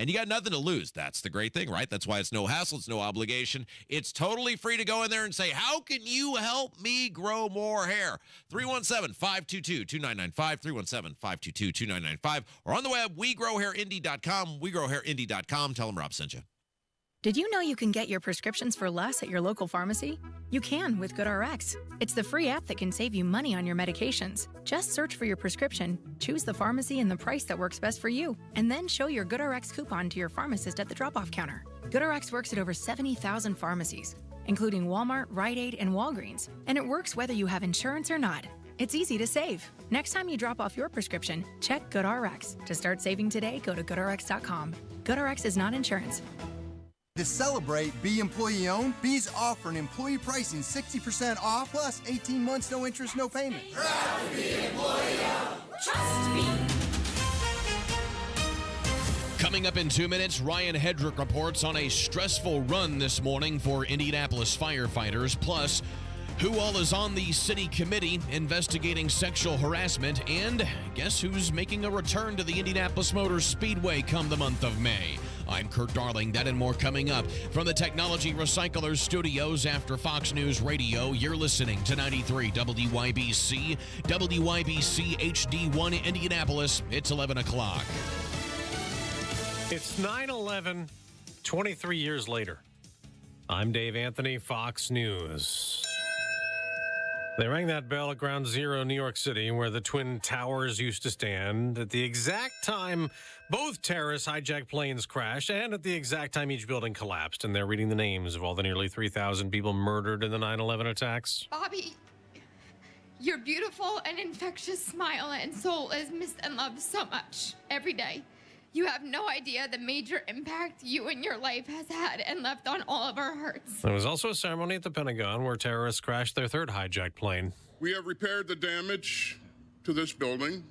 And you got nothing to lose. That's the great thing, right? That's why it's no hassle. It's no obligation. It's totally free to go in there and say, how can you help me grow more hair? 317-522-2995, 317-522-2995, or on the web, WeGrowHairIndy.com, WeGrowHairIndy.com. Tell them Rob sent you. Did you know you can get your prescriptions for less at your local pharmacy? You can with GoodRx. It's the free app that can save you money on your medications. Just search for your prescription, choose the pharmacy and the price that works best for you, and then show your GoodRx coupon to your pharmacist at the drop-off counter. GoodRx works at over 70,000 pharmacies, including Walmart, Rite Aid, and Walgreens, and it works whether you have insurance or not. It's easy to save. Next time you drop off your prescription, check GoodRx. To start saving today, go to GoodRx.com. GoodRx is not insurance. To celebrate, Bee employee owned, Bee's offering employee pricing 60% off plus 18 months, no interest, no payment. Proud to be employee owned. Trust me. Coming up in 2 minutes, Ryan Hedrick reports on a stressful run this morning for Indianapolis firefighters. Plus, who all is on the city committee investigating sexual harassment, and guess who's making a return to the Indianapolis Motor Speedway come the month of May. I'm Kurt Darling. That and more coming up from the Technology Recyclers Studios after Fox News Radio. You're listening to 93 WIBC, WIBC HD1 Indianapolis. It's 11 o'clock. It's 9/11, 23 years later. I'm Dave Anthony, Fox News. They rang that bell at Ground Zero, New York City, where the Twin Towers used to stand. At the exact time both terrorists hijacked planes crashed, and at the exact time each building collapsed. And they're reading the names of all the nearly 3,000 people murdered in the 9/11 attacks. Bobby, your beautiful and infectious smile and soul is missed and loved so much every day. You have no idea the major impact you and your life has had and left on all of our hearts. There was also a ceremony at the Pentagon where terrorists crashed their third hijacked plane. We have repaired the damage to this building,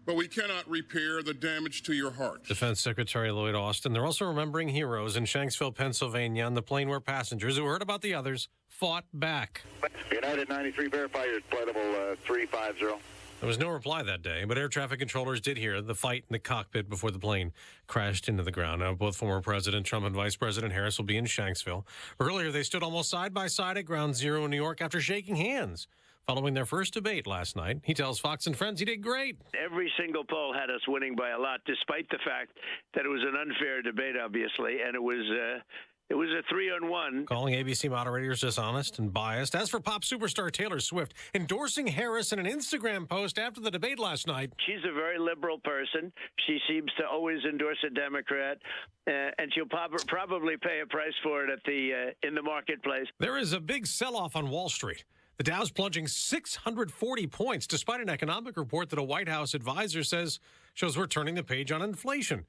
but we cannot repair the damage to your heart. Defense Secretary Lloyd Austin. They're also remembering heroes in Shanksville, Pennsylvania, on the plane where passengers who heard about the others fought back. United 93, verify your flight level 350. There was no reply that day, but air traffic controllers did hear the fight in the cockpit before the plane crashed into the ground. Now, both former President Trump and Vice President Harris will be in Shanksville. Earlier, they stood almost side by side at Ground Zero in New York after shaking hands following their first debate last night. He tells Fox and Friends he did great. Every single poll had us winning by a lot, despite the fact that it was an unfair debate, obviously, and it was a 3-on-1. Calling ABC moderators dishonest and biased. As for pop superstar Taylor Swift, endorsing Harris in an Instagram post after the debate last night. She's a very liberal person. She seems to always endorse a Democrat, and she'll probably pay a price for it in the marketplace. There is a big sell-off on Wall Street. The Dow's plunging 640 points, despite an economic report that a White House advisor says shows we're turning the page on inflation.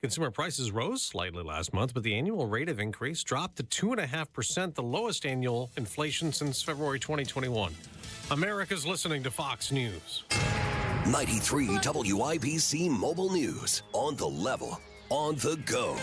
Consumer prices rose slightly last month, but the annual rate of increase dropped to 2.5%, the lowest annual inflation since February 2021. America's listening to Fox News. 93 WIBC Mobile News. On the level, on the go.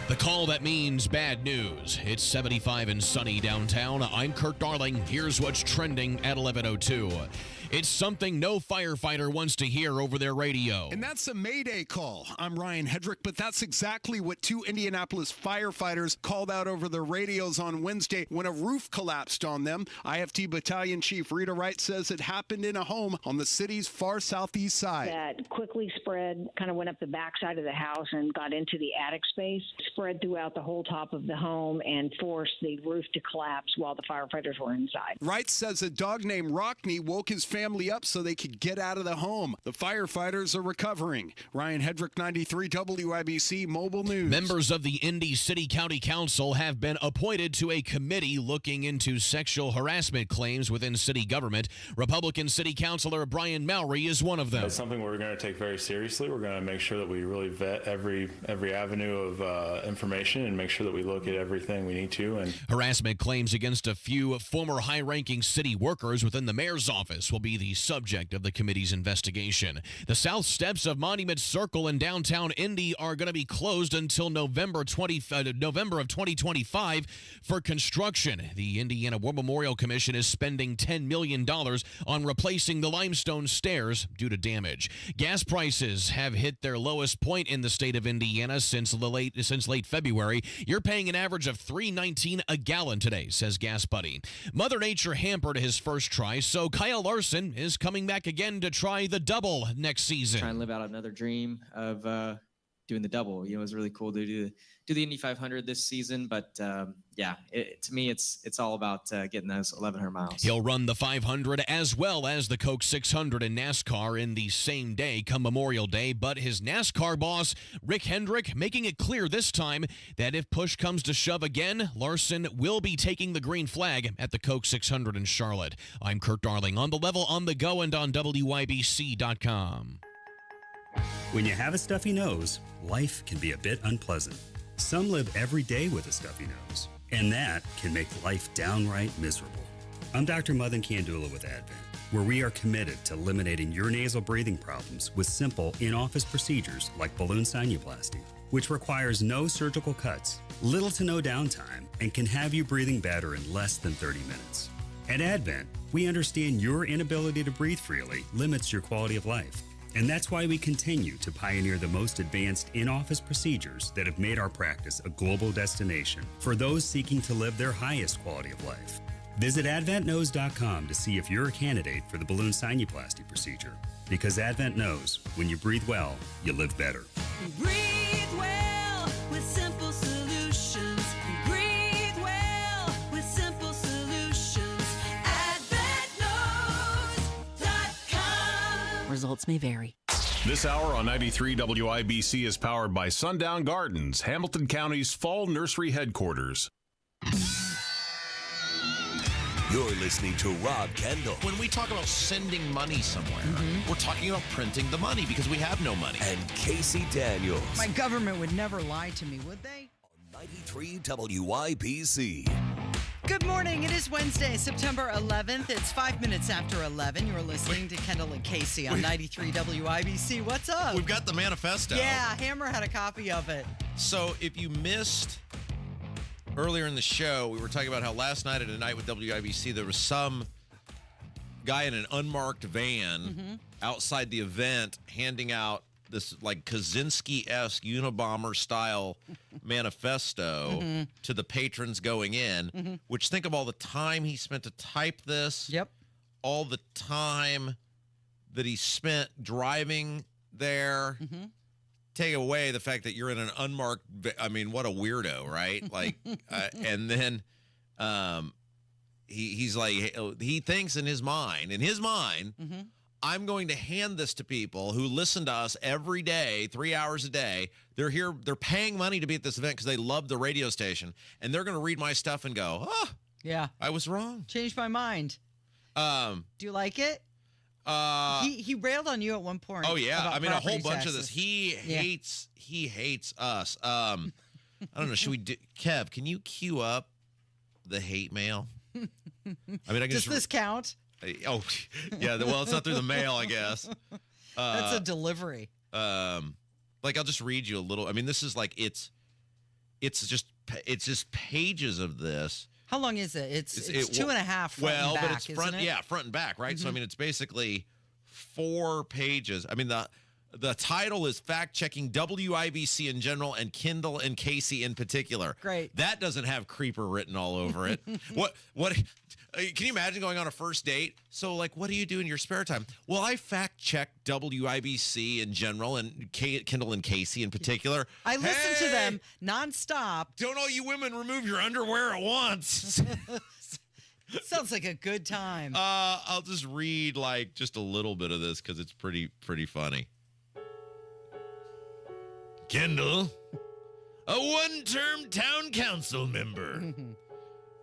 The call that means bad news. It's 75 and sunny downtown. I'm Kurt Darling. Here's what's trending at 11:02. It's something no firefighter wants to hear over their radio. And that's a Mayday call. I'm Ryan Hedrick, but that's exactly what two Indianapolis firefighters called out over their radios on Wednesday when a roof collapsed on them. IFT Battalion Chief Rita Wright says it happened in a home on the city's far southeast side. That quickly spread, kind of went up the backside of the house and got into the attic space, spread throughout the whole top of the home and forced the roof to collapse while the firefighters were inside. Wright says a dog named Rockney woke his family up so they could get out of the home. The firefighters are recovering. Ryan Hedrick, 93 WIBC Mobile News. Members of the Indy City County Council have been appointed to a committee looking into sexual harassment claims within city government. Republican City Councilor Brian Mowry is one of them. It's something we're going to take very seriously. We're going to make sure that we really vet every avenue of information and make sure that we look at everything we need to. And harassment claims against a few former high-ranking city workers within the mayor's office will be be the subject of the committee's investigation. The south steps of Monument Circle in downtown Indy are going to be closed until November of 2025 for construction. The Indiana War Memorial Commission is spending $10 million on replacing the limestone stairs due to damage. Gas prices have hit their lowest point in the state of Indiana since late February. You're paying an average of $3.19 a gallon today, says Gas Buddy. Mother Nature hampered his first try, so Kyle Larson is coming back again to try the double next season. Try and live out another dream of doing the double. It was really cool to do the Indy 500 this season, but to me, it's all about getting those 1,100 miles. He'll run the 500 as well as the Coke 600 in NASCAR in the same day come Memorial Day, but his NASCAR boss, Rick Hendrick, making it clear this time that if push comes to shove again, Larson will be taking the green flag at the Coke 600 in Charlotte. I'm Kurt Darling on The Level, on the go, and on WIBC.com. When you have a stuffy nose, life can be a bit unpleasant. Some live every day with a stuffy nose, and that can make life downright miserable. I'm Dr. Mothan Kandula with Advent, where we are committed to eliminating your nasal breathing problems with simple in-office procedures like balloon sinuplasty, which requires no surgical cuts, little to no downtime, and can have you breathing better in less than 30 minutes. At Advent, we understand your inability to breathe freely limits your quality of life. And that's why we continue to pioneer the most advanced in-office procedures that have made our practice a global destination for those seeking to live their highest quality of life. Visit AdventKnows.com to see if you're a candidate for the balloon sinuplasty procedure. Because Advent knows when you breathe well, you live better. Breathe well with simple solutions. Breathe well with simple solutions. AdventKnows.com. Results may vary. This hour on 93 WIBC is powered by Sundown Gardens, Hamilton County's fall nursery headquarters. You're listening to Rob Kendall. When we talk about sending money somewhere, we're talking about printing the money because we have no money. And Casey Daniels. My government would never lie to me, would they? 93 WIBC. Good morning. It is Wednesday, September 11th. It's 5 minutes after 11. You're listening to Kendall and Casey on 93 WIBC. What's up? We've got the manifesto. Yeah, Hammer had a copy of it. So if you missed earlier in the show, we were talking about how last night at A Night with WIBC, there was some guy in an unmarked van outside the event handing out this like Kaczynski-esque Unabomber-style manifesto to the patrons going in, which think of all the time he spent to type this. Yep. All the time that he spent driving there. Take away the fact that you're in an unmarked, I mean, what a weirdo, right? Like, and then he's like, he thinks in his mind, I'm going to hand this to people who listen to us every day, 3 hours a day. They're here, they're paying money to be at this event because they love the radio station, and they're going to read my stuff and go, oh, yeah, I was wrong. Changed my mind. Do you like it? He railed on you at one point. Oh yeah, I mean a whole bunch taxes. of this. He hates us. I don't know. Should we do, Kev? Can you queue up the hate mail? I mean, I can Does this count? Oh yeah. Well, it's not through the mail, I guess. That's a delivery. Like I'll just read you a little. I mean, this is like it's just pages of this. How long is it? It's 2.5 front and back, but it's front, isn't it? front and back, right? So I mean, it's basically 4 pages. I mean, the title is Fact Checking WIBC in general and Kendall and Casey in particular. Great. That doesn't have creeper written all over it. What? Can you imagine going on a first date? So, like, what do you do in your spare time? Well, I fact check WIBC in general and Kendall and Casey in particular. I listen to them nonstop. Don't all you women remove your underwear at once? Sounds like a good time. I'll just read like just a little bit of this because it's pretty funny. Kendall, a one-term town council member,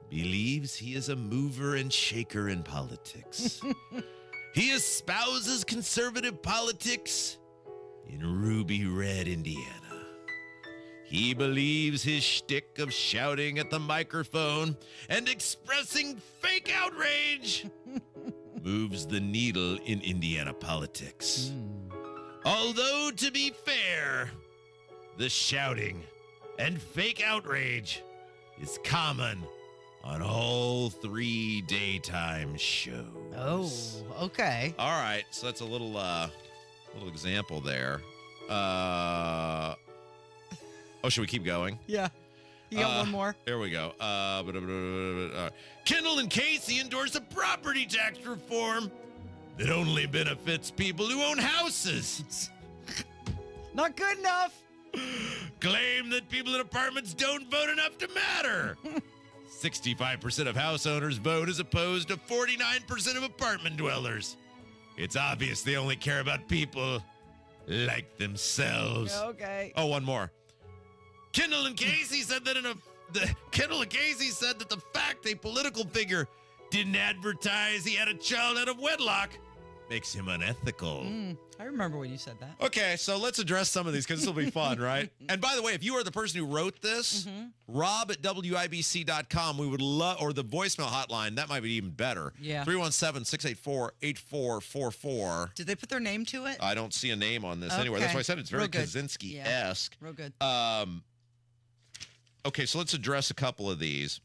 believes he is a mover and shaker in politics. He espouses conservative politics in ruby red Indiana. He believes his shtick of shouting at the microphone and expressing fake outrage moves the needle in Indiana politics. Although, to be fair, the shouting and fake outrage is common on all 3 daytime shows. Oh, okay. All right, so that's a little example there. Should we keep going? Yeah. You got one more? Here we go. Kendall and Casey endorse a property tax reform that only benefits people who own houses. Not good enough. Claim that people in apartments don't vote enough to matter. 65% of house owners vote as opposed to 49% of apartment dwellers. It's obvious they only care about people like themselves. Okay. Oh, one more. Kendall and Casey said that the fact a political figure didn't advertise he had a child out of wedlock makes him unethical. I remember when you said that. Okay, so let's address some of these because this will be fun, right? And by the way, if you are the person who wrote this, Rob at WIBC.com, we would love, or the voicemail hotline, that might be even better. Yeah. 317-684-8444. Did they put their name to it? I don't see a name on this anywhere. That's why I said it's very Kaczynski-esque. Real good. Okay, so let's address a couple of these.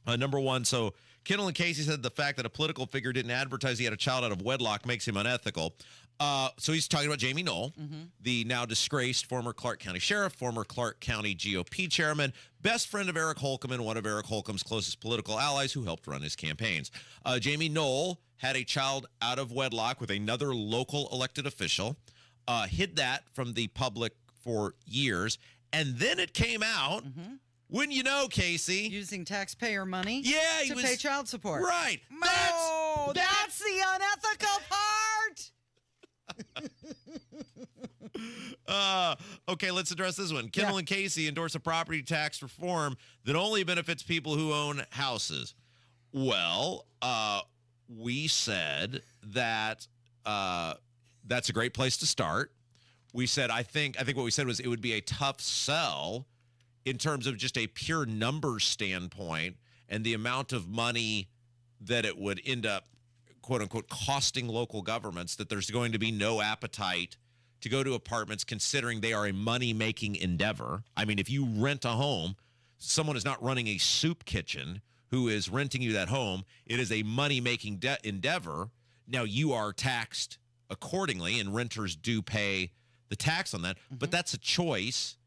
Number one, so Kendall and Casey said the fact that a political figure didn't advertise he had a child out of wedlock makes him unethical. So he's talking about Jamie Knoll, the now disgraced former Clark County Sheriff, former Clark County GOP chairman, best friend of Eric Holcomb and one of Eric Holcomb's closest political allies who helped run his campaigns. Jamie Knoll had a child out of wedlock with another local elected official, hid that from the public for years, and then it came out, wouldn't you know, Casey? Using taxpayer money to pay child support. Right. That's the unethical part. Okay, let's address this one. Kendall and Casey endorse a property tax reform that only benefits people who own houses. Well, we said that that's a great place to start. We said, I think what we said was it would be a tough sell in terms of just a pure numbers standpoint and the amount of money that it would end up, quote unquote, costing local governments, that there's going to be no appetite to go to apartments considering they are a money-making endeavor. I mean, if you rent a home, someone is not running a soup kitchen who is renting you that home. It is a money-making endeavor. Now, you are taxed accordingly, and renters do pay the tax on that, but that's a choice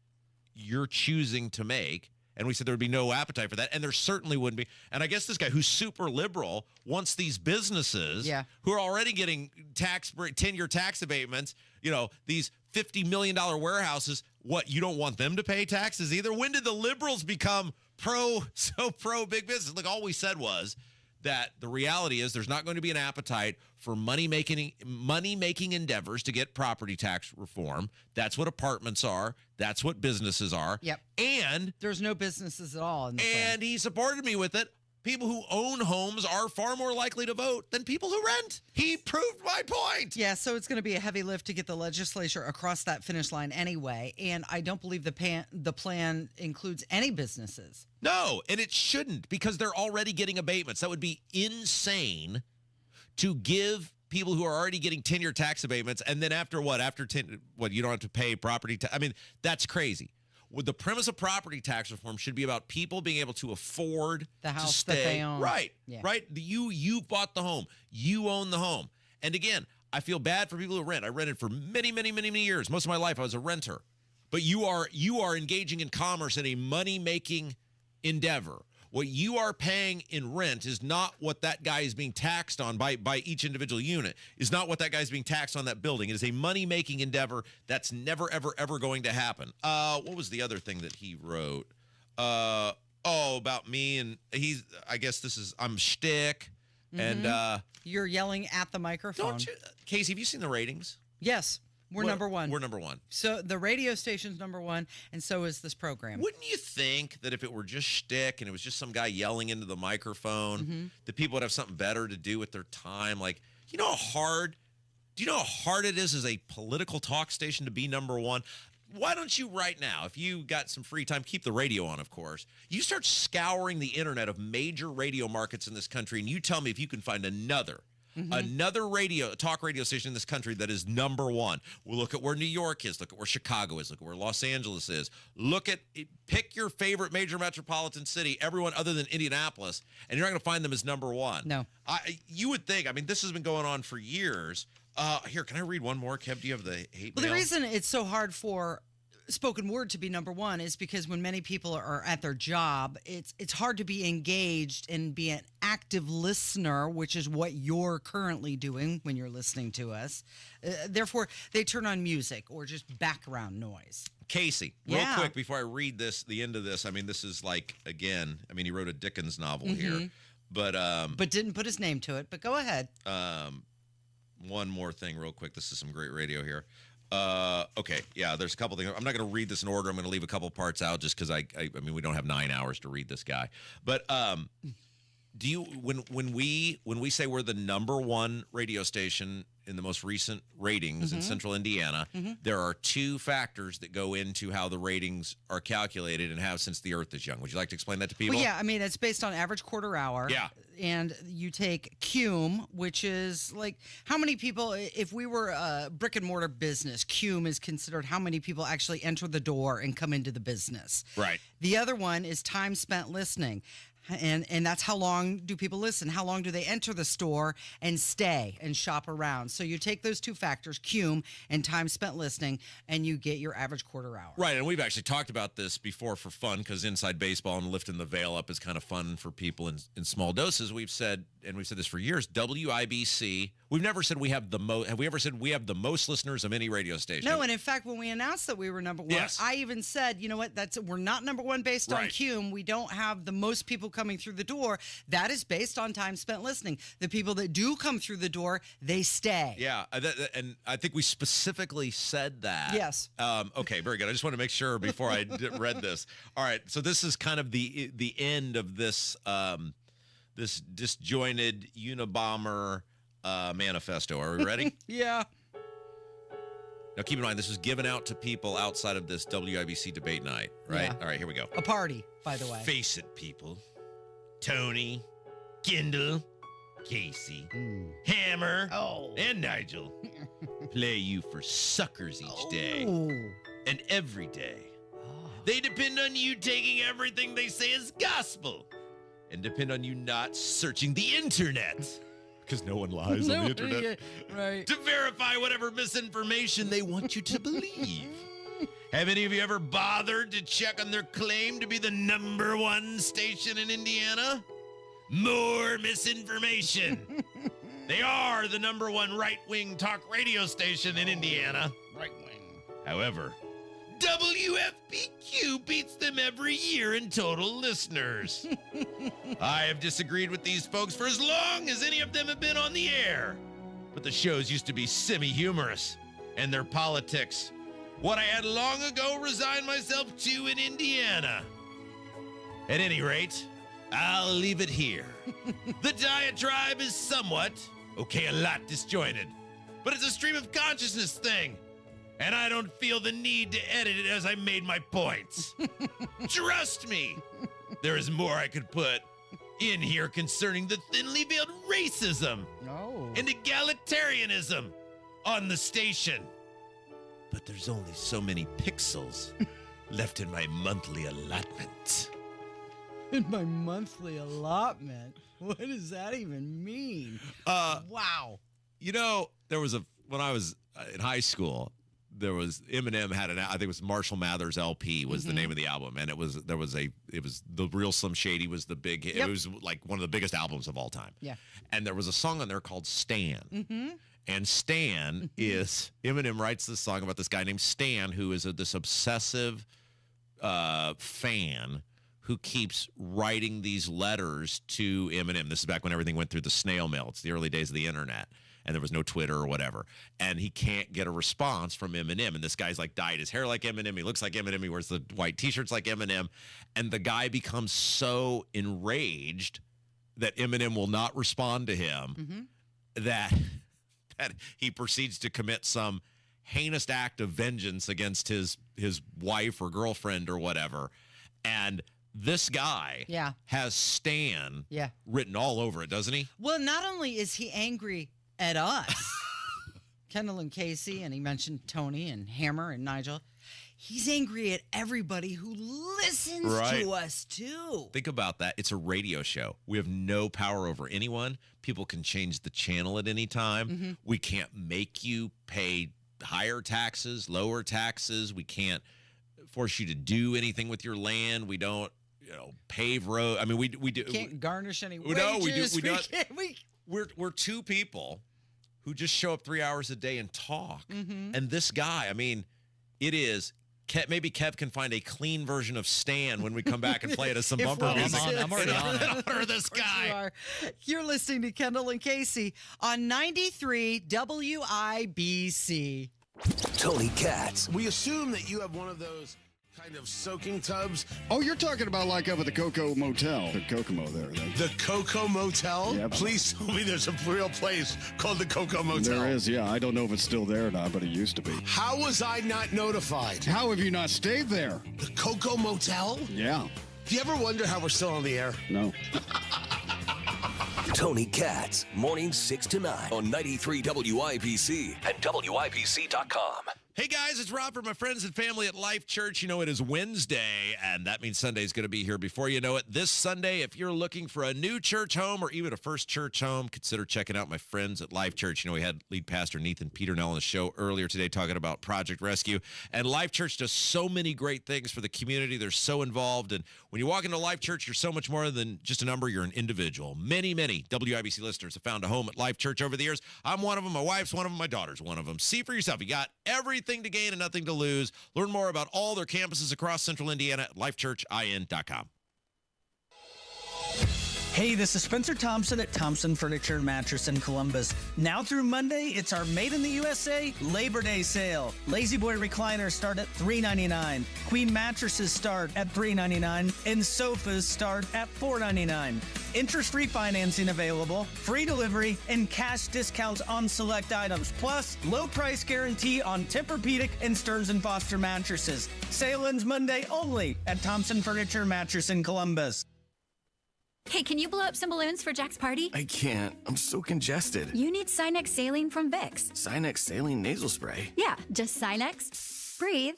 you're choosing to make. And we said there would be no appetite for that, and there certainly wouldn't be. And I guess this guy who's super liberal wants these businesses who are already getting 10-year tax abatements, these $50 million warehouses, what, you don't want them to pay taxes either? When did the liberals become pro big business? Look, all we said was that the reality is there's not going to be an appetite for money-making endeavors to get property tax reform. That's what apartments are. That's what businesses are. Yep. And there's no businesses at all in the plan. And he supported me with it. People who own homes are far more likely to vote than people who rent. He proved my point. Yeah, so it's going to be a heavy lift to get the legislature across that finish line anyway. And I don't believe the plan includes any businesses. No, and it shouldn't, because they're already getting abatements. That would be insane to give people who are already getting 10-year tax abatements, and then after what? After 10, you don't have to pay property tax? I mean, that's crazy. The premise of property tax reform should be about people being able to afford the house to stay. That they own. Right, yeah. Right. You bought the home. You own the home. And again, I feel bad for people who rent. I rented for many, many, many, many years. Most of my life, I was a renter. But you are engaging in commerce in a money-making endeavor. What you are paying in rent is not what that guy is being taxed on by each individual unit, is not what that guy is being taxed on that building. It is a money-making endeavor. That's never, ever, ever going to happen. What was the other thing that he wrote? About me, and I guess I'm shtick, and you're yelling at the microphone. Don't you, Casey, have you seen the ratings? Yes. We're number one. We're number one. So the radio station's number one, and so is this program. Wouldn't you think that if it were just shtick and it was just some guy yelling into the microphone, that people would have something better to do with their time? Like, do you know how hard it is as a political talk station to be number one? Why don't you right now, if you got some free time, keep the radio on, of course, you start scouring the internet of major radio markets in this country, and you tell me if you can find another Another talk radio station in this country that is number one. We'll look at where New York is. Look at where Chicago is. Look at where Los Angeles is. Pick your favorite major metropolitan city, everyone other than Indianapolis, and you're not going to find them as number one. No. You would think. I mean, this has been going on for years. Here, can I read one more? Kev, do you have the hate Well, mail? the reason it's so hard for spoken word to be number one is because when many people are at their job, it's hard to be engaged and be an active listener, which is what you're currently doing when you're listening to us. Therefore, they turn on music or just background noise. Casey, real quick before I read the end of this. I mean, this is like, again, I mean, he wrote a Dickens novel here, but didn't put his name to it. But go ahead. One more thing, real quick. This is some great radio here. Okay, yeah, there's a couple things. I'm not going to read this in order. I'm going to leave a couple parts out just because I mean, we don't have 9 hours to read this guy. But do you when we say we're the number one radio station in the most recent ratings in Central Indiana, there are two factors that go into how the ratings are calculated and have since the Earth is young. Would you like to explain that to people? Well, yeah, I mean, it's based on average quarter hour. Yeah. And you take cume, which is like how many people, if we were a brick and mortar business, cume is considered how many people actually enter the door and come into the business. Right. The other one is time spent listening. And that's how long do people listen? How long do they enter the store and stay and shop around? So you take those two factors, cume and time spent listening, and you get your average quarter hour. Right, and we've actually talked about this before for fun because inside baseball and lifting the veil up is kind of fun for people in small doses. We've said, and we've said this for years, WIBC, we've never said we have the most, have we ever said we have the most listeners of any radio station? No, and in fact, when we announced that we were number one, Yes. I even said, you know what, we're not number one based on cume. We don't have the most people coming through the door. That is based on time spent listening. The people that do come through the door, they stay. Yeah, and I think we specifically said that. Yes. Okay, very good. I just want to make sure before I read this. All right, so this is kind of the end of this this disjointed Unabomber manifesto. Are we ready? Yeah. Now, keep in mind, this was given out to people outside of this WIBC debate night, right? Yeah. All right, here we go. A party, by the way. Face it, people. Tony, Kendall, Casey, Hammer, and Nigel play you for suckers each day. And every day. They depend on you taking everything they say as gospel and depend on you not searching the internet. Because no one lies on the internet. Right. To verify whatever misinformation they want you to believe. Have any of you ever bothered to check on their claim to be the number one station in Indiana? More misinformation. They are the number one right-wing talk radio station in Indiana. Right-wing. However, WFPQ beats them every year in total listeners. I have disagreed with these folks for as long as any of them have been on the air. But the shows used to be semi-humorous, and their politics, what I had long ago resigned myself to in Indiana. At any rate, I'll leave it here. The diatribe is somewhat, a lot disjointed, but it's a stream of consciousness thing. And I don't feel the need to edit it as I made my points. Trust me, there is more I could put in here concerning the thinly veiled racism and egalitarianism on the station. But there's only so many pixels left in my monthly allotment. In my monthly allotment? What does that even mean? Wow. You know, when I was in high school, there was Eminem had I think it was Marshall Mathers LP was the name of the album, and it was the Real Slim Shady was the big hit. Yep. It was like one of the biggest albums of all time. Yeah. And there was a song on there called Stan. And Stan is Eminem writes this song about this guy named Stan who is this obsessive fan who keeps writing these letters to Eminem. This is back when everything went through the snail mail. It's the early days of the internet. And there was no Twitter or whatever. And he can't get a response from Eminem. And this guy's like dyed his hair like Eminem. He looks like Eminem. He wears the white T-shirts like Eminem. And the guy becomes so enraged that Eminem will not respond to him that he proceeds to commit some heinous act of vengeance against his wife or girlfriend or whatever. And this guy has Stan written all over it, doesn't he? Well, not only is he angry at us, Kendall and Casey, and he mentioned Tony and Hammer and Nigel, he's angry at everybody who listens to us, too. Think about that. It's a radio show. We have no power over anyone. People can change the channel at any time. We can't make you pay higher taxes, lower taxes. We can't force you to do anything with your land. We don't, pave road. I mean, we do. Can't garnish any wages. No, we do. We're two people who just show up 3 hours a day and talk. And this guy, I mean, it is. Maybe Kev can find a clean version of Stan when we come back and play it as some bumper music. I'm already on it. Honor this guy. You're listening to Kendall and Casey on 93 WIBC. Tony Katz. We assume that you have one of those kind of soaking tubs. Oh, you're talking about like up at the Coco Motel. The Kokomo there. The Coco Motel? Yep. Please tell me there's a real place called the Coco Motel. There is, yeah. I don't know if it's still there or not, but it used to be. How was I not notified? How have you not stayed there? The Coco Motel? Yeah. Do you ever wonder how we're still on the air? No. Tony Katz, mornings 6 to 9 on 93 WIBC and WIBC.com. Hey guys, it's Rob from my friends and family at Life Church. You know, it is Wednesday, and that means Sunday is going to be here before you know it. This Sunday, if you're looking for a new church home or even a first church home, consider checking out my friends at Life Church. You know, we had lead pastor Nathan Peternell on the show earlier today talking about Project Rescue, and Life Church does so many great things for the community. They're so involved, and when you walk into Life Church, you're so much more than just a number. You're an individual. Many WIBC listeners have found a home at Life Church over the years. I'm one of them. My wife's one of them. My daughter's one of them. See for yourself. You got everything to gain and nothing to lose. Learn more about all their campuses across Central Indiana at lifechurchin.com. Hey, this is Spencer Thompson at Thompson Furniture and Mattress in Columbus. Now through Monday, it's our Made in the USA Labor Day sale. Lazy Boy recliners start at $3.99. Queen mattresses start at $3.99. And sofas start at $4.99. Interest-free financing available, free delivery, and cash discounts on select items. Plus, low price guarantee on Tempur-Pedic and Stearns & Foster mattresses. Sale ends Monday only at Thompson Furniture and Mattress in Columbus. Hey, can you blow up some balloons for Jack's party? I can't. I'm so congested. You need Sinex Saline from Vicks. Sinex Saline nasal spray? Yeah, just Sinex. Breathe.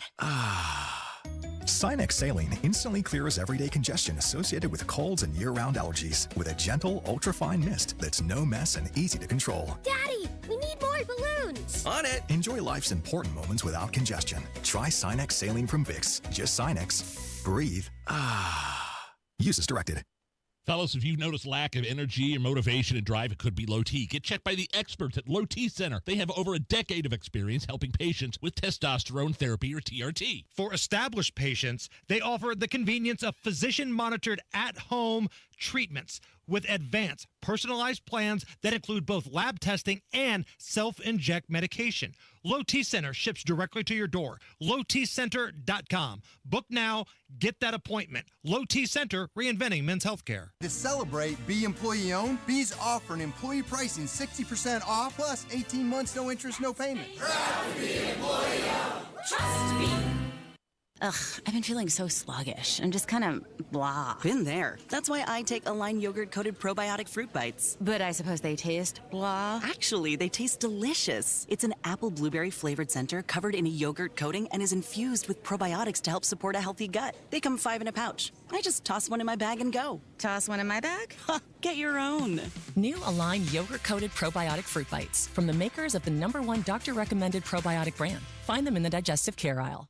Sinex Saline instantly clears everyday congestion associated with colds and year-round allergies with a gentle, ultra-fine mist that's no mess and easy to control. Daddy, we need more balloons. On it. Enjoy life's important moments without congestion. Try Sinex Saline from Vicks. Just Sinex. Breathe. Use as directed. Fellas, if you've noticed lack of energy or motivation and drive, it could be low T. Get checked by the experts at Low T Center. They have over a decade of experience helping patients with testosterone therapy or TRT. For established patients, they offer the convenience of physician-monitored at-home treatments with advanced, personalized plans that include both lab testing and self-inject medication. Low T Center ships directly to your door. LowTCenter.com. Book now. Get that appointment. Low T Center, reinventing men's healthcare. To celebrate, be employee owned. Be's offering employee pricing 60% off plus 18 months, no interest, no payment. Proud to be employee owned. Trust me. Ugh, I've been feeling so sluggish and just kind of blah. Been there. That's why I take Align yogurt-coated probiotic fruit bites. But I suppose they taste blah. Actually, they taste delicious. It's an apple blueberry flavored center covered in a yogurt coating and is infused with probiotics to help support a healthy gut. They come 5 in a pouch. I just toss one in my bag and go. Toss one in my bag? Get your own. New Align yogurt-coated probiotic fruit bites from the makers of the #1 doctor-recommended probiotic brand. Find them in the digestive care aisle.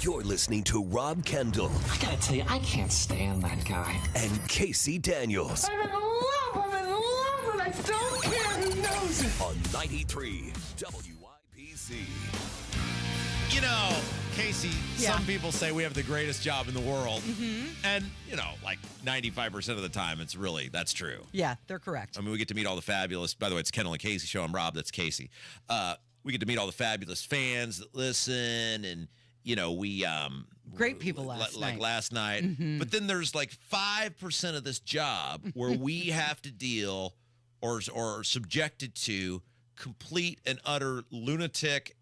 You're listening to Rob Kendall. I gotta tell you, I can't stand that guy. And Casey Daniels. I'm in love and I don't care who knows it. On 93 WIBC. You know, Casey, some people say we have the greatest job in the world. And, you know, like 95% of the time, that's true. Yeah, they're correct. I mean, we get to meet all the fabulous, by the way, it's Kendall and Casey show. I'm Rob, that's Casey. We get to meet all the fabulous fans that listen, and, you know, we... Great people last night. Like last night. But then there's like 5% of this job where we have to deal or are subjected to complete and utter lunatic,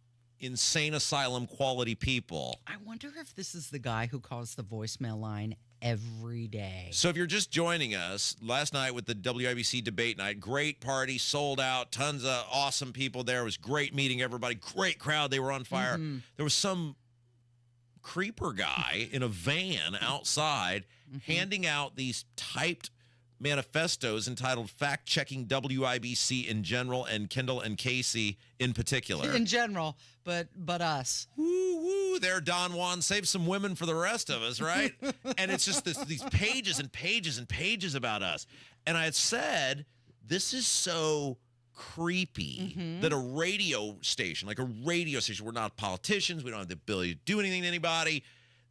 insane asylum quality people. I wonder if this is the guy who calls the voicemail line every day. So if you're just joining us, last night with the WIBC debate night, great party, sold out, tons of awesome people there. It was great meeting everybody, great crowd. They were on fire. There was some creeper guy in a van outside handing out these typed manifestos entitled Fact-Checking WIBC in general and Kendall and Casey in particular. In general, but us. Woo, there, Don Juan, save some women for the rest of us, right? And it's just these pages and pages and pages about us. And I had said, this is so creepy that a radio station, we're not politicians, we don't have the ability to do anything to anybody,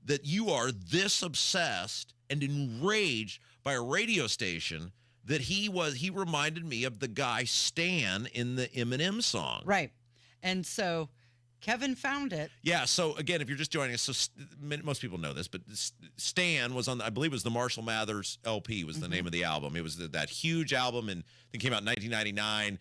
that you are this obsessed and enraged by a radio station that he reminded me of the guy Stan in the Eminem song. Right. And so Kevin found it. Yeah. So again, if you're just joining us, so most people know this, but Stan was on, I believe it was the Marshall Mathers LP was the name of the album. It was that huge album, and it came out in 1999.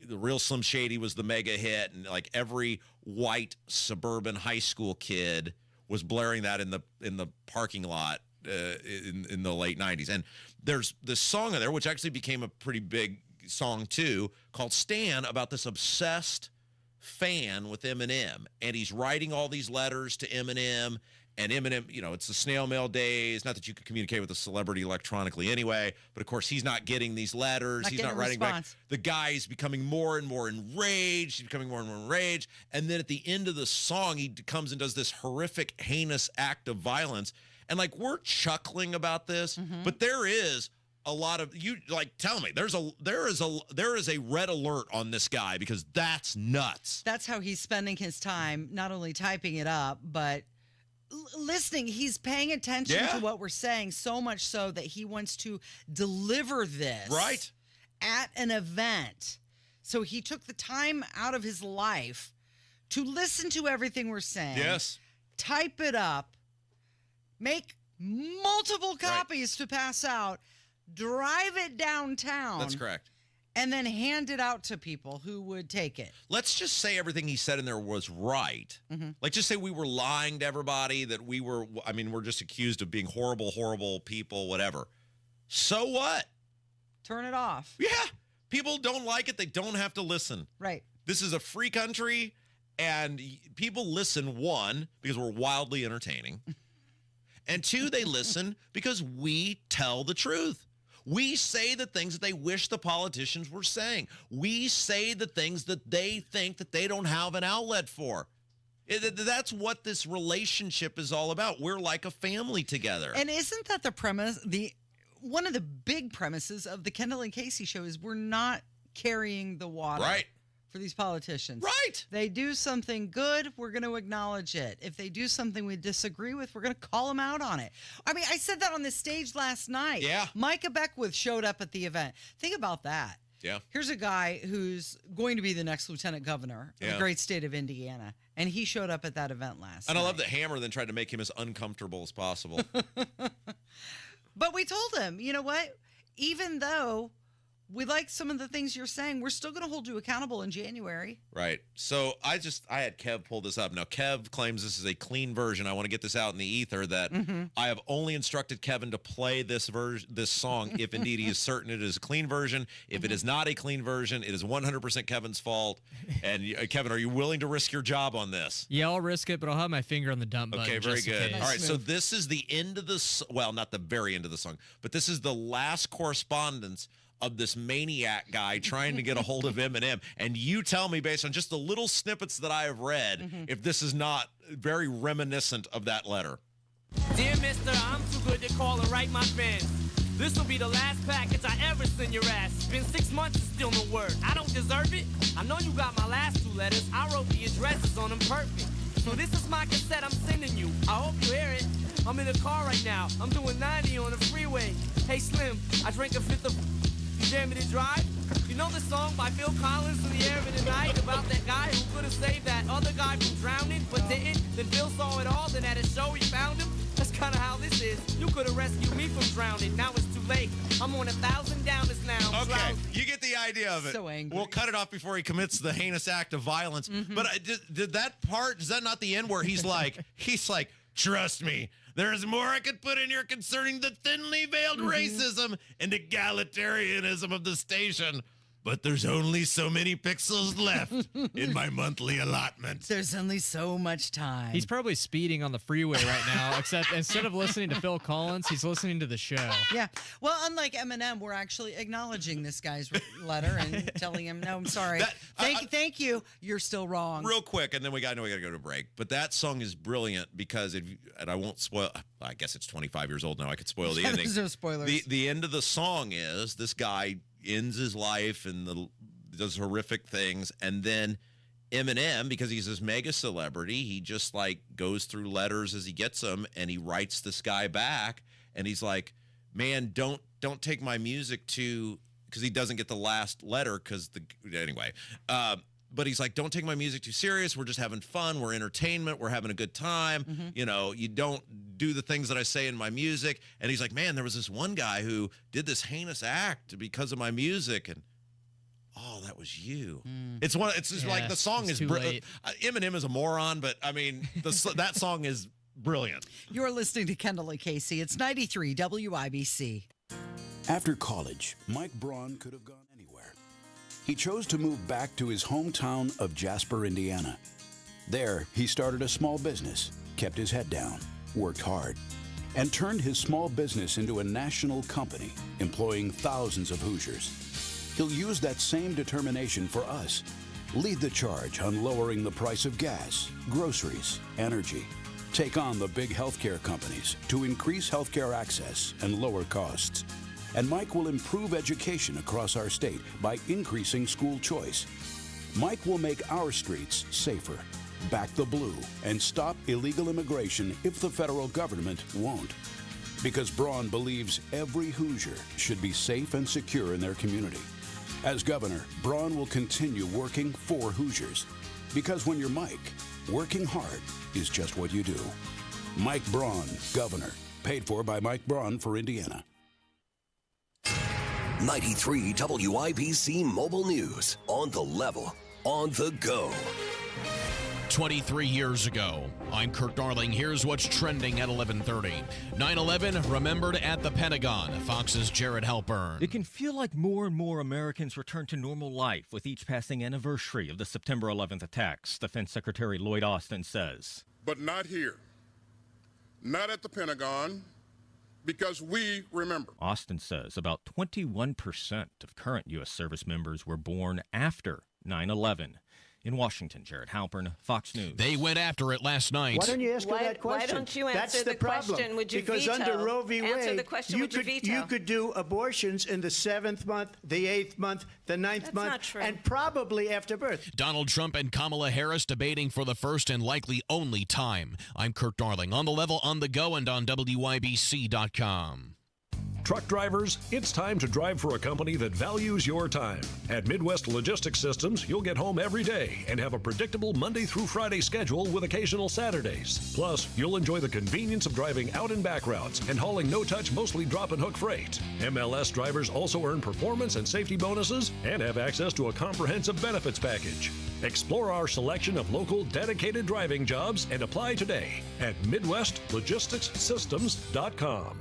The Real Slim Shady was the mega hit, and like every white suburban high school kid was blaring that in the parking lot in the late 90s. And there's this song in there, which actually became a pretty big song too, called Stan, about this obsessed fan with Eminem. And he's writing all these letters to Eminem. And Eminem, it's the snail mail days. Not that you could communicate with a celebrity electronically anyway, but of course he's not getting these letters. He's not writing back. The guy's becoming more and more enraged. He's becoming more and more enraged. And then at the end of the song, he comes and does this horrific, heinous act of violence. And we're chuckling about this, but there is a lot of tell me there is a red alert on this guy, because that's nuts. That's how he's spending his time, not only typing it up, but listening. He's paying attention to what we're saying, so much so that he wants to deliver this at an event. So he took the time out of his life to listen to everything we're saying. Yes. Type it up. Make multiple copies to pass out, drive it downtown. That's correct. And then hand it out to people who would take it. Let's just say everything he said in there was right. Just say we were lying to everybody, that we're just accused of being horrible, horrible people, whatever. So what? Turn it off. Yeah. People don't like it. They don't have to listen. Right. This is a free country, and people listen, one, because we're wildly entertaining. And two, they listen because we tell the truth. We say the things that they wish the politicians were saying. We say the things that they think that they don't have an outlet for. That's what this relationship is all about. We're like a family together. And isn't that the premise? One of the big premises of the Kendall and Casey show is we're not carrying the water. Right. For these politicians. Right. They do something good, we're going to acknowledge it. If they do something we disagree with, we're going to call them out on it. I mean, I said that on the stage last night. Yeah. Micah Beckwith showed up at the event. Think about that. Yeah. Here's a guy who's going to be the next lieutenant governor of the great state of Indiana, and he showed up at that event last night. And I love that Hammer then tried to make him as uncomfortable as possible. But we told him, you know what? Even though we like some of the things you're saying, we're still going to hold you accountable in January. Right. So I had Kev pull this up. Now, Kev claims this is a clean version. I want to get this out in the ether that I have only instructed Kevin to play this song if indeed he is certain it is a clean version. If it is not a clean version, it is 100% Kevin's fault. And Kevin, are you willing to risk your job on this? Yeah, I'll risk it, but I'll have my finger on the dump button. Okay, very good. Nice All right, move. so this is the end of the, well, not the very end of the song, but this is the last correspondence of this maniac guy trying to get a hold of Eminem. And you tell me, based on just the little snippets that I have read, if this is not very reminiscent of that letter. Dear mister, I'm too good to call and write my fans. This will be the last package I ever send your ass. It's been 6 months and still no word. I don't deserve it. I know you got my last 2 letters. I wrote the addresses on them perfect. So this is my cassette I'm sending you. I hope you hear it. I'm in the car right now. I'm doing 90 on the freeway. Hey Slim, I drank a fifth of... You dare me to drive? You know the song by Phil Collins, In the Air of the Night, about that guy who could have saved that other guy from drowning, but didn't? Then Phil saw it all, then at a show he found him? That's kind of how this is. You could have rescued me from drowning, now it's too lake. I'm on 1,000 downers now. I'm Okay, drowning. you get the idea of it. So angry. We'll cut it off before he commits the heinous act of violence. But did that part, is that not the end where he's like, trust me, there's more I could put in here concerning the thinly veiled racism and egalitarianism of the station. But there's only so many pixels left in my monthly allotment. There's only so much time. He's probably speeding on the freeway right now, except instead of listening to Phil Collins, he's listening to the show. Yeah. Well, unlike Eminem, we're actually acknowledging this guy's letter and telling him, no, I'm sorry. Thank you. You're still wrong. Real quick, and then we got to go to break. But that song is brilliant because, and I won't spoil, I guess it's 25 years old now. I could spoil the ending. There's no spoilers. The end of the song is this guy ends his life and does horrific things, and then Eminem, because he's this mega celebrity, he just like goes through letters as he gets them, and he writes this guy back, and he's like, man, don't take my music to, because he doesn't get the last letter but he's like, don't take my music too serious. We're just having fun. We're entertainment. We're having a good time. You know, you don't do the things that I say in my music. And he's like, man, there was this one guy who did this heinous act because of my music. And oh, that was you. It's just like the song is brilliant. Eminem is a moron, but I mean, that song is brilliant. You're listening to Kendall and Casey. It's 93 WIBC. After college, Mike Braun could have gone anywhere. He chose to move back to his hometown of Jasper, Indiana. There, he started a small business, kept his head down, worked hard, and turned his small business into a national company, employing thousands of Hoosiers. He'll use that same determination for us. Lead the charge on lowering the price of gas, groceries, energy. Take on the big healthcare companies to increase healthcare access and lower costs. And Mike will improve education across our state by increasing school choice. Mike will make our streets safer, back the blue, and stop illegal immigration if the federal government won't. Because Braun believes every Hoosier should be safe and secure in their community. As governor, Braun will continue working for Hoosiers. Because when you're Mike, working hard is just what you do. Mike Braun, governor. Paid for by Mike Braun for Indiana. 93 WIBC Mobile News. On the level, on the go. 23 years ago. I'm Kirk Darling. Here's what's trending at 11:30. 9/11 remembered at the Pentagon. Fox's Jared Halpern. It can feel like more and more Americans return to normal life with each passing anniversary of the September 11th attacks, Defense Secretary Lloyd Austin says. But not here. Not at the Pentagon. Because we remember. Austin says about 21% of current U.S. service members were born after 9/11. In Washington, Jared Halpern, Fox News. They went after it last night. Why don't you ask her that question? Why don't you answer That's the problem. question? Would you because veto? Under Roe v. Wade, Answer the question. Would you veto? You could do abortions in the 7th month, the 8th month, the 9th month, not true. and probably after birth. Donald Trump and Kamala Harris debating for the first and likely only time. I'm Kirk Darling. On the level, on the go, and on WIBC.com. Truck drivers, it's time to drive for a company that values your time. At Midwest Logistics Systems, you'll get home every day and have a predictable Monday through Friday schedule with occasional Saturdays. Plus, you'll enjoy the convenience of driving out and back routes and hauling no-touch, mostly drop-and-hook freight. MLS drivers also earn performance and safety bonuses and have access to a comprehensive benefits package. Explore our selection of local dedicated driving jobs and apply today at MidwestLogisticsSystems.com.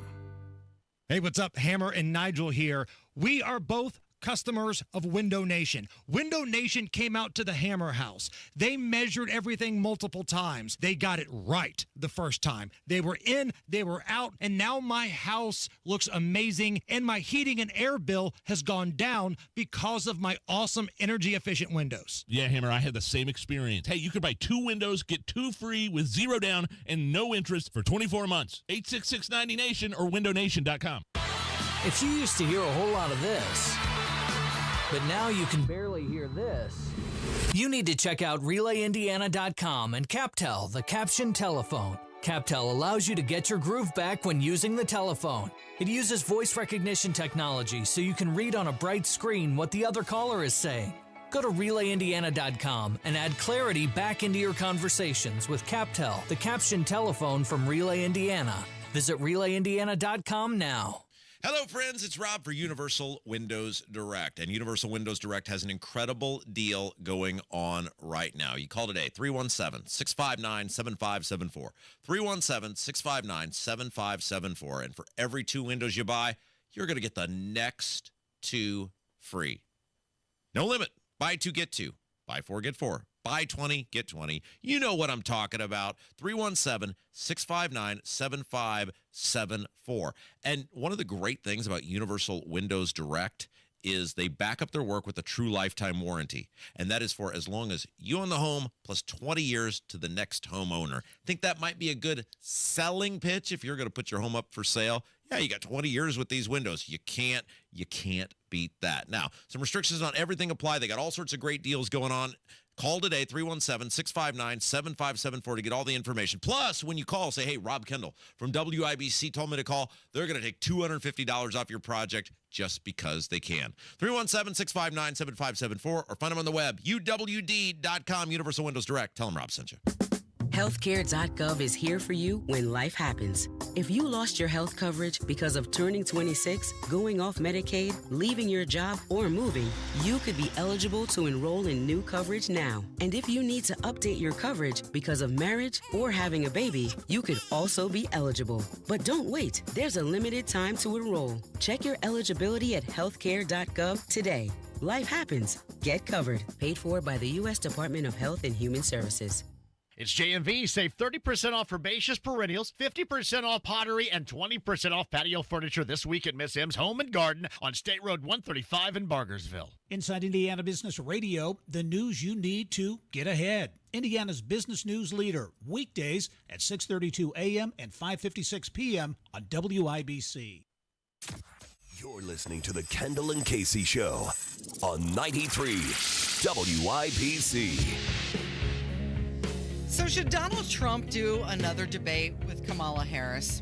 Hey, what's up? Hammer and Nigel here. We are both customers of Window Nation. Window Nation came out to the Hammer house. They measured everything multiple times. They got it right the first time. They were in, they were out, and now my house looks amazing, and my heating and air bill has gone down because of my awesome energy-efficient windows. Yeah, Hammer, I had the same experience. Hey, you could buy 2 windows, get 2 free with 0 down and no interest for 24 months. 866-90Nation or windownation.com. If you used to hear a whole lot of this, but now you can barely hear this, you need to check out RelayIndiana.com and CapTel, the caption telephone. CapTel allows you to get your groove back when using the telephone. It uses voice recognition technology so you can read on a bright screen what the other caller is saying. Go to RelayIndiana.com and add clarity back into your conversations with CapTel, the caption telephone from Relay Indiana. Visit RelayIndiana.com now. Hello, friends. It's Rob for Universal Windows Direct. And Universal Windows Direct has an incredible deal going on right now. You call today, 317-659-7574. 317-659-7574. And for every 2 windows you buy, you're going to get the next 2 free. No limit. Buy 2, get 2. Buy 4, get 4. Buy 20, get 20. You know what I'm talking about. 317-659-7574. And one of the great things about Universal Windows Direct is they back up their work with a true lifetime warranty. And that is for as long as you own the home plus 20 years to the next homeowner. Think that might be a good selling pitch if you're going to put your home up for sale. Yeah, you got 20 years with these windows. You can't beat that. Now, some restrictions on everything apply. They got all sorts of great deals going on. Call today, 317-659-7574 to get all the information. Plus, when you call, say, hey, Rob Kendall from WIBC told me to call. They're going to take $250 off your project just because they can. 317-659-7574 or find them on the web, uwd.com, Universal Windows Direct. Tell them Rob sent you. Healthcare.gov is here for you when life happens. If you lost your health coverage because of turning 26, going off Medicaid, leaving your job, or moving, you could be eligible to enroll in new coverage now. And if you need to update your coverage because of marriage or having a baby, you could also be eligible. But don't wait. There's a limited time to enroll. Check your eligibility at healthcare.gov today. Life happens. Get covered. Paid for by the U.S. Department of Health and Human Services. It's JMV. Save 30% off herbaceous perennials, 50% off pottery, and 20% off patio furniture this week at Miss M's Home and Garden on State Road 135 in Bargersville. Inside Indiana Business Radio, the news you need to get ahead. Indiana's business news leader, weekdays at 6:32 a.m. and 5:56 p.m. on WIBC. You're listening to the Kendall and Casey Show on 93 WIBC. So should Donald Trump do another debate with Kamala Harris?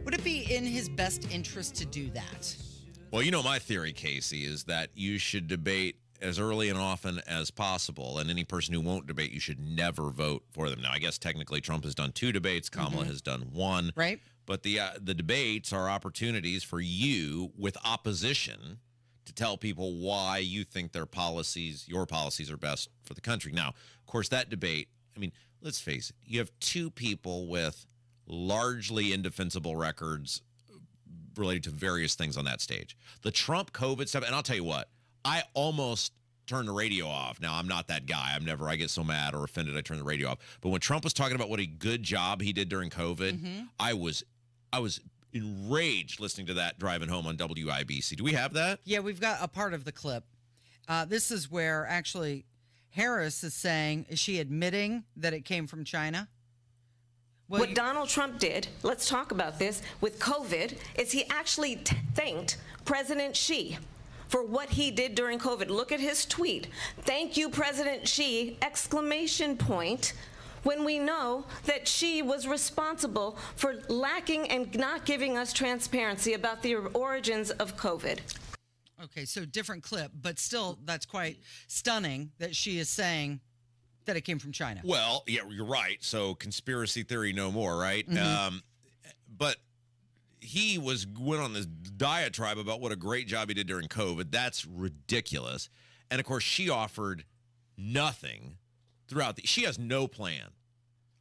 Would it be in his best interest to do that? Well, you know my theory, Casey, is that you should debate as early and often as possible, and any person who won't debate, you should never vote for them. Now, I guess technically Trump has done 2 debates, Kamala has done 1. Right. But the debates are opportunities for you with opposition to tell people why you think your policies are best for the country. Now, of course, that debate, I mean, let's face it, you have 2 people with largely indefensible records related to various things on that stage. The Trump COVID stuff, and I'll tell you what, I almost turned the radio off. Now, I'm not that guy. I get so mad or offended I turn the radio off. But when Trump was talking about what a good job he did during COVID, I was enraged listening to that driving home on WIBC. Do we have that? Yeah, we've got a part of the clip. This is where actually Harris is saying, is she admitting that it came from China? Well, what Donald Trump did, let's talk about this, with COVID, is he actually thanked President Xi for what he did during COVID. Look at his tweet. Thank you, President Xi, ! When we know that Xi was responsible for lacking and not giving us transparency about the origins of COVID. Okay, so different clip, but still, that's quite stunning that she is saying that it came from China. Well, yeah, you're right. So conspiracy theory no more, right? But he went on this diatribe about what a great job he did during COVID. That's ridiculous. And, of course, she offered nothing throughout. She has no plan.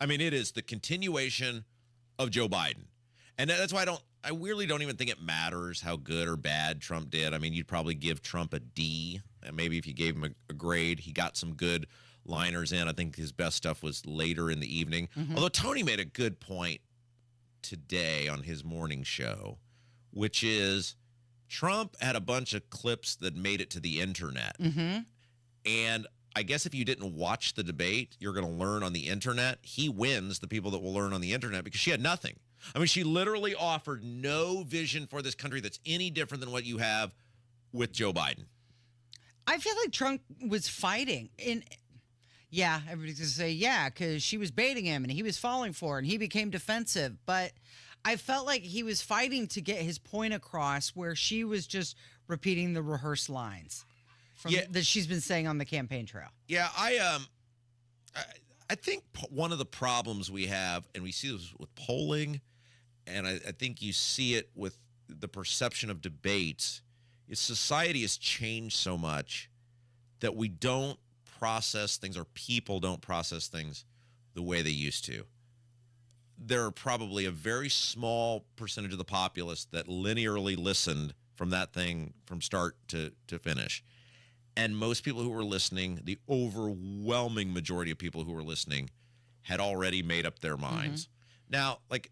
I mean, it is the continuation of Joe Biden. And that's why I really don't even think it matters how good or bad Trump did. I mean, you'd probably give Trump a D. And maybe if you gave him a grade, he got some good liners in. I think his best stuff was later in the evening. Although Tony made a good point today on his morning show, which is Trump had a bunch of clips that made it to the internet. And I guess if you didn't watch the debate, you're going to learn on the internet. He wins the people that will learn on the internet because she had nothing. I mean, she literally offered no vision for this country that's any different than what you have with Joe Biden. I feel like Trump was fighting. Yeah, everybody's going to say, yeah, because she was baiting him and he was falling for her and he became defensive. But I felt like he was fighting to get his point across where she was just repeating the rehearsed lines that she's been saying on the campaign trail. Yeah, I think one of the problems we have, and we see this with polling, and I think you see it with the perception of debates is society has changed so much that we don't process things, or people don't process things the way they used to. There are probably a very small percentage of the populace that linearly listened from that thing from start to finish. And most people who were listening, the overwhelming majority of people who were listening, had already made up their minds. Now, like,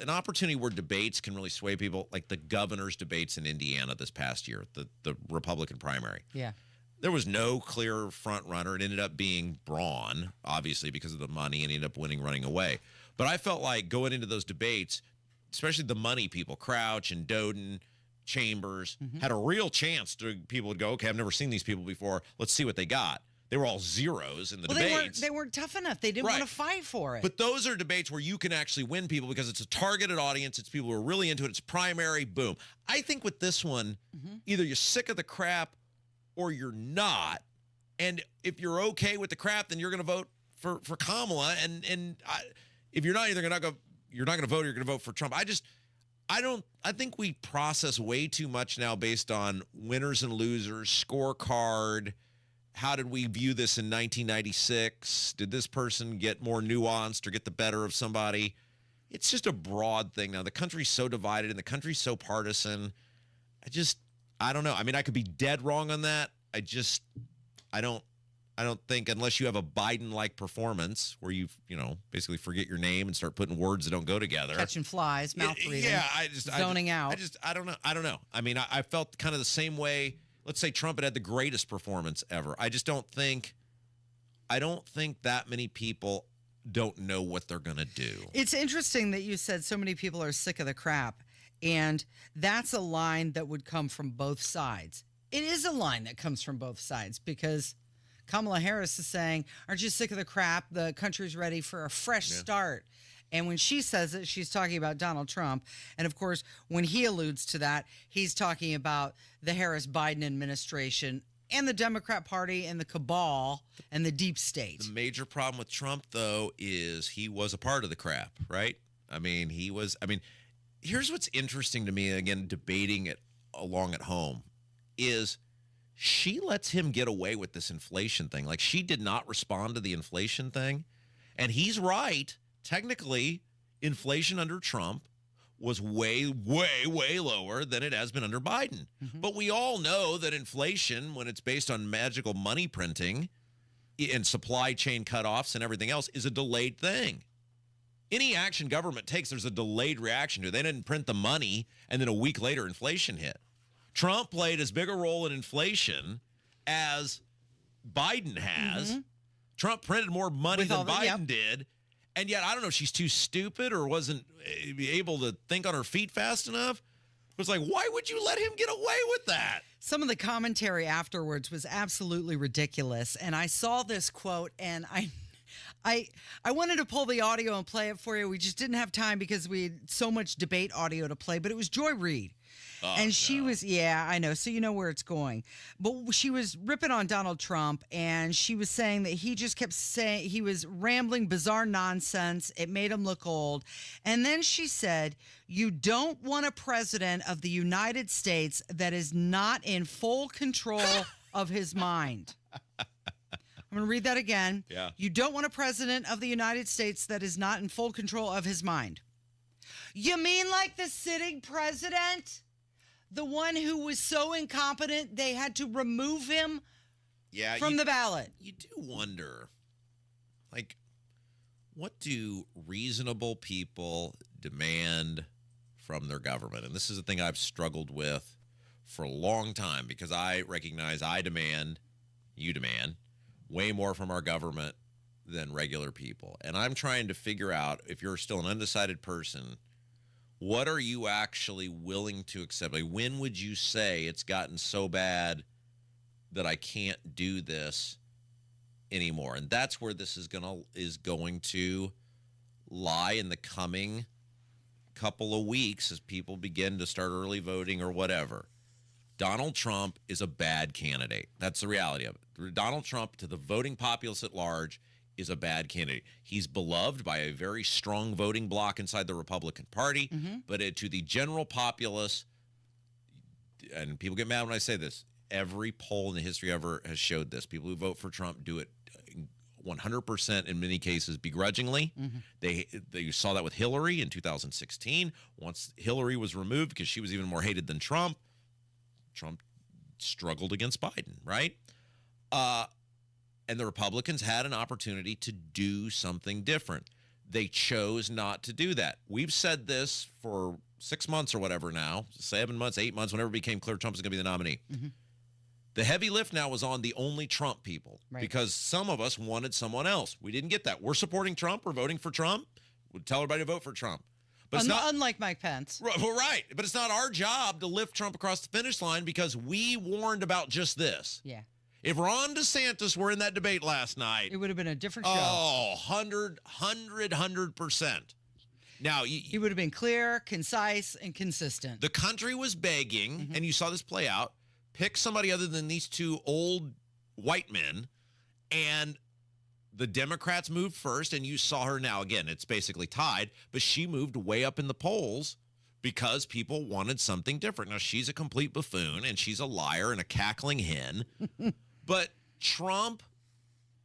an opportunity where debates can really sway people, like the governor's debates in Indiana this past year, the Republican primary. Yeah. There was no clear front runner. It ended up being Braun, obviously, because of the money, and he ended up winning running away. But I felt like going into those debates, especially the money people, Crouch and Doden, Chambers, had a real chance to people would go, okay, I've never seen these people before. Let's see what they got. They were all zeros in the debates. They weren't tough enough. They didn't want to fight for it. But those are debates where you can actually win people because it's a targeted audience. It's people who are really into it. It's primary. Boom. I think with this one, either you're sick of the crap or you're not. And if you're okay with the crap, then you're going to vote for Kamala. And if you're not, you're not going to vote, or you're going to vote for Trump. I think we process way too much now based on winners and losers, scorecard. How did we view this in 1996? Did this person get more nuanced or get the better of somebody? It's just a broad thing now. The country's so divided and the country's so partisan. I don't know. I mean, I could be dead wrong on that. I don't think, unless you have a Biden-like performance where you basically forget your name and start putting words that don't go together. Catching flies, mouth breathing. Yeah, zoning out. I don't know. I mean, I felt kind of the same way. Let's say Trump had the greatest performance ever. I don't think that many people don't know what they're going to do. It's interesting that you said so many people are sick of the crap, and that's a line that would come from both sides. It is a line that comes from both sides because Kamala Harris is saying, aren't you sick of the crap? The country's ready for a fresh start. And when she says it, she's talking about Donald Trump. And, of course, when he alludes to that, he's talking about the Harris-Biden administration and the Democrat Party and the cabal and the deep state. The major problem with Trump, though, is he was a part of the crap, right? I mean, here's what's interesting to me, again, debating it along at home, is she lets him get away with this inflation thing. Like, she did not respond to the inflation thing. And he's right. Technically, inflation under Trump was way, way, way lower than it has been under Biden. But we all know that inflation, when it's based on magical money printing and supply chain cutoffs and everything else, is a delayed thing. Any action government takes, there's a delayed reaction to it. They didn't print the money, and then a week later, inflation hit. Trump played as big a role in inflation as Biden has. Trump printed more money than Biden did. And yet, I don't know if she's too stupid or wasn't able to think on her feet fast enough. It was like, why would you let him get away with that? Some of the commentary afterwards was absolutely ridiculous. And I saw this quote, and I wanted to pull the audio and play it for you. We just didn't have time because we had so much debate audio to play. But it was Joy Reid. And she was, I know. So you know where it's going. But she was ripping on Donald Trump, and she was saying that he just kept saying he was rambling bizarre nonsense. It made him look old. And then she said, you don't want a president of the United States that is not in full control of his mind. I'm going to read that again. Yeah. You don't want a president of the United States that is not in full control of his mind. You mean like the sitting president? The one who was so incompetent they had to remove him from the ballot. You do wonder, like, what do reasonable people demand from their government? And this is a thing I've struggled with for a long time because I recognize you demand way more from our government than regular people. And I'm trying to figure out, if you're still an undecided person, what are you actually willing to accept? Like, when would you say it's gotten so bad that I can't do this anymore? And that's where this is going to lie in the coming couple of weeks as people begin to start early voting or whatever. Donald Trump is a bad candidate. That's the reality of it. Donald Trump, to the voting populace at large, is a bad candidate. He's beloved by a very strong voting bloc inside the Republican Party, but to the general populace, and people get mad when I say this, every poll in the history ever has showed this. People who vote for Trump do it 100% in many cases begrudgingly. They saw that with Hillary in 2016. Once Hillary was removed because she was even more hated than Trump, Trump struggled against Biden, right? And the Republicans had an opportunity to do something different. They chose not to do that. We've said this for 6 months or whatever now, 7 months, 8 months, whenever it became clear Trump was going to be the nominee. The heavy lift now was on the only Trump people because some of us wanted someone else. We didn't get that. We're supporting Trump. We're voting for Trump. We'd tell everybody to vote for Trump. But it's not, unlike Mike Pence. Well, right. But it's not our job to lift Trump across the finish line because we warned about just this. Yeah. If Ron DeSantis were in that debate last night, it would have been a different show. Oh, 100%. Now, he would have been clear, concise, and consistent. The country was begging, and you saw this play out, pick somebody other than these two old white men, and the Democrats moved first, and you saw her now. Again, it's basically tied, but she moved way up in the polls because people wanted something different. Now, she's a complete buffoon, and she's a liar and a cackling hen, but Trump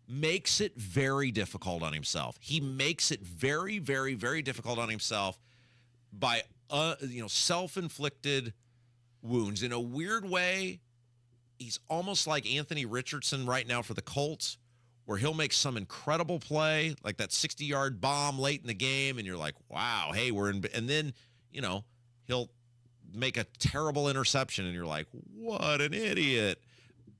makes it very difficult on himself. He makes it very, very, very difficult on himself by, self-inflicted wounds. In a weird way, he's almost like Anthony Richardson right now for the Colts, where he'll make some incredible play, like that 60-yard bomb late in the game, and you're like, wow, hey, we're in. And then, he'll make a terrible interception, and you're like, what an idiot.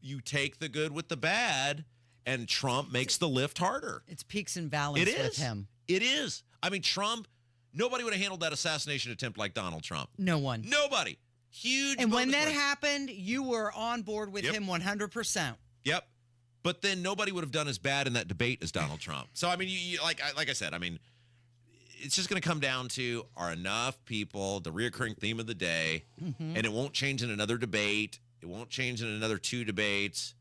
You take the good with the bad, and Trump makes the lift harder. It's peaks and valleys with him. It is. I mean, Trump, nobody would have handled that assassination attempt like Donald Trump. No one. Nobody. Huge. And when that happened, you were on board with him 100%. Yep. But then nobody would have done as bad in that debate as Donald Trump. So, I mean, like I said, I mean, it's just going to come down to, are enough people, the reoccurring theme of the day, and it won't change in another debate. It won't change in another 2 debates.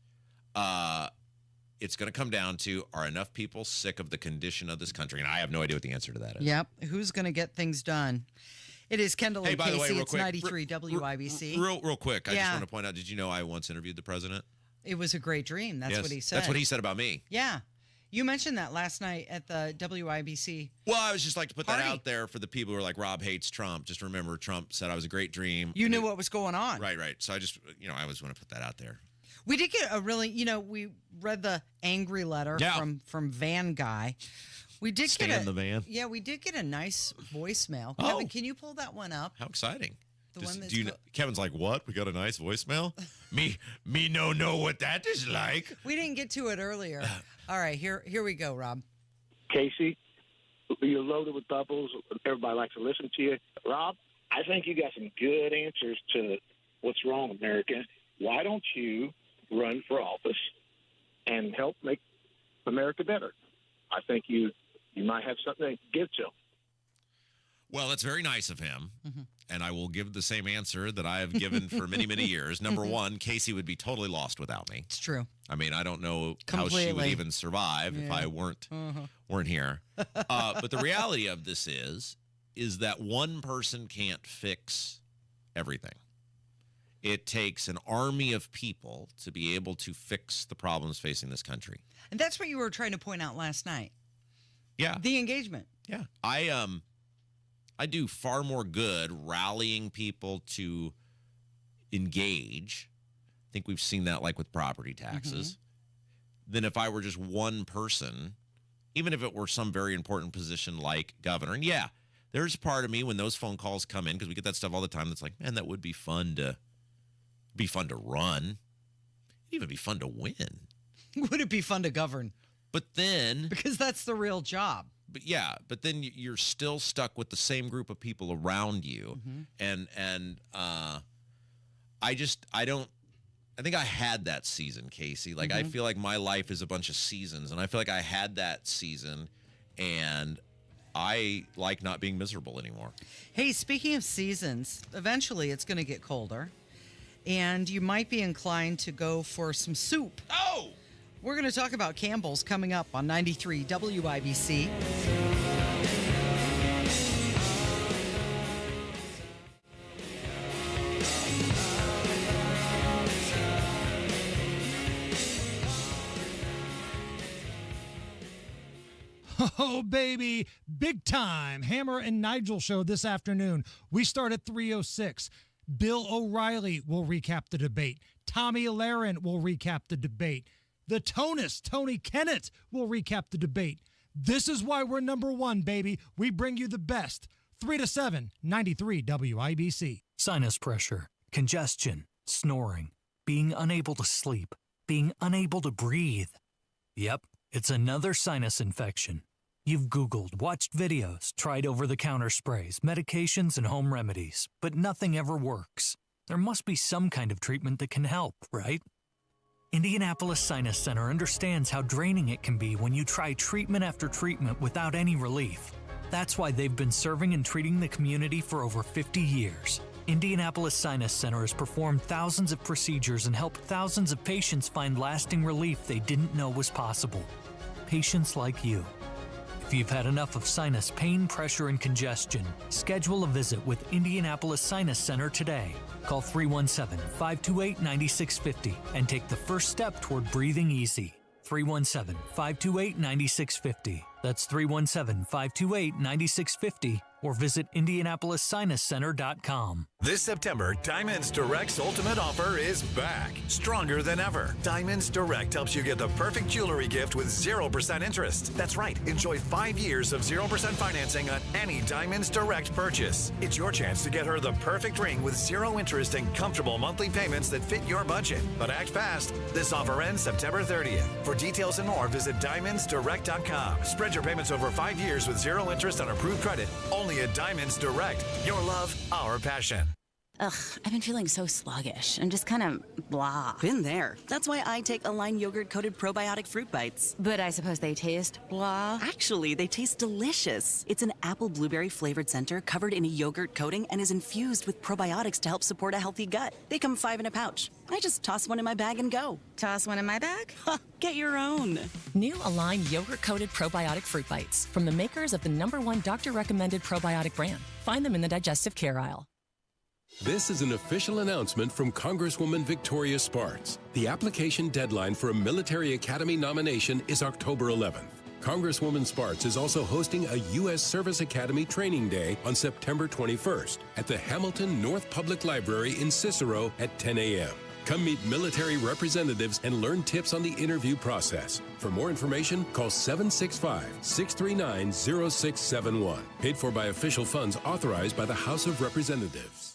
It's going to come down to, are enough people sick of the condition of this country? And I have no idea what the answer to that is. Yep. Who's going to get things done? It is Kendall and by the way, Casey. real It's quick, 93 WIBC. Real quick, I just want to point out, did you know I once interviewed the president? It was a great dream. That's what he said. That's what he said about me. Yeah. You mentioned that last night at the WIBC. Well, I was just like to put that out there for the people who are like, Rob hates Trump. Just remember, Trump said I was a great dream. You knew what was going on. Right. So I just, I always want to put that out there. We did get a really, we read the angry letter from Van Guy. We did get the van. Yeah, we did get a nice voicemail. Kevin, can you pull that one up? How exciting. The one that's Kevin's like, what? We got a nice voicemail? me no know what that is like. We didn't get to it earlier. All right, here we go, Rob. Casey, you're loaded with bubbles. Everybody likes to listen to you. Rob, I think you got some good answers to what's wrong with America. Why don't you run for office and help make America better? I think you might have something to give to them. Well, that's very nice of him. And I will give the same answer that I have given for many, many years. Number one, Casey would be totally lost without me. It's true. I mean, I don't know how she would even survive if I weren't here. But the reality of this is that one person can't fix everything. It takes an army of people to be able to fix the problems facing this country. And that's what you were trying to point out last night. Yeah. The engagement. Yeah. I do far more good rallying people to engage. I think we've seen that like with property taxes. Than if I were just one person, even if it were some very important position like governor. And yeah, there's a part of me when those phone calls come in, because we get that stuff all the time, that's like, man, that would be fun to run. It'd even be fun to win. Would it be fun to govern? But then... Because that's the real job. But then you're still stuck with the same group of people around you. And I think I had that season, Casey. Like, I feel like my life is a bunch of seasons, and I feel like I had that season, and I like not being miserable anymore. Hey, speaking of seasons, eventually it's going to get colder, and you might be inclined to go for some soup. Oh! We're going to talk about Campbell's coming up on 93 WIBC. Oh, baby. Big time. Hammer and Nigel show this afternoon. We start at 3:06. Bill O'Reilly will recap the debate. Tommy Lahren will recap the debate. The Tonus, Tony Kennett, will recap the debate. This is why we're number one, baby. We bring you the best. 3 to 7, 93 WIBC. Sinus pressure, congestion, snoring, being unable to sleep, being unable to breathe. Yep, it's another sinus infection. You've Googled, watched videos, tried over-the-counter sprays, medications, and home remedies, but nothing ever works. There must be some kind of treatment that can help, right? Indianapolis Sinus Center understands how draining it can be when you try treatment after treatment without any relief. That's why they've been serving and treating the community for over 50 years. Indianapolis Sinus Center has performed thousands of procedures and helped thousands of patients find lasting relief they didn't know was possible. Patients like you. If you've had enough of sinus pain, pressure, and congestion, schedule a visit with Indianapolis Sinus Center today. Call 317-528-9650 and take the first step toward breathing easy. 317-528-9650. That's 317-528-9650 or visit IndianapolisSinusCenter.com. This September, Diamonds Direct's ultimate offer is back, stronger than ever. Diamonds Direct helps you get the perfect jewelry gift with 0% interest. That's right, enjoy 5 years of 0% financing on any Diamonds Direct purchase. It's your chance to get her the perfect ring with 0 interest and comfortable monthly payments that fit your budget. But act fast. This offer ends September 30th. For details and more, visit DiamondsDirect.com. Spread your payments over 5 years with 0 interest on approved credit. Only at Diamonds Direct. Your love, our passion. Ugh, I've been feeling so sluggish and just kind of blah. Been there. That's why I take Align yogurt-coated probiotic fruit bites. But I suppose they taste blah. Actually, they taste delicious. It's an apple blueberry flavored center covered in a yogurt coating and is infused with probiotics to help support a healthy gut. They come 5 in a pouch. I just toss one in my bag and go. Toss one in my bag? Get your own. New Align yogurt-coated probiotic fruit bites from the makers of the #1 doctor-recommended probiotic brand. Find them in the digestive care aisle. This is an official announcement from Congresswoman Victoria Spartz. The application deadline for a military academy nomination is October 11th. Congresswoman Spartz is also hosting a U.S. Service Academy Training Day on September 21st at the Hamilton North Public Library in Cicero at 10 a.m. Come meet military representatives and learn tips on the interview process. For more information, call 765-639-0671. Paid for by official funds authorized by the House of Representatives.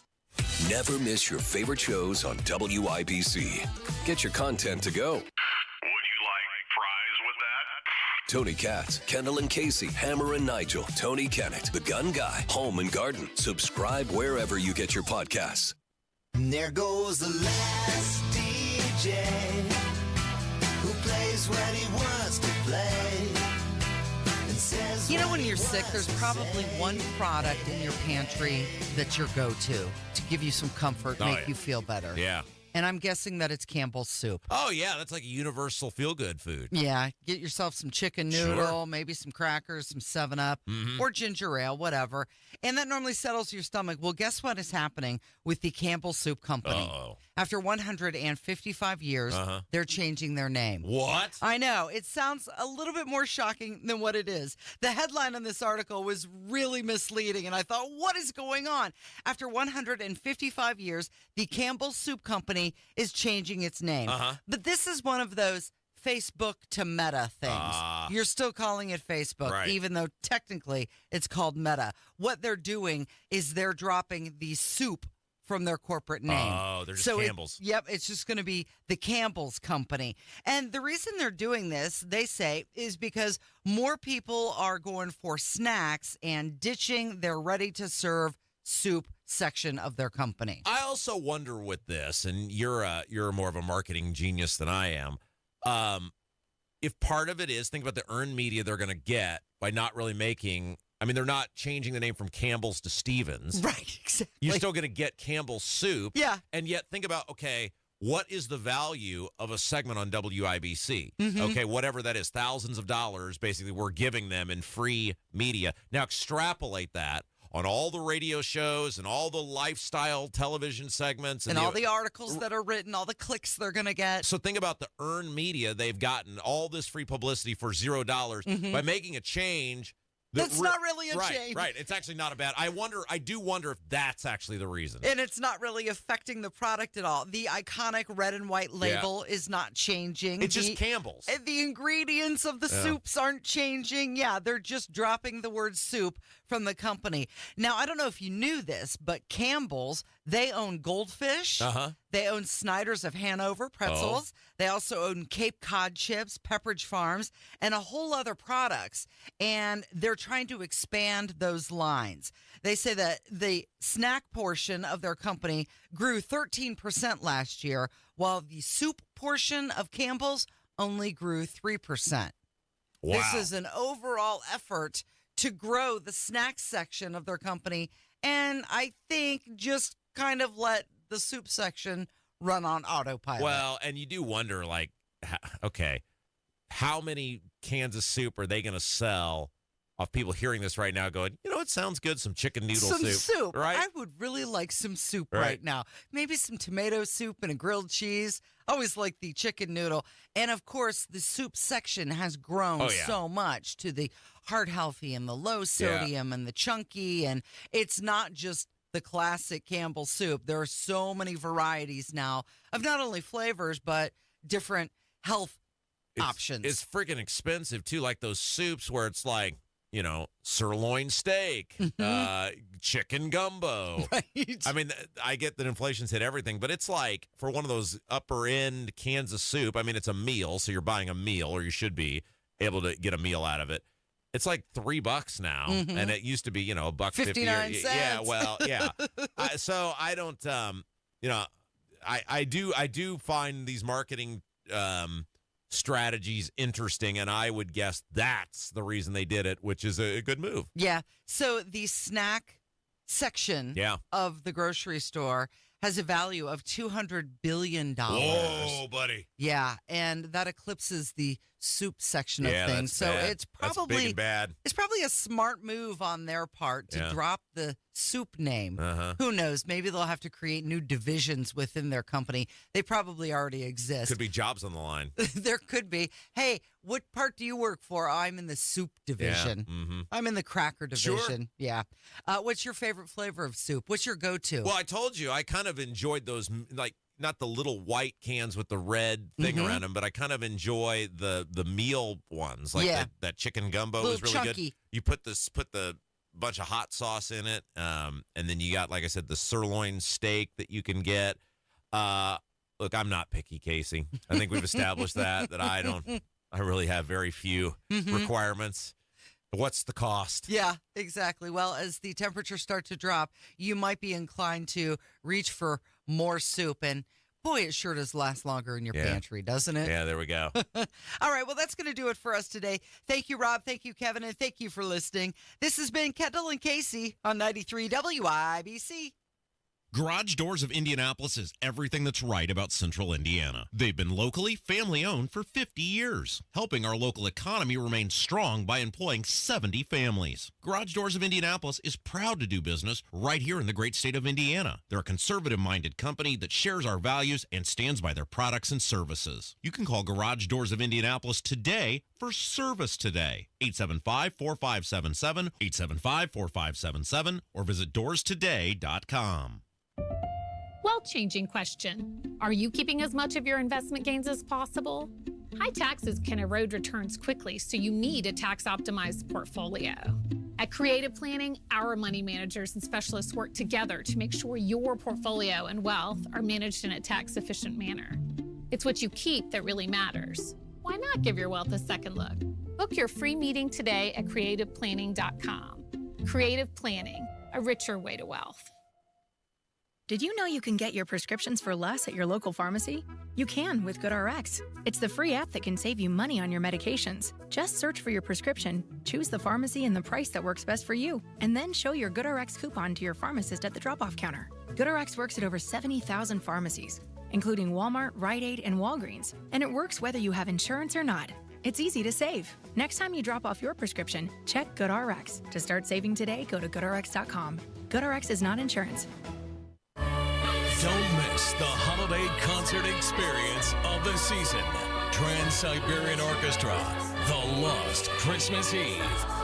Never miss your favorite shows on WIBC. Get your content to go. Would you like fries with that? Tony Katz, Kendall and Casey, Hammer and Nigel, Tony Kennett, The Gun Guy, Home and Garden. Subscribe wherever you get your podcasts. There goes the last DJ who plays when he wants to play. You know, when you're sick, there's probably one product in your pantry that's your go-to to give you some comfort, make you feel better. Yeah. And I'm guessing that it's Campbell Soup. Oh, yeah. That's like a universal feel-good food. Yeah. Get yourself some chicken noodle, maybe some crackers, some 7-Up, or ginger ale, whatever. And that normally settles your stomach. Well, guess what is happening with the Campbell Soup Company? After 155 years, they're changing their name. What? I know. It sounds a little bit more shocking than what it is. The headline on this article was really misleading, and I thought, what is going on? After 155 years, the Campbell Soup Company is changing its name. But this is one of those Facebook to Meta things. You're still calling it Facebook, even though technically it's called Meta. What they're doing is they're dropping the soup from their corporate name. Oh, they're just Campbell's. It's just going to be the Campbell's Company. And the reason they're doing this, they say, is because more people are going for snacks and ditching their ready-to-serve soup section of their company. I also wonder with this, and you're more of a marketing genius than I am, if part of it is, think about the earned media they're going to get by not really making, I mean, they're not changing the name from Campbell's to Stevens. Right, exactly. You're still going to get Campbell's Soup. Yeah. And yet think about, okay, what is the value of a segment on WIBC? Okay, whatever that is, thousands of dollars basically we're giving them in free media. Now extrapolate that on all the radio shows and all the lifestyle television segments. And all the articles that are written, all the clicks they're going to get. So think about the earned media. They've gotten all this free publicity for $0 by making a change. That's not really a change. Right. It's actually not a bad. I do wonder if that's actually the reason. And it's not really affecting the product at all. The iconic red and white label is not changing. It's just Campbell's. The ingredients of the soups aren't changing. Yeah, they're just dropping the word soup from the company. Now, I don't know if you knew this, but Campbell's, they own Goldfish. They own Snyder's of Hanover pretzels. They also own Cape Cod chips, Pepperidge Farms, and a whole other products. And they're trying to expand those lines. They say that the snack portion of their company grew 13% last year, while the soup portion of Campbell's only grew 3%. Wow. This is an overall effort to grow the snack section of their company, and I think just kind of let the soup section run on autopilot. Well, and you do wonder, like, okay, how many cans of soup are they going to sell of people hearing this right now going, you know, it sounds good, some chicken noodle some soup. Right? I would really like some soup right now. Maybe some tomato soup and a grilled cheese. I always like the chicken noodle. And, of course, the soup section has grown so much to the heart healthy and the low sodium and the chunky. And it's not just the classic Campbell soup. There are so many varieties now of not only flavors, but different health options. It's freaking expensive, too, like those soups where it's like, you know, sirloin steak, chicken gumbo. Right. I mean, I get that inflation's hit everything, but it's like for one of those upper end cans of soup, I mean, it's a meal, so you're buying a meal, or you should be able to get a meal out of it. It's like $3 now, and it used to be, you know, $1.50. 59 cents. Yeah, well, yeah. So I don't, you know, I do find these marketing strategies interesting, and I would guess that's the reason they did it, which is a good move. Yeah. So the snack section of the grocery store has a value of $200 billion. Whoa, buddy. Yeah, and that eclipses the soup section of things. So bad. it's probably that's big and bad. It's probably a smart move on their part to drop the soup name. Who knows? Maybe they'll have to create new divisions within their company. They probably already exist. Could be jobs on the line. There could be. Hey, what part do you work for? Oh, I'm in the soup division. Yeah. I'm in the cracker division. Sure. Yeah. What's your favorite flavor of soup? What's your go-to? Well, I told you, I kind of enjoyed those, like, not the little white cans with the red thing around them, but I kind of enjoy the meal ones, like that chicken gumbo is really chunky. good. You put the bunch of hot sauce in it, and then you got, like I said, the sirloin steak that you can get. Look, I'm not picky, Casey. I think we've established that I really have very few requirements. What's the cost? Yeah, exactly. Well, as the temperatures start to drop, you might be inclined to reach for more soup. And boy, it sure does last longer in your pantry, doesn't it? Yeah, there we go. All right, well, that's going to do it for us today. Thank you, Rob. Thank you, Kevin. And thank you for listening. This has been Kendall and Casey on 93 WIBC. Garage Doors of Indianapolis is everything that's right about Central Indiana. They've been locally family-owned for 50 years, helping our local economy remain strong by employing 70 families. Garage Doors of Indianapolis is proud to do business right here in the great state of Indiana. They're a conservative-minded company that shares our values and stands by their products and services. You can call Garage Doors of Indianapolis today for service today. 875-4577, 875-4577, or visit doorstoday.com. World-changing question. Are you keeping as much of your investment gains as possible? High taxes can erode returns quickly, so you need a tax-optimized portfolio. At Creative Planning, our money managers and specialists work together to make sure your portfolio and wealth are managed in a tax-efficient manner. It's what you keep that really matters. Why not give your wealth a second look? Book your free meeting today at creativeplanning.com. Creative Planning, a richer way to wealth. Did you know you can get your prescriptions for less at your local pharmacy? You can with GoodRx. It's the free app that can save you money on your medications. Just search for your prescription, choose the pharmacy and the price that works best for you, and then show your GoodRx coupon to your pharmacist at the drop-off counter. GoodRx works at over 70,000 pharmacies, including Walmart, Rite Aid, and Walgreens, and it works whether you have insurance or not. It's easy to save. Next time you drop off your prescription, check GoodRx. To start saving today, go to goodrx.com. GoodRx is not insurance. Don't miss the holiday concert experience of the season. Trans-Siberian Orchestra, The Lost Christmas Eve.